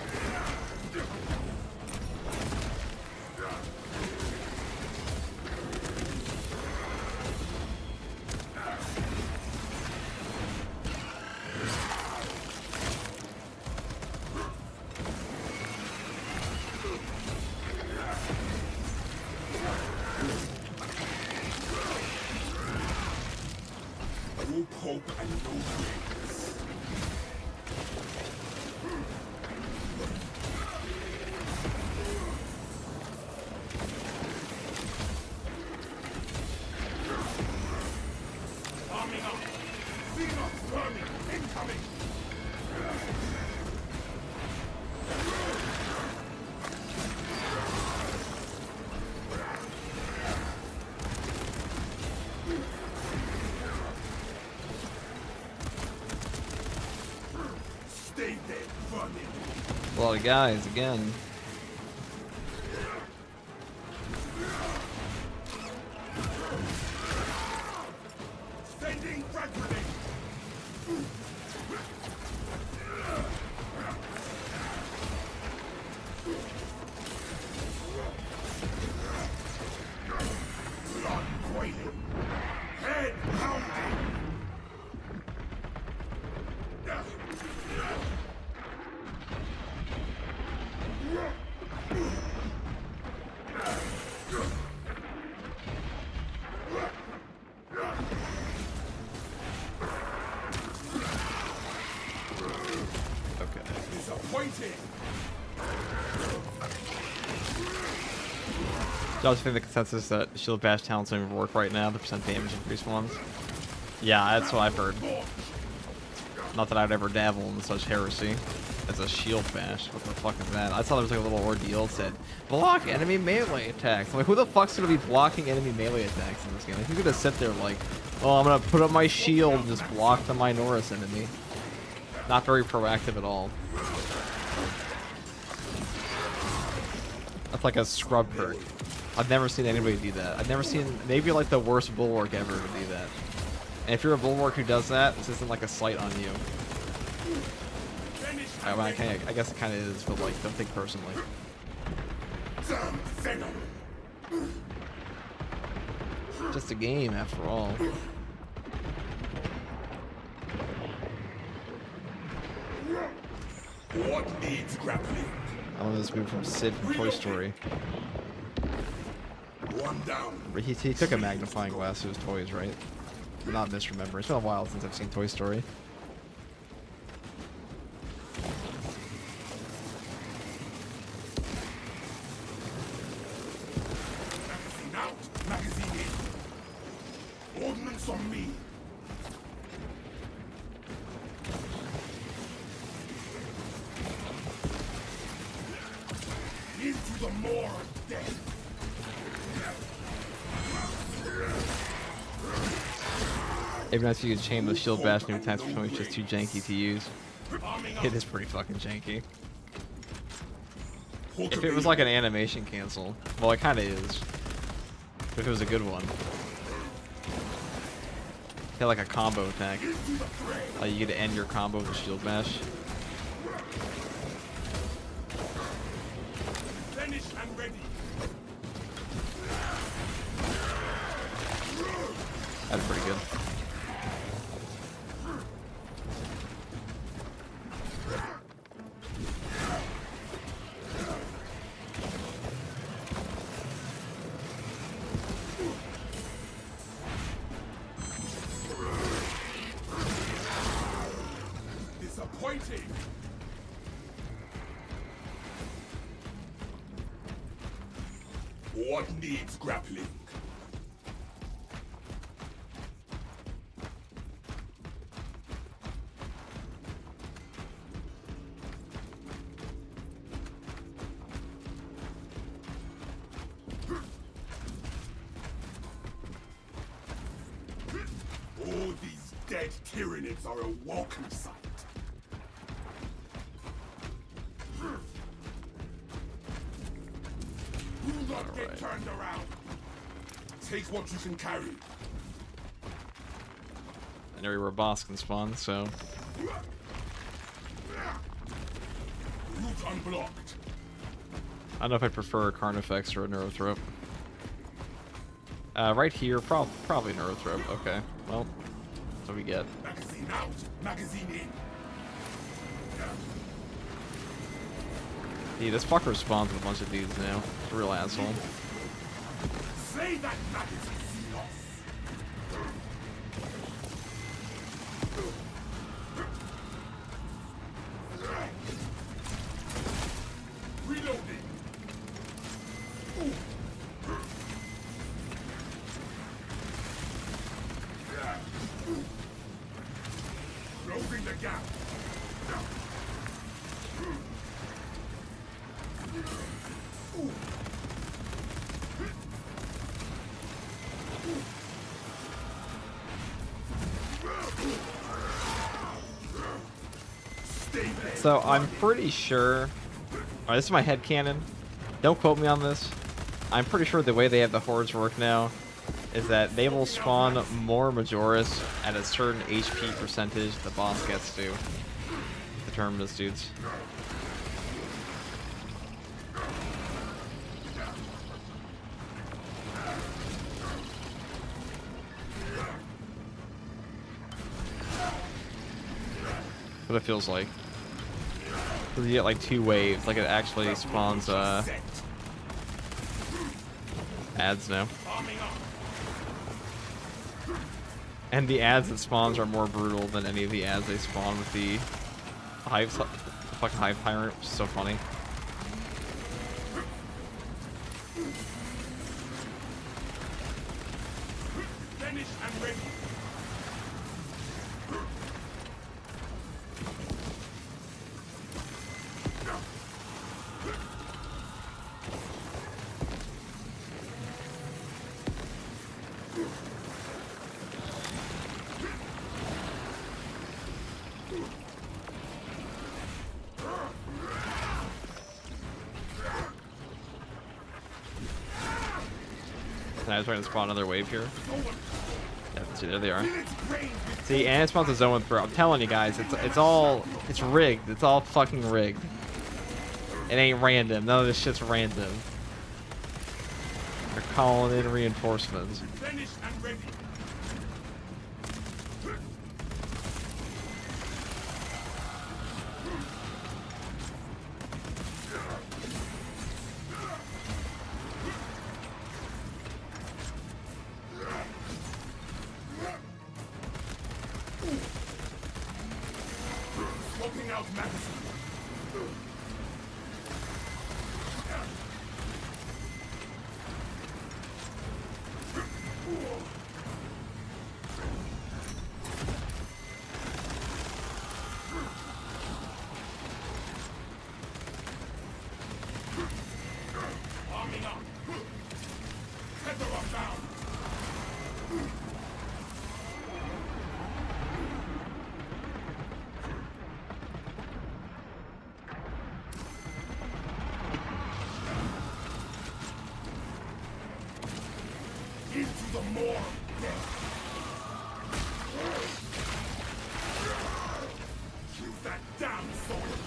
No hope and no dreams. Arming up. Xenos burning. Incoming. Stay dead, burning. A lot of guys again. Sending frag grenade. Blood boiling. Head pounding. Okay. Disappointing. So I was thinking the consensus that Shield Bash talents don't even work right now, the percent damage increase ones. Yeah, that's what I've heard. Not that I'd ever dabble in such heresy as a Shield Bash. What the fuck is that? I saw there was like a little ordeal that said, block enemy melee attacks. I'm like, who the fuck's gonna be blocking enemy melee attacks in this game? Like, who's gonna sit there like, oh, I'm gonna put up my shield and just block the Minoris enemy? Not very proactive at all. That's like a scrub perk. I've never seen anybody do that. I've never seen, maybe like the worst bulwark ever to do that. And if you're a bulwark who does that, this isn't like a slight on you. I guess it kind of is, but like, don't think personally. Just a game after all. What needs grappling? I love this move from Sid from Toy Story. One down. He took a magnifying glass to his toys, right? I'm not misremembering. It's been a while since I've seen Toy Story. Magazine out. Magazine in. Ordnance on me. Into the more death. Even if you could chain the Shield Bash new attacks, which is just too janky to use. Arming up. It is pretty fucking janky. If it was like an animation cancel, well, it kind of is. But if it was a good one, had like a combo attack, you get to end your combo with a Shield Bash. Finished and ready. That's pretty good. Disappointing. What needs grappling? All these dead Tyranids are a welcome sight. Do not get turned around. Take what you can carry. I know where a boss can spawn, so Route unblocked. I don't know if I prefer a Carnifex or a Neurothrope. Right here, probably Neurothrope. Okay, well, that's what we get. Magazine out. Magazine in. Yeah, this fucker spawns with a bunch of dudes now. It's a real asshole. Say that magazine Xenos. Reloading. Closing the gap. So I'm pretty sure. Alright, this is my headcanon. Don't quote me on this. I'm pretty sure the way they have the hordes work now is that they will spawn more Majoris at a certain HP percentage the boss gets to. Determine this, dudes. What it feels like. You get like 2 waves, like it actually spawns ads now. And the ads that spawns are more brutal than any of the ads they spawn with the fucking Hive Tyrant, which is so funny. Finish and ready. And I was trying to spawn another wave here. Yeah, see, there they are. See, and it spawns a zone with bro. I'm telling you guys, it's rigged. It's all fucking rigged. It ain't random. None of this shit's random. They're calling in reinforcements. Finish and ready. Swapping out magazine. Arming up. Tether unbound. Into the more death. Shoot that damn sword.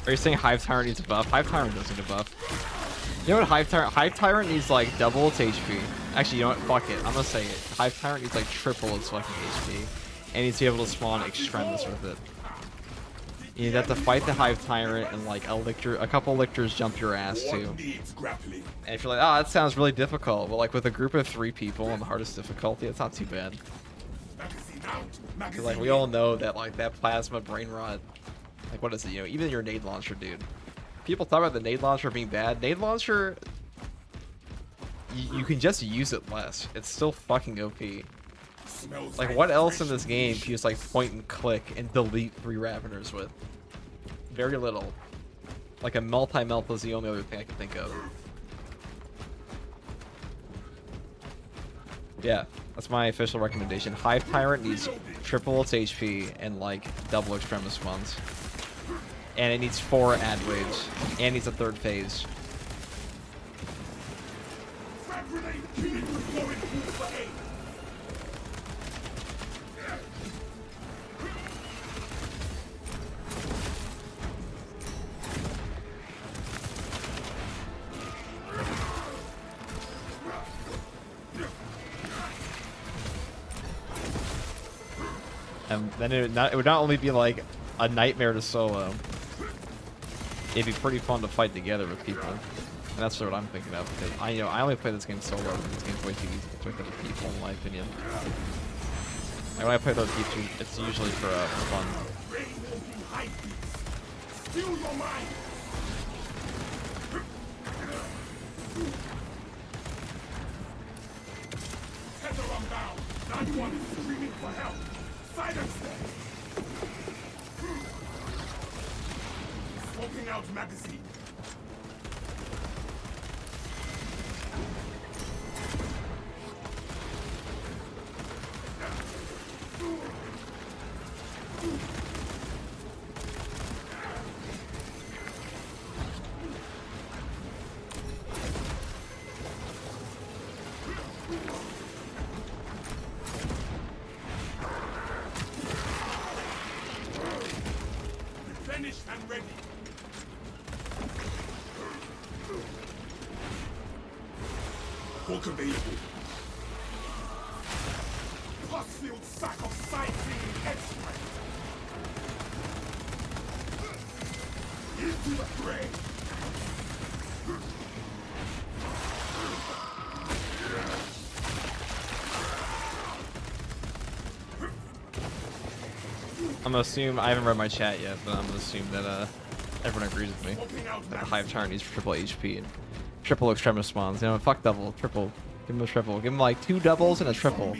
Are you saying Hive Tyrant needs a buff? Hive Tyrant doesn't need a buff. You know what Hive Tyrant? Hive Tyrant needs like double its HP. Actually, you know what? Fuck it. I'm gonna say it. Hive Tyrant needs like triple its fucking HP. And needs to be able to spawn Extremis with it. You have to fight the Hive Tyrant and like a couple lictors jump your ass too. And if you're like, oh, that sounds really difficult. Well, like with a group of 3 people on the hardest difficulty, it's not too bad. 'Cause, like we all know that like that plasma brain rot, like what is it? You know, even your nade launcher, dude. People talk about the nade launcher being bad. Nade launcher, you can just use it less. It's still fucking OP. Like, what else in this game can you just, like, point and click and delete 3 Raveners with? Very little. Like, a multi-melt is the only other thing I can think of. Yeah, that's my official recommendation. Hive Tyrant needs triple its HP and, like, double Extremis spawns. And it needs 4 ad waves. And needs a 3rd phase. And then it would not only be like a nightmare to solo, it'd be pretty fun to fight together with people. And that's what I'm thinking of, because I only play this game solo, because this game's way too easy to play with other people, in my opinion. And when I play with other people, it's usually for fun. Silence them! Smoking out magazine. Finished and ready. Book available. Pus-filled sack of side-cleaning extract. Into the fray. I'm gonna assume, I haven't read my chat yet, but I'm gonna assume that everyone agrees with me. That the Hive Tyrant needs triple HP and triple Extremis spawns. You know, fuck double, triple. Give him a triple. Give him like 2 doubles and a triple.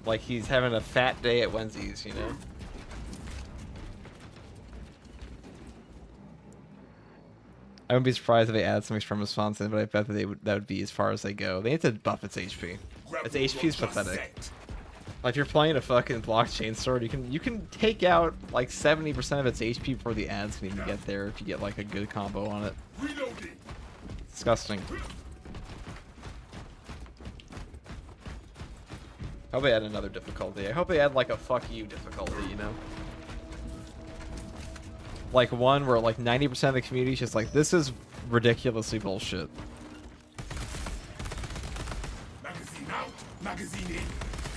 Like he's having a fat day at Wednesday's, you know? I wouldn't be surprised if they add some Extremis spawns in, but I bet that that would be as far as they go. They need to buff its HP. Its HP is pathetic. Like if you're playing a fucking blockchain sword, you can take out like 70% of its HP before the ads can even get there if you get like a good combo on it. Disgusting. I hope they add another difficulty. I hope they add like a fuck you difficulty, you know? Like one where like 90% of the community is just like, this is ridiculously bullshit. Magazine out, magazine in.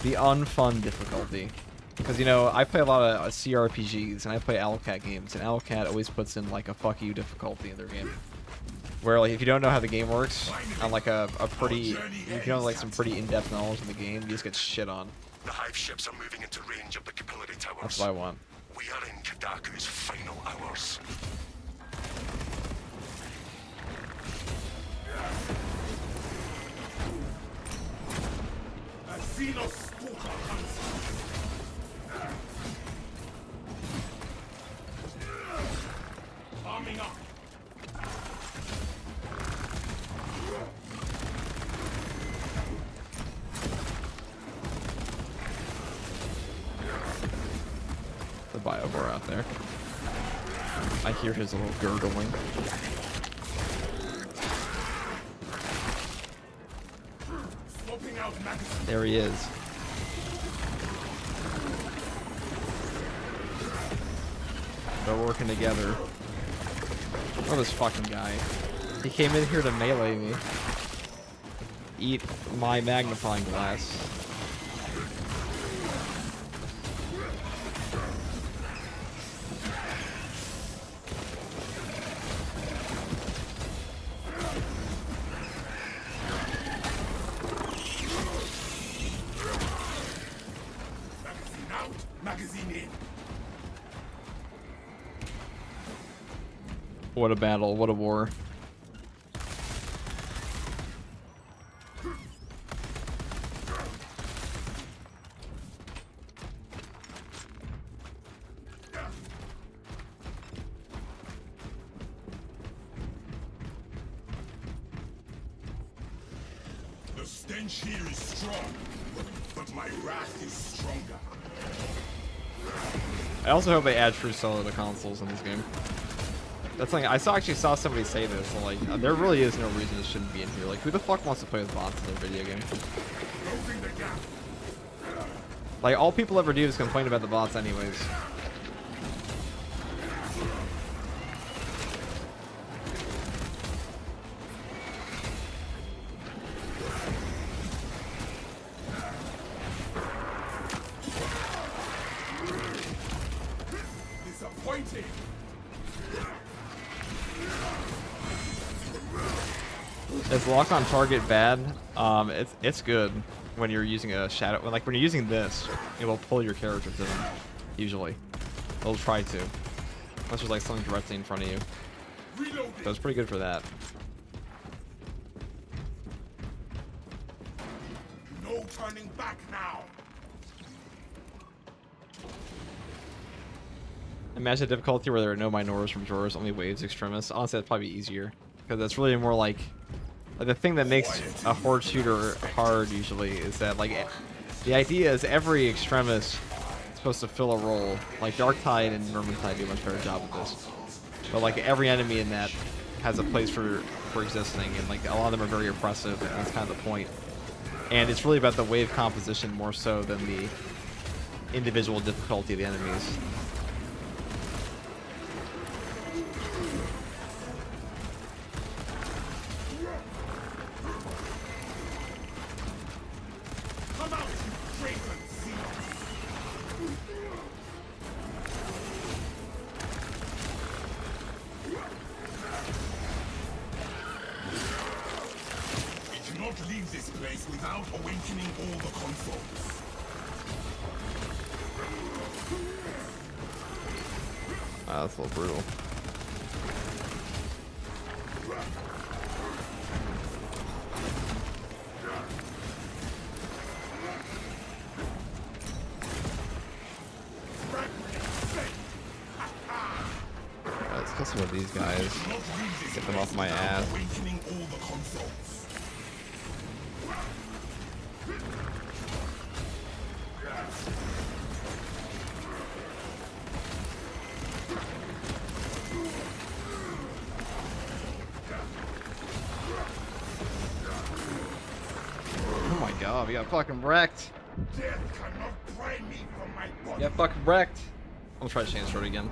The unfun difficulty. Because, you know, I play a lot of CRPGs, and I play Owlcat games, and Owlcat always puts in, like, a fuck you difficulty in their game. Where, like, if you don't know how the game works, on, like, a pretty... If you don't have, like, some pretty in-depth knowledge of the game, you just get shit on. The Hive ships are moving into range of the capillary towers. That's what I want. We are in Kadaku's final hours. Arming up. The Biobore out there. I hear his little gurgling. There he is. They're working together. Oh, this fucking guy. He came in here to melee me. Eat my magnifying glass. Magazine out, magazine in. What a battle, what a war. The stench here is strong, but my wrath is stronger. I also hope they add true solo to consoles in this game. That's like, actually saw somebody say this, and like, there really is no reason this shouldn't be in here. Like, who the fuck wants to play with bots in their video game? Closing the gap. Like, all people ever do is complain about the bots anyways. Disappointing. Is lock on target bad? It's good when you're using a shadow. Like when you're using this, it will pull your character to them. Usually, it'll try to, unless there's like something directly in front of you. Reloading. So it's pretty good for that. No turning back now. Imagine a difficulty where there are no minors from drawers, only waves extremis. Honestly, that'd probably be easier because that's really more like the thing that makes a horde shooter hard usually is that like the idea is every extremis is supposed to fill a role. Like Darktide and Vermintide do a much better job of this. But like every enemy in that has a place for existing, and like a lot of them are very oppressive, and that's kind of the point. And it's really about the wave composition more so than the individual difficulty of the enemies. Come out, you fragrant seeds. We cannot leave this place without awakening all the consoles. Wow, that's a little brutal. Let's kill some of these guys. Get them off my ass. Awakening all the consoles. Oh my god, we got fucking wrecked. Death cannot pry me from my body. Yeah, fucking wrecked. I'll try to change it again.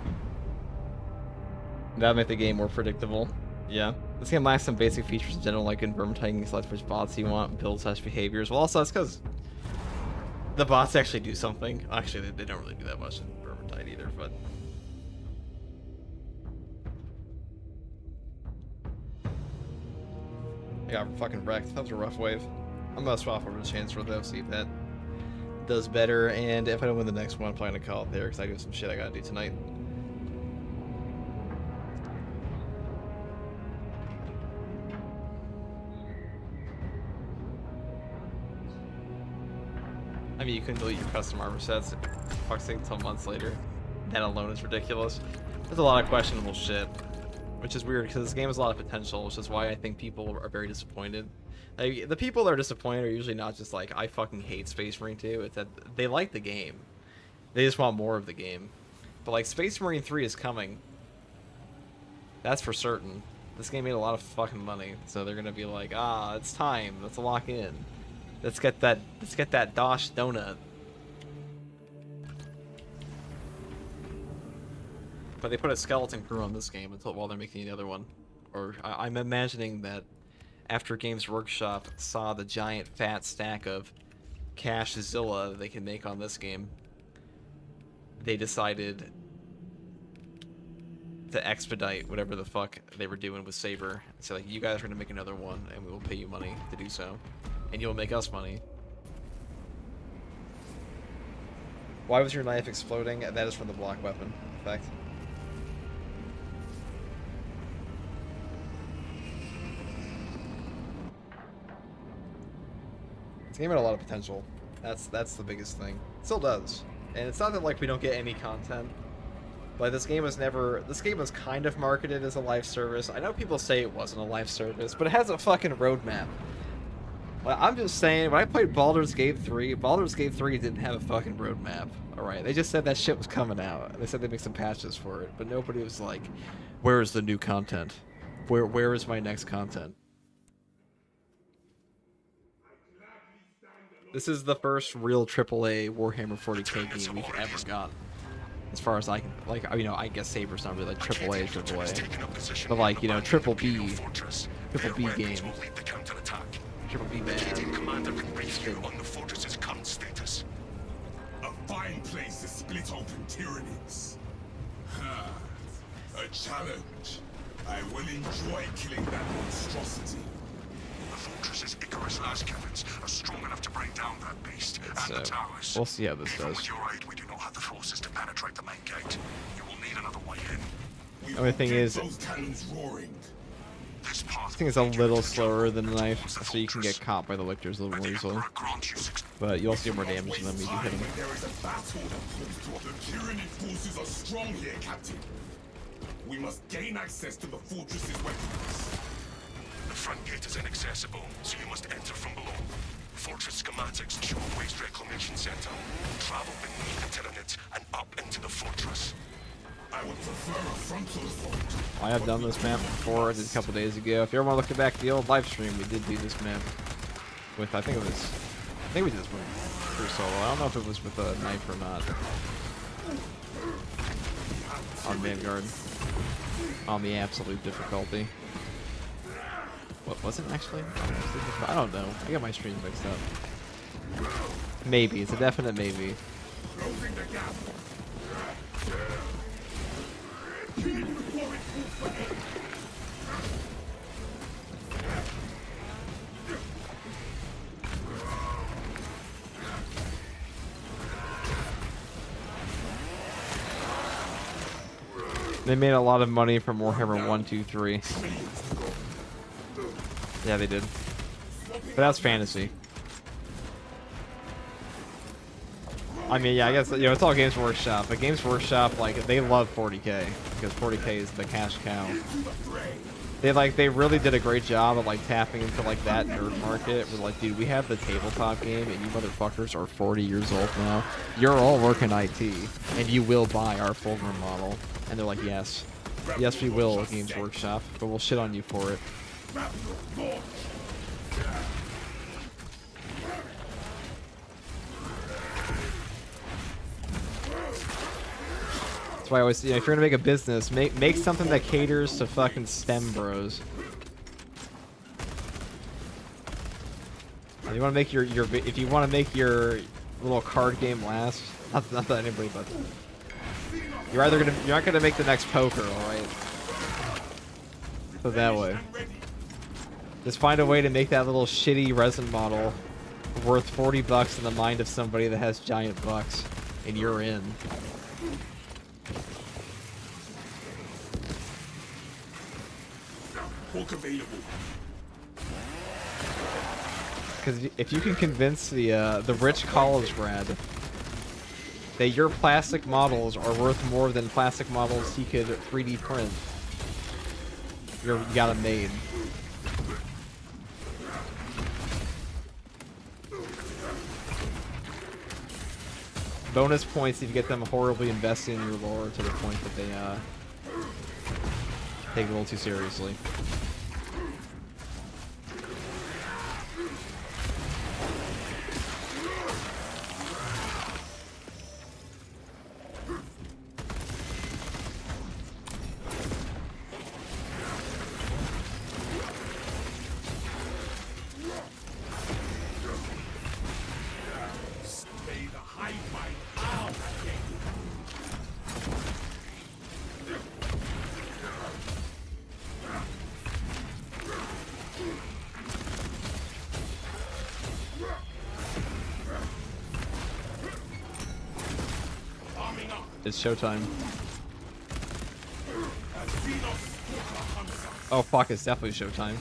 That'll make the game more predictable. Yeah. This game lacks some basic features in general, like in Vermintide, you can select which bots you want, build such behaviors. Well, also, that's because the bots actually do something. Actually, they don't really do that much in Vermintide either, but... I got fucking wrecked. That was a rough wave. I'm gonna swap over to Chancellor though, see if that does better, and if I don't win the next one, I'm probably gonna call it there, because I got some shit I gotta do tonight. I mean, you couldn't delete your custom armor sets, fuck's sake, until months later. That alone is ridiculous. There's a lot of questionable shit, which is weird, because this game has a lot of potential, which is why I think people are very disappointed. Like, the people that are disappointed are usually not just like, I fucking hate Space Marine 2, it's that they like the game. They just want more of the game. But like, Space Marine 3 is coming. That's for certain. This game made a lot of fucking money, so they're gonna be like, ah, it's time, let's lock in. Let's get that Dosh donut. But they put a skeleton crew on this game until while they're making the other one. Or I'm imagining that after Games Workshop saw the giant fat stack of Cashzilla they can make on this game, they decided to expedite whatever the fuck they were doing with Saber. So like, you guys are gonna make another one, and we will pay you money to do so, and you'll make us money. Why was your knife exploding? That is from the block weapon effect. This game had a lot of potential. That's the biggest thing. It still does. And it's not that like we don't get any content. But this game was kind of marketed as a live service. I know people say it wasn't a live service, but it has a fucking roadmap. Like, I'm just saying, when I played Baldur's Gate 3 didn't have a fucking roadmap. Alright, they just said that shit was coming out. They said they'd make some patches for it, but nobody was like, where is the new content? Where is my next content? This is the first real AAA Warhammer 40k game we've ever gotten. As far as I can, like, you know, I guess Saber's not really like AAA, but like, you know, triple B game, triple B band. Commander can brief you on the fortress's current status. A fine place to split open tyrannies. A challenge. I will enjoy killing that monstrosity. The fortress's Icarus lascavins are strong enough to bring down that beast and the towers. We'll see how this Even goes. with your aid, we do not have the forces to penetrate the main gate. You will need another way in. The only thing is, Those cannons roaring. This path I think it's a little slower than the knife, so you can get caught by the lictors a little more easily. But you also get more damage than them if you hit them. There is a battle. The tyranid forces are strong here, Captain. We must gain access to the fortress's weapons. The front gate is inaccessible, so you must enter from below. Fortress schematics show a waste reclamation center. Travel beneath the Tyranids and up into the fortress. I would prefer a frontal assault. I have done this map before. I did a couple days ago. If you ever want to look back at the old live stream, we did do this map with, I think we did this with True Solo. I don't know if it was with a knife or not. On Vanguard. On the absolute difficulty. What was it actually? I don't know. I got my streams mixed up. Maybe. It's a definite maybe. Closing the gap. They made a lot of money from Warhammer 1, 2, 3. Yeah, they did. But that's fantasy. I mean, yeah, I guess, you know, it's all Games Workshop, but Games Workshop, like, they love 40k, because 40k is the cash cow. They really did a great job of, like, tapping into, like, that nerd market, where, like, dude, we have the tabletop game, and you motherfuckers are 40 years old now. You're all working IT, and you will buy our Fulgrim model. And they're like, yes. Yes, we will, Games Workshop, but we'll shit on you for it. That's why I always, you know, if you're gonna make a business, make something that caters to fucking STEM bros. You want to make if you want to make your little card game last, not that anybody, but you're not gonna make the next poker, all right? So that way, just find a way to make that little shitty resin model worth 40 bucks in the mind of somebody that has giant bucks, and you're in. Hulk available. Because if you can convince the rich college grad that your plastic models are worth more than plastic models he could 3D print, you got them made. Bonus points if you get them horribly invested in your lore to the point that they take it a little too seriously. It's showtime. Oh fuck, it's definitely showtime.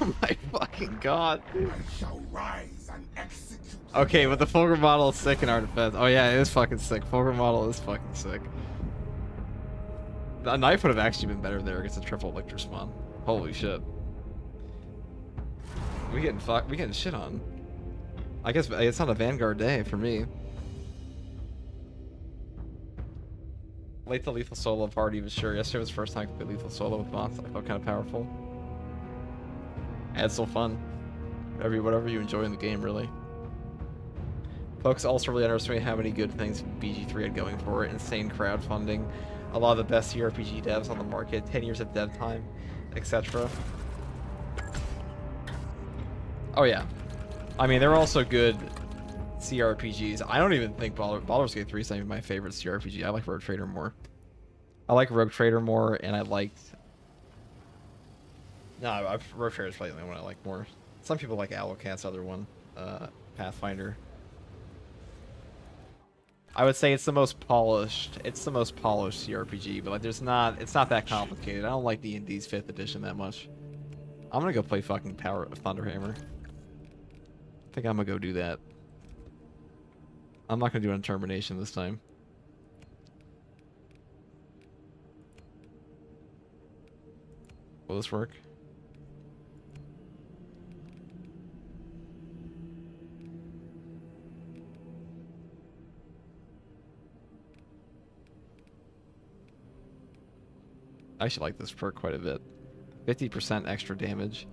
Oh my fucking god. Shall rise and execute. Okay, but the Fulgrim model is sick in our defense. Oh yeah, it is fucking sick. Fulgrim model is fucking sick. The knife would have actually been better there against a triple Lictor spawn. Holy shit. We getting shit on. I guess it's not a Vanguard day for me. Late to lethal solo party was sure. Yesterday was the first time I played lethal solo with bots. I felt kind of powerful. And it's still fun. Whatever you enjoy in the game, really. Folks also really underestimate how many good things BG3 had going for it. Insane crowdfunding, a lot of the best CRPG devs on the market, 10 years of dev time, etc. Oh yeah. I mean, they're also good CRPGs. I don't even think Baldur's Gate 3 is not even my favorite CRPG. I like Rogue Trader more. I like Rogue Trader more, and I liked... No, Rogue Trader is probably the only one I like more. Some people like Alucard's other one, Pathfinder. I would say it's the most polished. It's the most polished CRPG, but like, it's not that complicated. I don't like D&D's 5th edition that much. I'm gonna go play fucking Thunderhammer. I think I'm gonna go do that. I'm not gonna do Untermination this time. Will this work? I actually like this perk quite a bit. 50% extra damage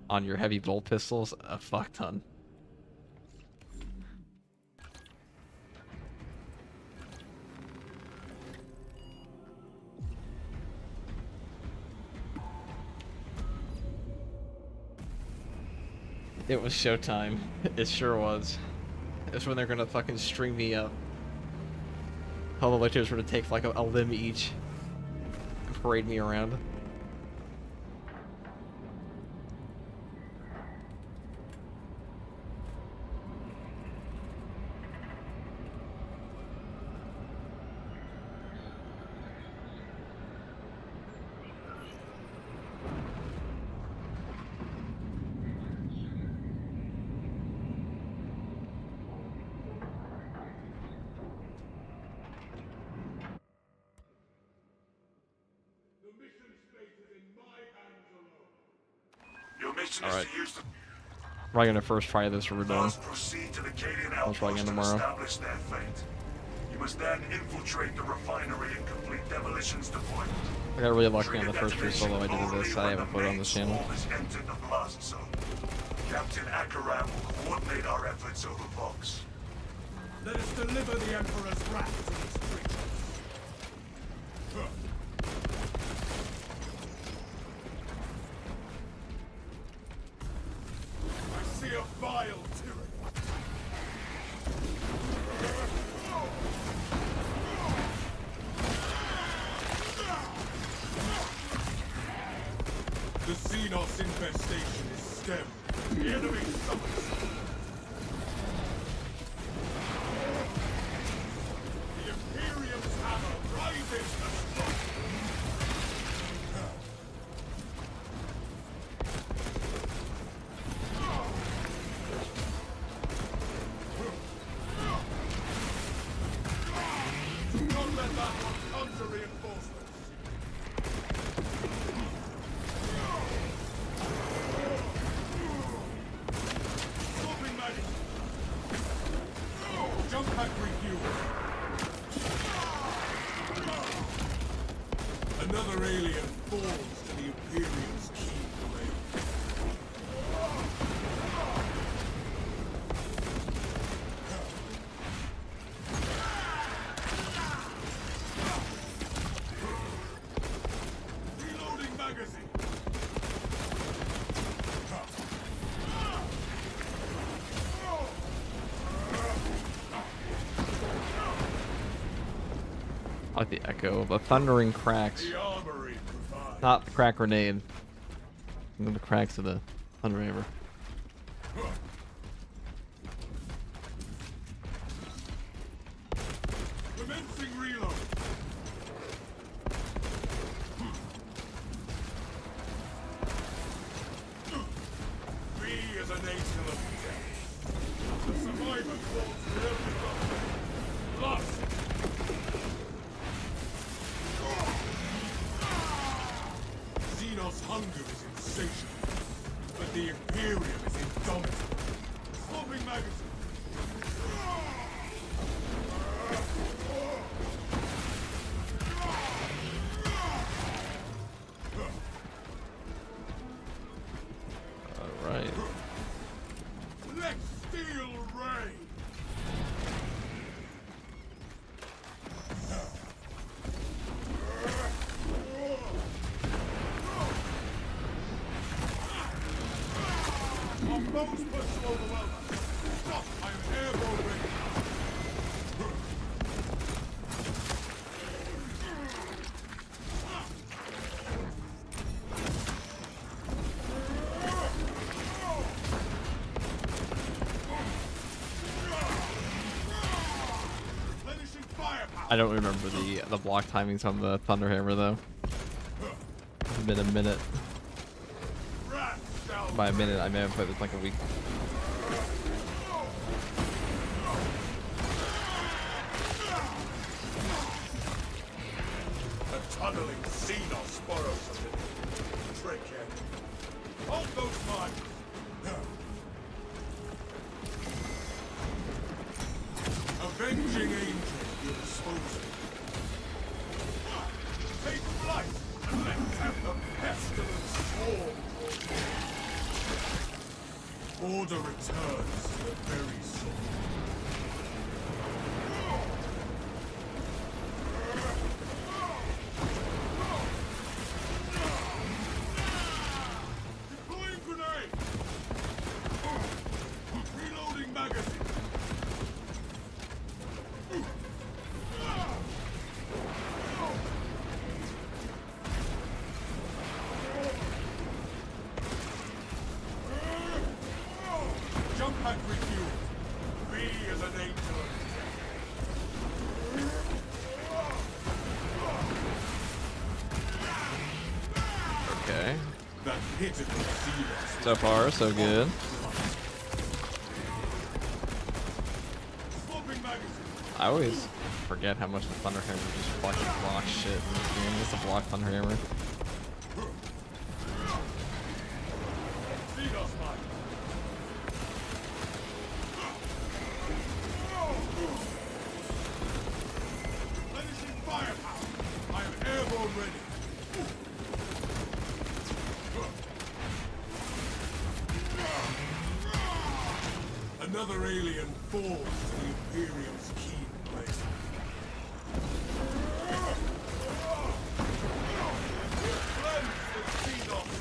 on your heavy bolt pistols, a fuck ton. It was showtime. It sure was. It's when they're gonna fucking string me up. All the lictors were to take like a limb each and parade me around. Your mission All right. is to use the Probably gonna first try this for Verdun. First, proceed to the Cadian I'll try outpost again and tomorrow. establish their fate. You must then infiltrate the refinery and complete demolitions deployment. I got really lucky on the first free solo I did of this. I haven't put it on this channel. Entered the blast zone. Captain Akaram will coordinate our efforts over Vox. Let us deliver the Emperor's wrath to these creatures. I see a vile tyranny. The Xenos infestation is stemmed. The enemy summons. The Imperium's hammer rises to strike. Do not let that one come to reinforcements. Swapping magazine. Jump pack refuel. Another alien falls to the Imperium's key blade. Reloading magazine. I like the echo. The thundering cracks. The armory provides. Not the crack grenade. The cracks of the Thunderhammer. Commencing reload. B is an angel of death. The survivor falls for every blow. Lost. Xenos' hunger is insatiable, but the Imperium is indomitable. Swapping magazine. All right. Let's steal Ray. Our bows push to overwhelm us. Stop! I'm airborne ready. Replenishing firepower. I don't remember the block timings on the Thunderhammer though. It's been a minute. Rats shall By a minute, I may have played this like a week. The tunneling Xenos Spores of it. Trickhead. Hold those mines. Avenging angel, your disposal. Take flight and let's have the pestilent swarm. Order returns to the very soul. Deploying grenade! Reloading magazine! Jump pack refueled. B is an angel of Okay. that pitiful Xenos. So far, so good. Swapping magazine. I always forget how much the Thunderhammer just fucking blocks shit in this game. It's a block Thunderhammer. Xenos mine. Replenishing firepower. I am airborne ready. Another alien falls to the Imperium's keen blade. Cleanse the Xenos.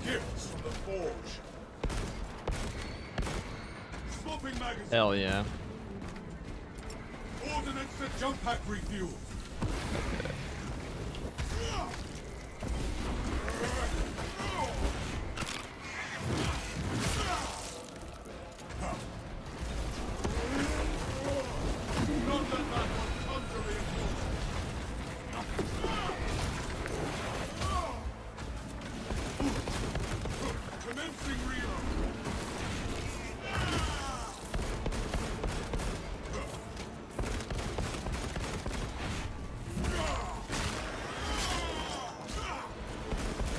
Gifts from the Forge. Swapping magazine. Hell yeah. Ordnance to jump pack refuel. Not let that one come to reinforcement. Commencing reload.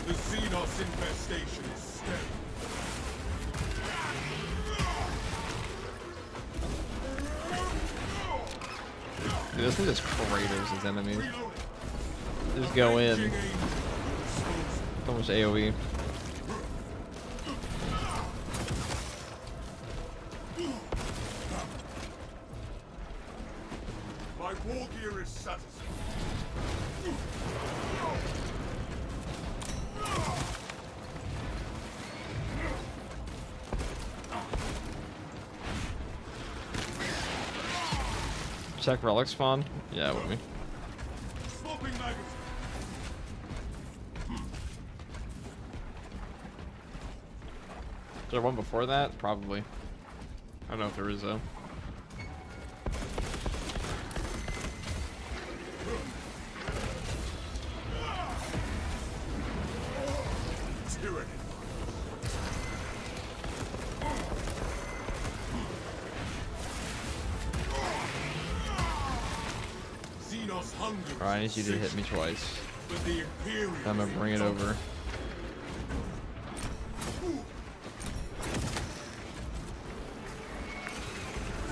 The Xenos infestation is steady. Dude, this thing just craters his enemies. Reloading. Just go in. Avenging angel, disposal. So much AoE. My war gear is satisfied. Check relic spawn. Yeah, with me. Swapping magazine. Is there one before that? Probably. I don't know if there is though. Tyranny. Xenos hunger. Alright, I need you to hit me twice. With the Imperium. I'm gonna bring it over.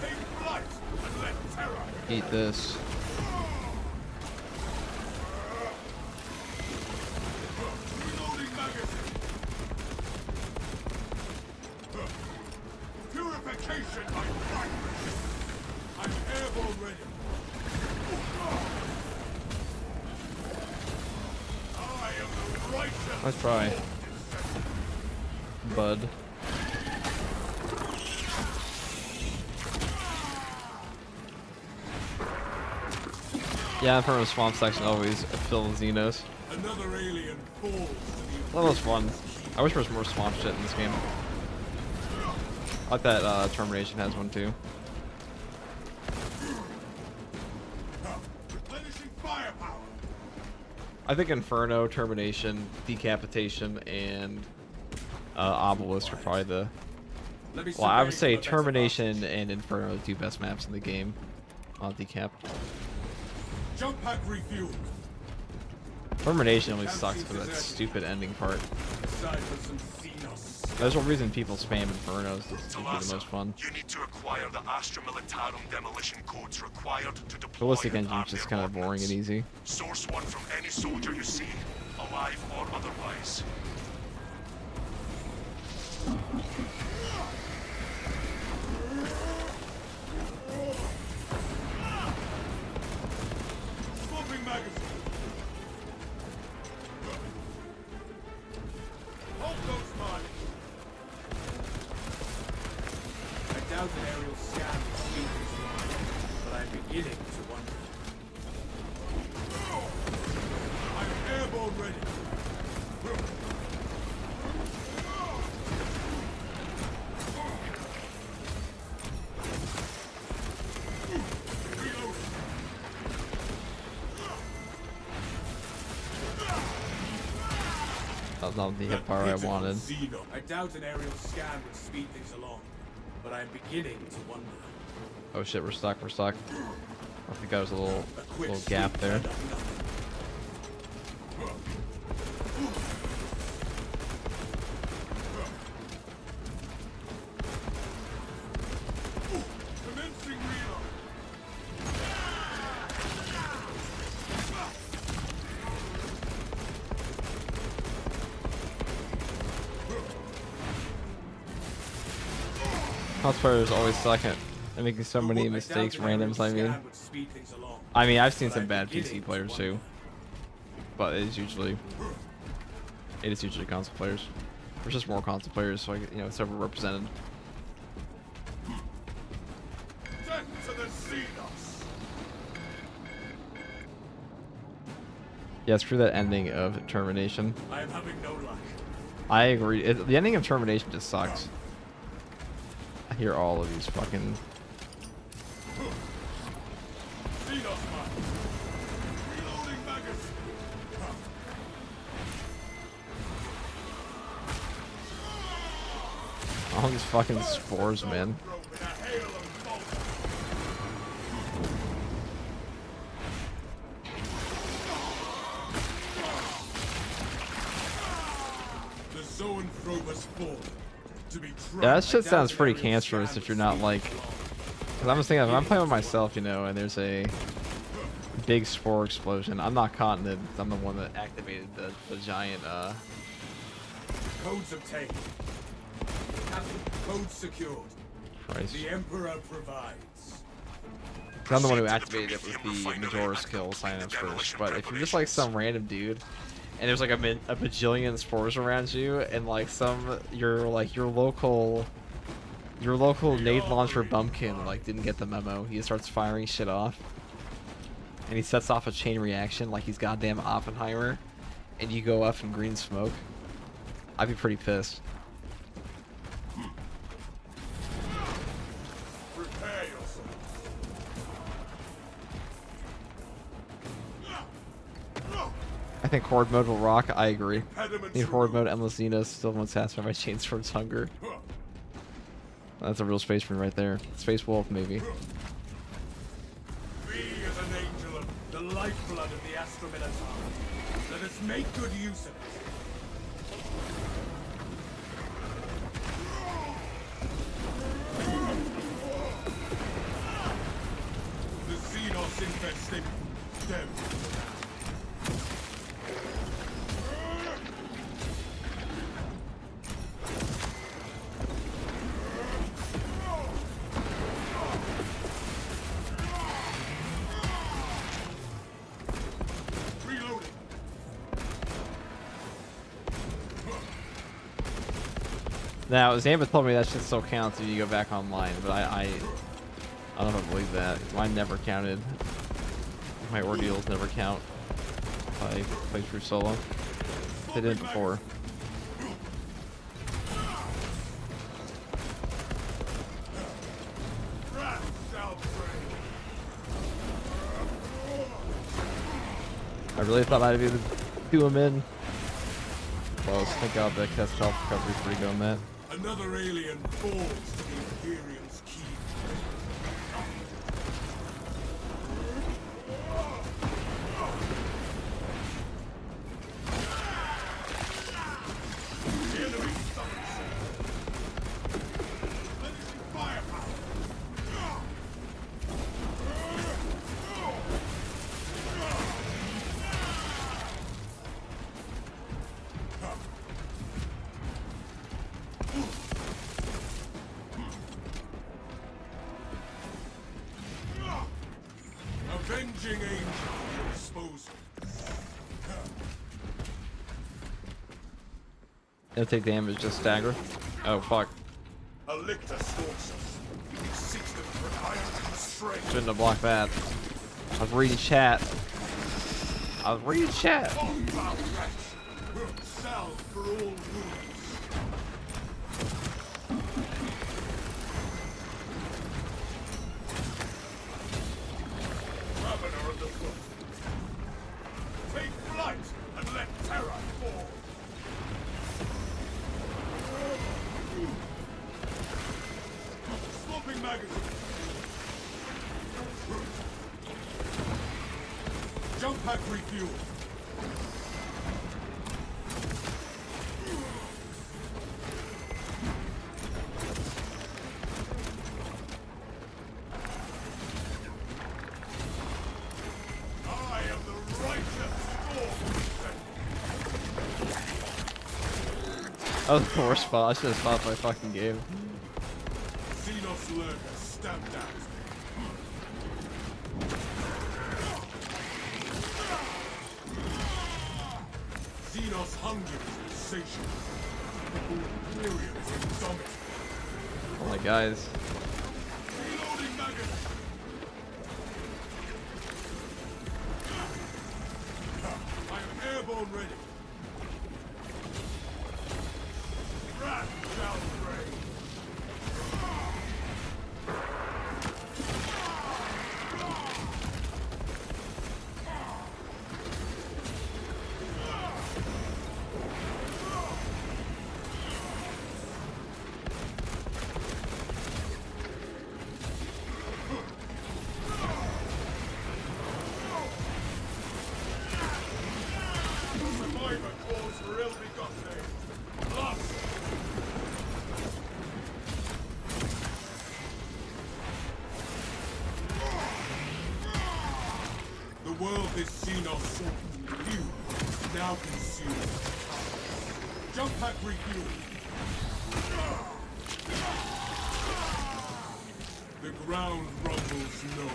Take flight and let terror. Eat this. Reloading magazine. Purification by fire. I'm airborne ready. I am the righteous. Let's try. Bud. Yeah, in front of the swamp section always filled with Xenos. Another alien falls to the That was fun. I wish there was more swamp shit in this game. I like that Termination has one too. replenishing firepower. I think Inferno, Termination, Decapitation, and Obelisk are probably the... Well, I would say Termination and Inferno are the two best maps in the game on Decap. Jump pack refueled. Termination only sucks for that stupid ending part. Aside from some Xenos. There's a reason people spam Infernos to be the Talassa, most fun. you need to acquire the Astra Militarum demolition codes required to deploy Ballistic and Engine's arm just their kind of boring and ordnance. easy. Source one from any soldier you see, alive or otherwise. Swapping magazine. Hold those mines. I doubt an aerial scan will speed this line, but I'm beginning to wonder. I'm airborne ready. Reloading. That's not the hit part I wanted. Xeno. I doubt an aerial scan would speed things along, but I'm beginning to wonder. Oh shit, we're stuck, we're stuck. I think there was a little gap there. Commencing reload. Cosplayers always suck at making so many mistakes, randoms, I mean, I've seen some bad PC players too. But it is usually console players. There's just more console players, so it's overrepresented. Death to the Xenos. Yeah, screw that ending of Termination. I am having no luck. I agree. The ending of Termination just sucks. I hear all of these fucking... Xenos mine. Reloading magazine. all these fucking spores, man. Broke in a hail of bolts. The zoanthropus form. To be tried. Yeah, that shit sounds pretty cancerous if you're not like... Because I'm just thinking, if I'm playing with myself, and there's a big spore explosion, I'm not caught in it. I'm the one that activated the giant, Codes obtained. Captain, codes secured. Christ. The Emperor provides. I'm the one who activated it with the Majora skill sign-ups first. But if you're just like some random dude, and there's like a bajillion spores around you, and like your local Your local nade launcher bumpkin like didn't get the memo. He starts firing shit off, and he sets off a chain reaction like he's goddamn Oppenheimer, and you go up in green smoke. I'd be pretty pissed. Prepare yourself. I think horde mode will rock. I agree. Impediments Need horde mode. removed. Endless Xena still won't satisfy my chains towards hunger. That's a real spaceman right there. Space wolf maybe. Be as an angel of the lifeblood of the Astra Militarum. Let us make good use of it. The Xenos infested them. Reloading. Now, Zamba told me that shit still counts if you go back online, but I don't know if I believe that. Mine never counted. My ordeals never count if I play through solo. They did before. Wrath shall pray. I really thought I'd be able to do him in. Close. Thank God that cast health recovery's pretty good on that. Another alien falls to the Imperium's key. The enemy summons. Finishing firepower. Avenging angel at your disposal. It'll take damage, just stagger. Oh fuck. A lictor stalks us. He seeks to put iron constraint. Shouldn't have blocked that. I was reading chat. Oh, foul wretch! Salve for all wounds. Ravener of the foot. Take flight and let terror fall. Swapping magazine. Jump pack refuel. I am the righteous storm. That was the worst spot. I should have stopped my fucking game. Xenos lurker stamped out. Xenos hunger is insatiable. Imperium's indomitable. Oh my guys. Reloading magazine. I am airborne ready. Wrath shall reign. Survivor calls for ill-begotten. Lust. The world is Xenos. You now consumed. Jump pack refuel. The ground rumbles no more.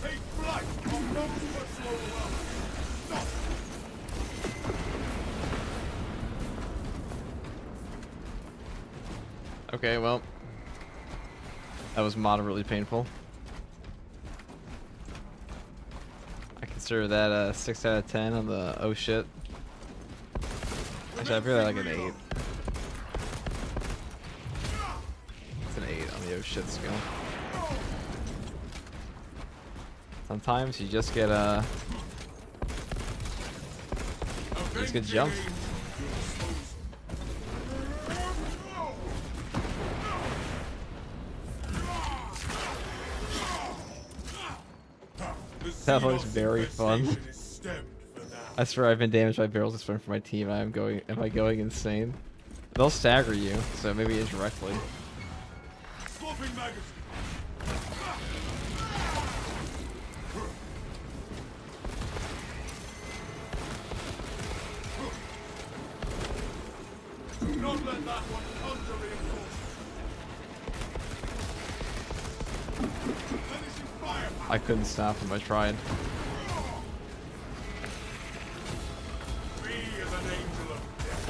Take flight on those what's overwhelmed. Stop. Okay, well, that was moderately painful. I consider that a 6 out of 10 on the oh shit. Actually, I feel like an 8. It's an 8 on the oh shit scale. Sometimes you just get you just get jumped. That looks very fun. I swear I've been damaged by barrels this far for my team. Am I going insane? They'll stagger you, so maybe indirectly. Swapping magazine. Do not let that one come to reinforcement. Finishing firepower. I couldn't stop him. I tried. Be as an angel of death.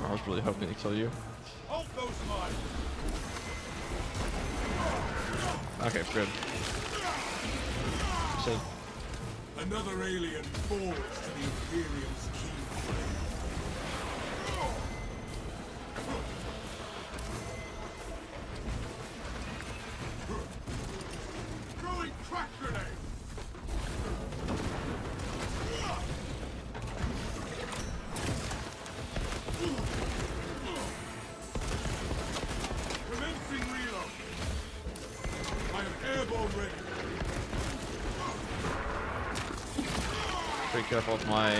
I was really hoping to kill you. Hold those lines. Okay, good. So, Another alien falls to the Imperium's key. Throwing crack grenade. Commencing reload. I am airborne ready. pretty careful with my.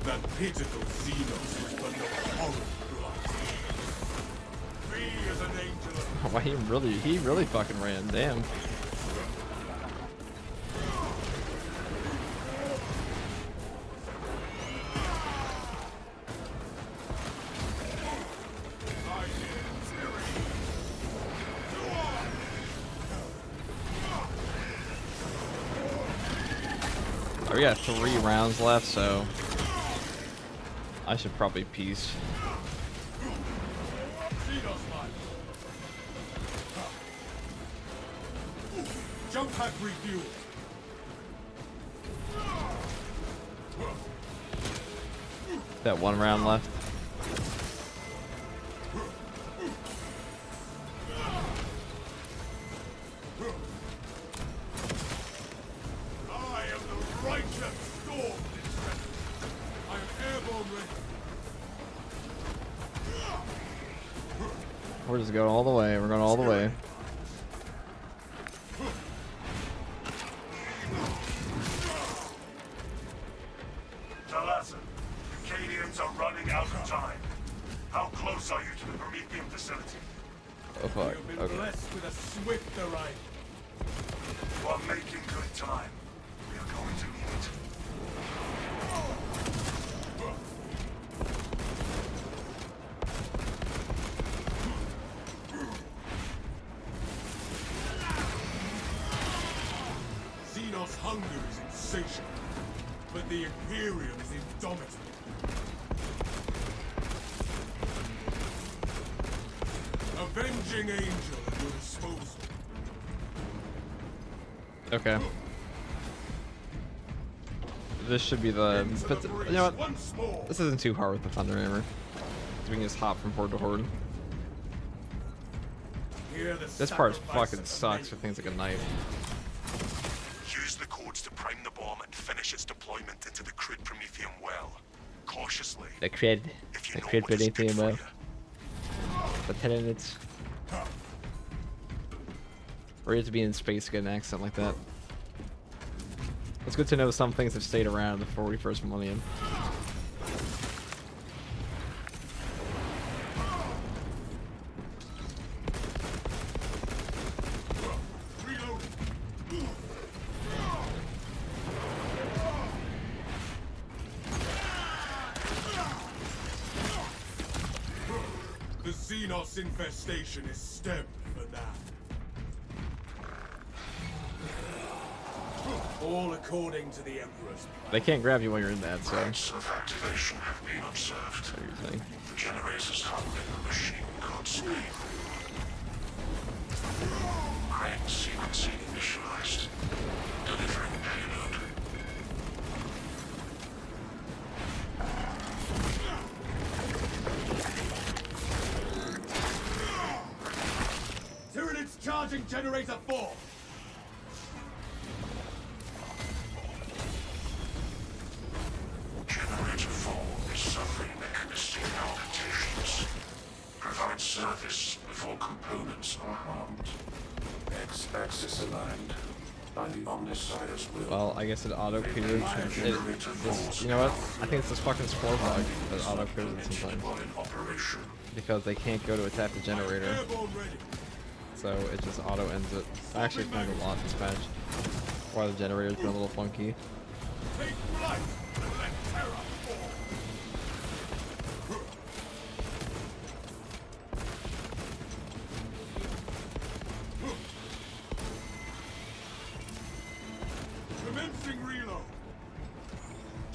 That pitiful Xenos was but no horrid blast. Be as an angel of Why he really fucking ran. Damn. Oh, we got 3 rounds left, so I should probably peace. Jump pack refuel. Got 1 round left. I am the righteous storm. I am airborne ready. We're just going all the way. We're going all the way. Talassa, the Cadians are running out of time. How close are you to the Promethean facility? Oh fuck. We have been Okay. blessed with a swift arrival. You are making good time. We are going to need it. Xenos' hunger is insatiable, but the Imperium is indomitable. Avenging angel at your disposal. Okay. This should be the. But you know what? Once more. This isn't too hard with the Thunder Hammer. We can just hop from horde to horde. Hear the This part sacrifice fucking of sucks the with things like a knife. Use the codes to prime the bomb and finish its deployment into the crude Promethean well. Cautiously. The cred. If you The know cred what is good Promethean for well. you. The tenants. Or you have to be in space to get an accent like that. It's good to know some things have stayed around the 41st millennium. The Xenos infestation is stemmed for now. All according to the Emperor's plan. They can't grab you while you're in that, so. Rates of activation have been observed. What you're saying. The generators holding the machine god's name. Crane sequencing initialized. Delivering payload. Tyranids charging generator 4. Generator 4 is suffering mechanistic palpitations. Provide service before components are harmed. X-axis aligned by the Omnissiah's will. Well, I guess it auto clears. You know what? I think it's this fucking Spore bug that auto clears it sometimes. In operation. Because they can't go to attack the generator. Airborne ready. So it just auto ends it. Actually, it's kind of a lot dispatch. Why the generator's been a little funky. Take flight and let terror fall. Commencing reload.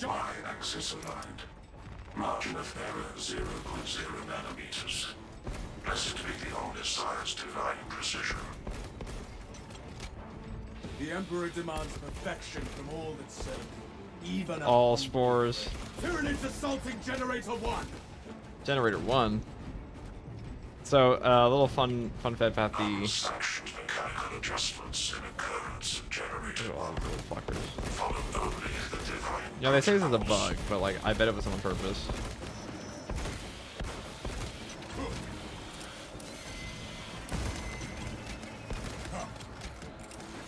Y-axis aligned. Margin of error 0.0 nanometers. Blessed be the Omnissiah's divine precision. The Emperor demands perfection from all that serve, even All spores. Tyranids assaulting generator 1. Generator 1. So, a little fun fact about the... Unsanctioned mechanical adjustments in occurrence of generator Oh, 1 little fuckers. follow only the divine. You know, they say this is a bug, but like, I bet it was on purpose.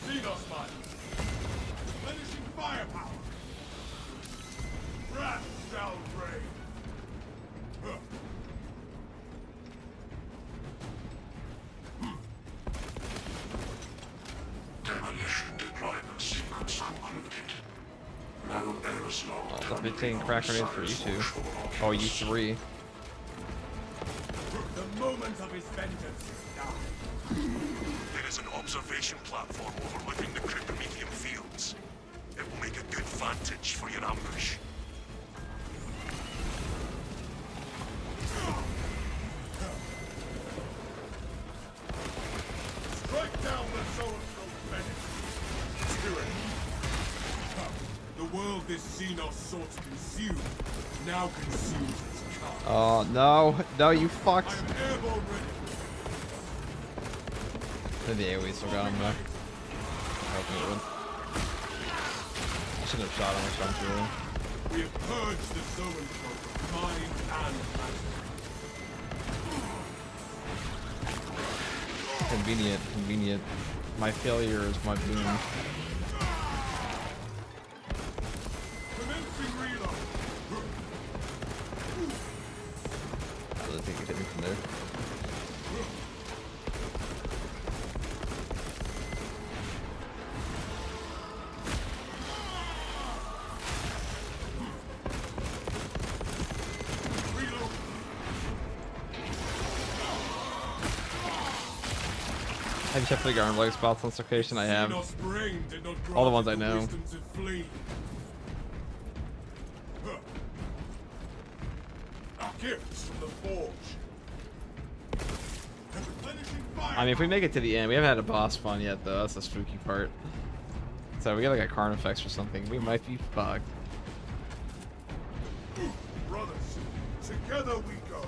Xenos mines. Replenishing firepower. Wrath shall reign. Demolition deployment sequence concluded. No errors logged. Oh, the 15 crack grenades for you two. Oh, you 3. The moment of his vengeance is nigh. There is an observation platform overlooking the Cryptomethium fields. It will make a good vantage for your ambush. Strike down the so-and-so menace. Tyranny. The world this Xenos sought to consume now consumes its kind. Oh, no. No, you I fucks. am airborne ready. The AoE still got him though. Hoping it would. I shouldn't have shot him responsibility. We have purged the so-and-so from mind and matter. Convenient, convenient. My failure is my boon. Commencing reload. I really think it hit me from there. Reload. Have you checked the arm leg spots on this location? I have. Xenos brain did not All the grant ones it I know. wisdom to flee. Gifts from the forge. Replenishing fire. I mean, if we make it to the end, we haven't had a boss spawn yet, though. That's the spooky part. So we get like a Carnifex or something. We might be fucked. Brothers, together we go.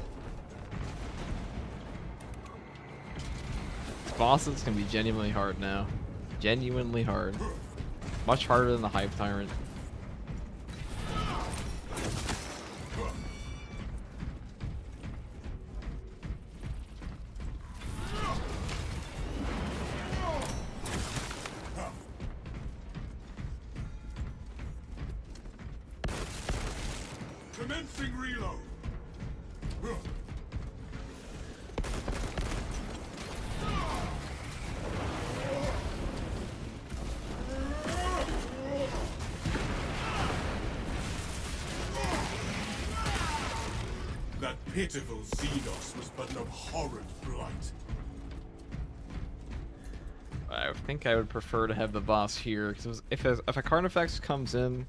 Bosses can be genuinely hard now. Genuinely hard. Much harder than the Hype Tyrant. Commencing reload. That pitiful Xenos was but an abhorrent blight. I think I would prefer to have the boss here, because if a Carnifex comes in,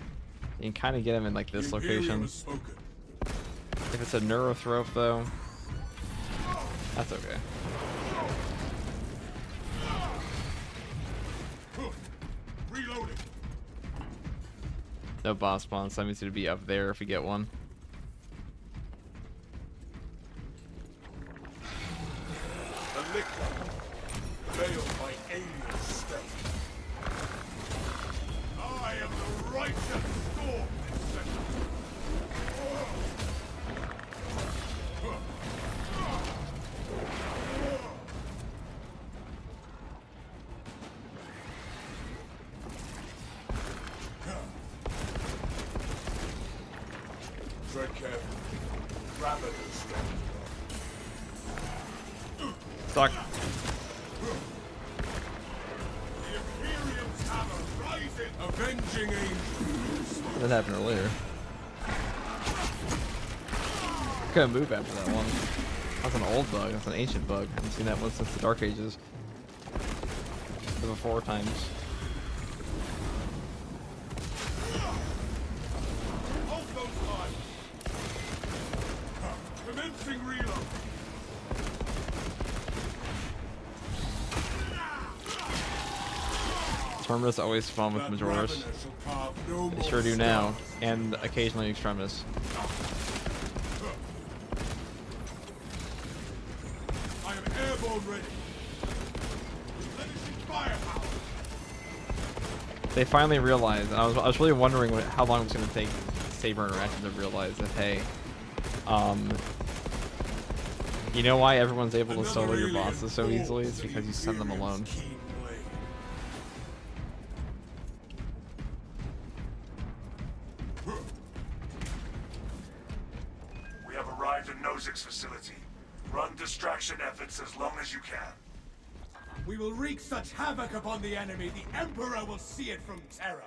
you can kind of get him in like this The Imperium location. has spoken. If it's a Neurothrope though, that's okay. Reloading. No boss spawns, so that means to be up there if we get one. The liquor, veiled by alien state. I am the righteous storm descendant. Tread carefully. Ravenous strength. Stuck. The Imperium's hammer rising. Avenging angel. That happened earlier. Couldn't move after that one. That's an old bug. That's an ancient bug. I haven't seen that one since the Dark Ages. Before times. Hold those lines. Commencing reload. Terminus always spawn with That Majoris. Ravener shall carve no They more sure do now, scars. and occasionally Extremis. I am airborne ready. Replenishing firepower. They finally realized, and I was really wondering how long it was going to take Saber Interaction to realize that, hey, you know why everyone's able to solo your bosses so easily? It's because you send them alone. We have arrived at Nozick's facility. Run distraction efforts as long as you can. We will wreak such havoc upon the enemy, the Emperor will see it from Terra.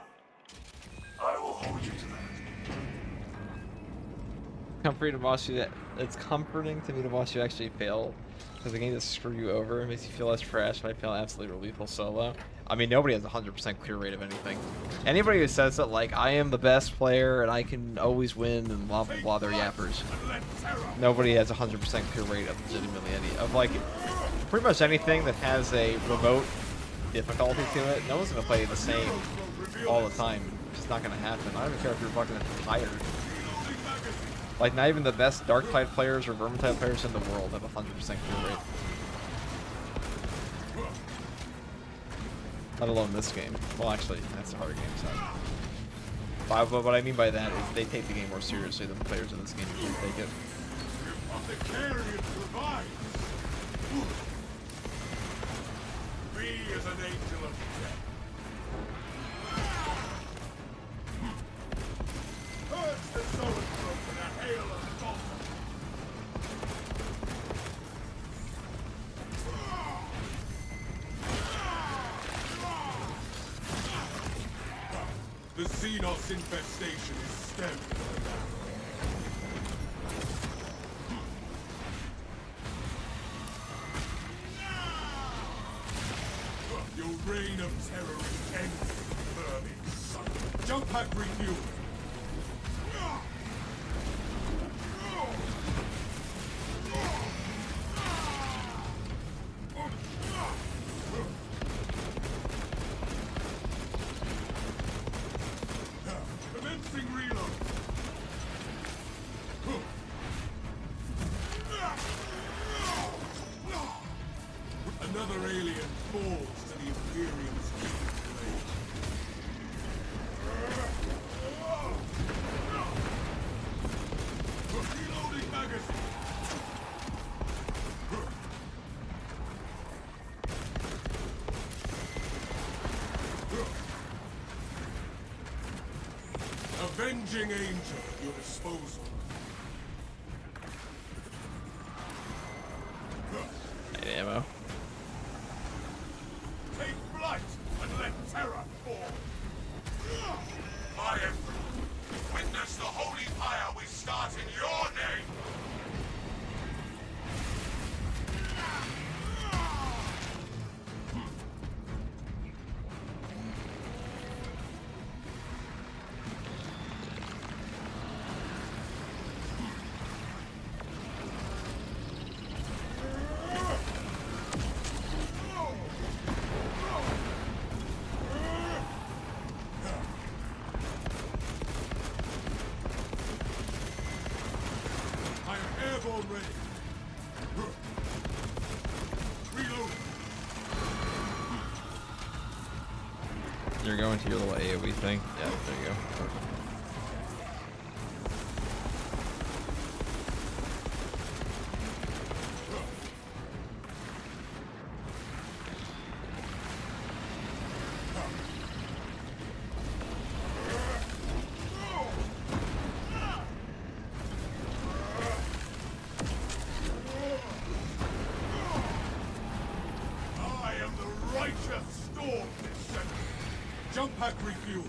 I will hold you to that. Comforting to watch you. It's comforting to me to watch you actually fail, because the game just screw you over. It makes you feel less trash when I fail absolutely lethal solo. I mean, nobody has a 100% clear rate of anything. Anybody who says that, like, I am the best player and I can always win and blah blah blah, they're yappers. And let Terra. Nobody has a 100% clear rate of legitimately any of like pretty much anything that has a remote difficulty to it. No one's gonna play the same all the time. It's just not gonna happen. I don't even care if you're fucking tired. Like, not even the best Dark-type players or Vermintide players in the world have a 100% clear rate. Let alone this game. Well, actually, that's a hard game, so. But what I mean by that is they take the game more seriously than the players in this game usually take it. Of the carrion provides. Be as an angel of death. Purge the Zoanthrope in a hail of salt. The Xenos infestation is stemmed by now. Your reign of terror is ended, vermin son. Jump pack refuel. Commencing reload. Another alien falls to the Imperium's keen blade. Reloading magazine. Avenging angel at your disposal. Hey, ammo. Take flight and let terror fall. My Emperor, witness the holy pyre we start in your name. Drone ready. Reload. You're going to your little AoE thing. Yeah, there you go. Perfect. I am the righteous storm this second. Jump pack refuel.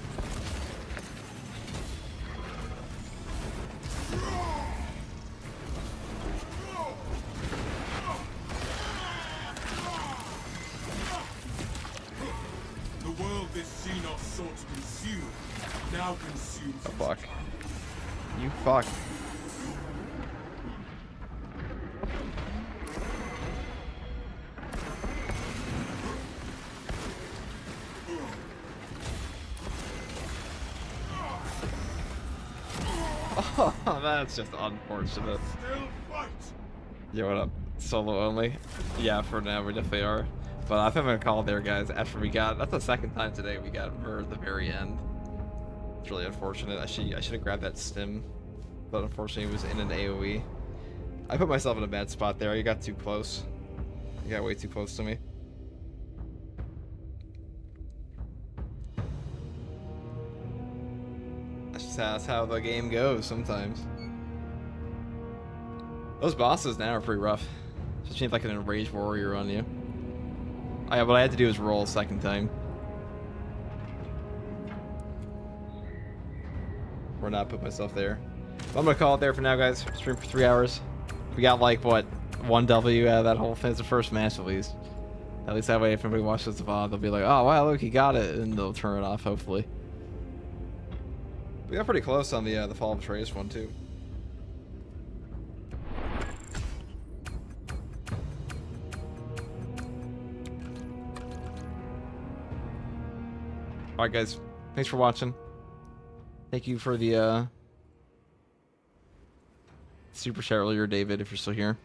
The world this Xenos sought to consume now consumes its Fuck. kind. You fuck. Oh, that's just unfortunate. Still fight. Yeah, what up? Solo only? Yeah, for now we definitely are. But I think I'm gonna call it there, guys. After we got, that's the second time today we got murdered at the very end. It's really unfortunate. I should have grabbed that stim, but unfortunately it was in an AOE. I put myself in a bad spot there. You got too close. You got way too close to me. That's how the game goes sometimes. Those bosses now are pretty rough. Especially if like an enraged warrior on you. What I had to do is roll a second time. Or not put myself there. But I'm gonna call it there for now, guys. Stream for 3 hours. We got like what, 1 W out of that whole thing. It's the first match at least. At least that way if anybody watches the VOD, they'll be like, oh wow, look, he got it, and they'll turn it off hopefully. We got pretty close on the Fall of Atreus one too. Alright guys, thanks for watching. Thank you for the super chat earlier, David, if you're still here.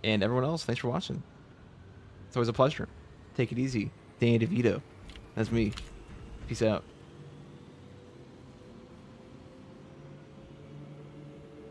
And everyone else, thanks for watching. It's always a pleasure. Take it easy. Danny DeVito. That's me. Peace out.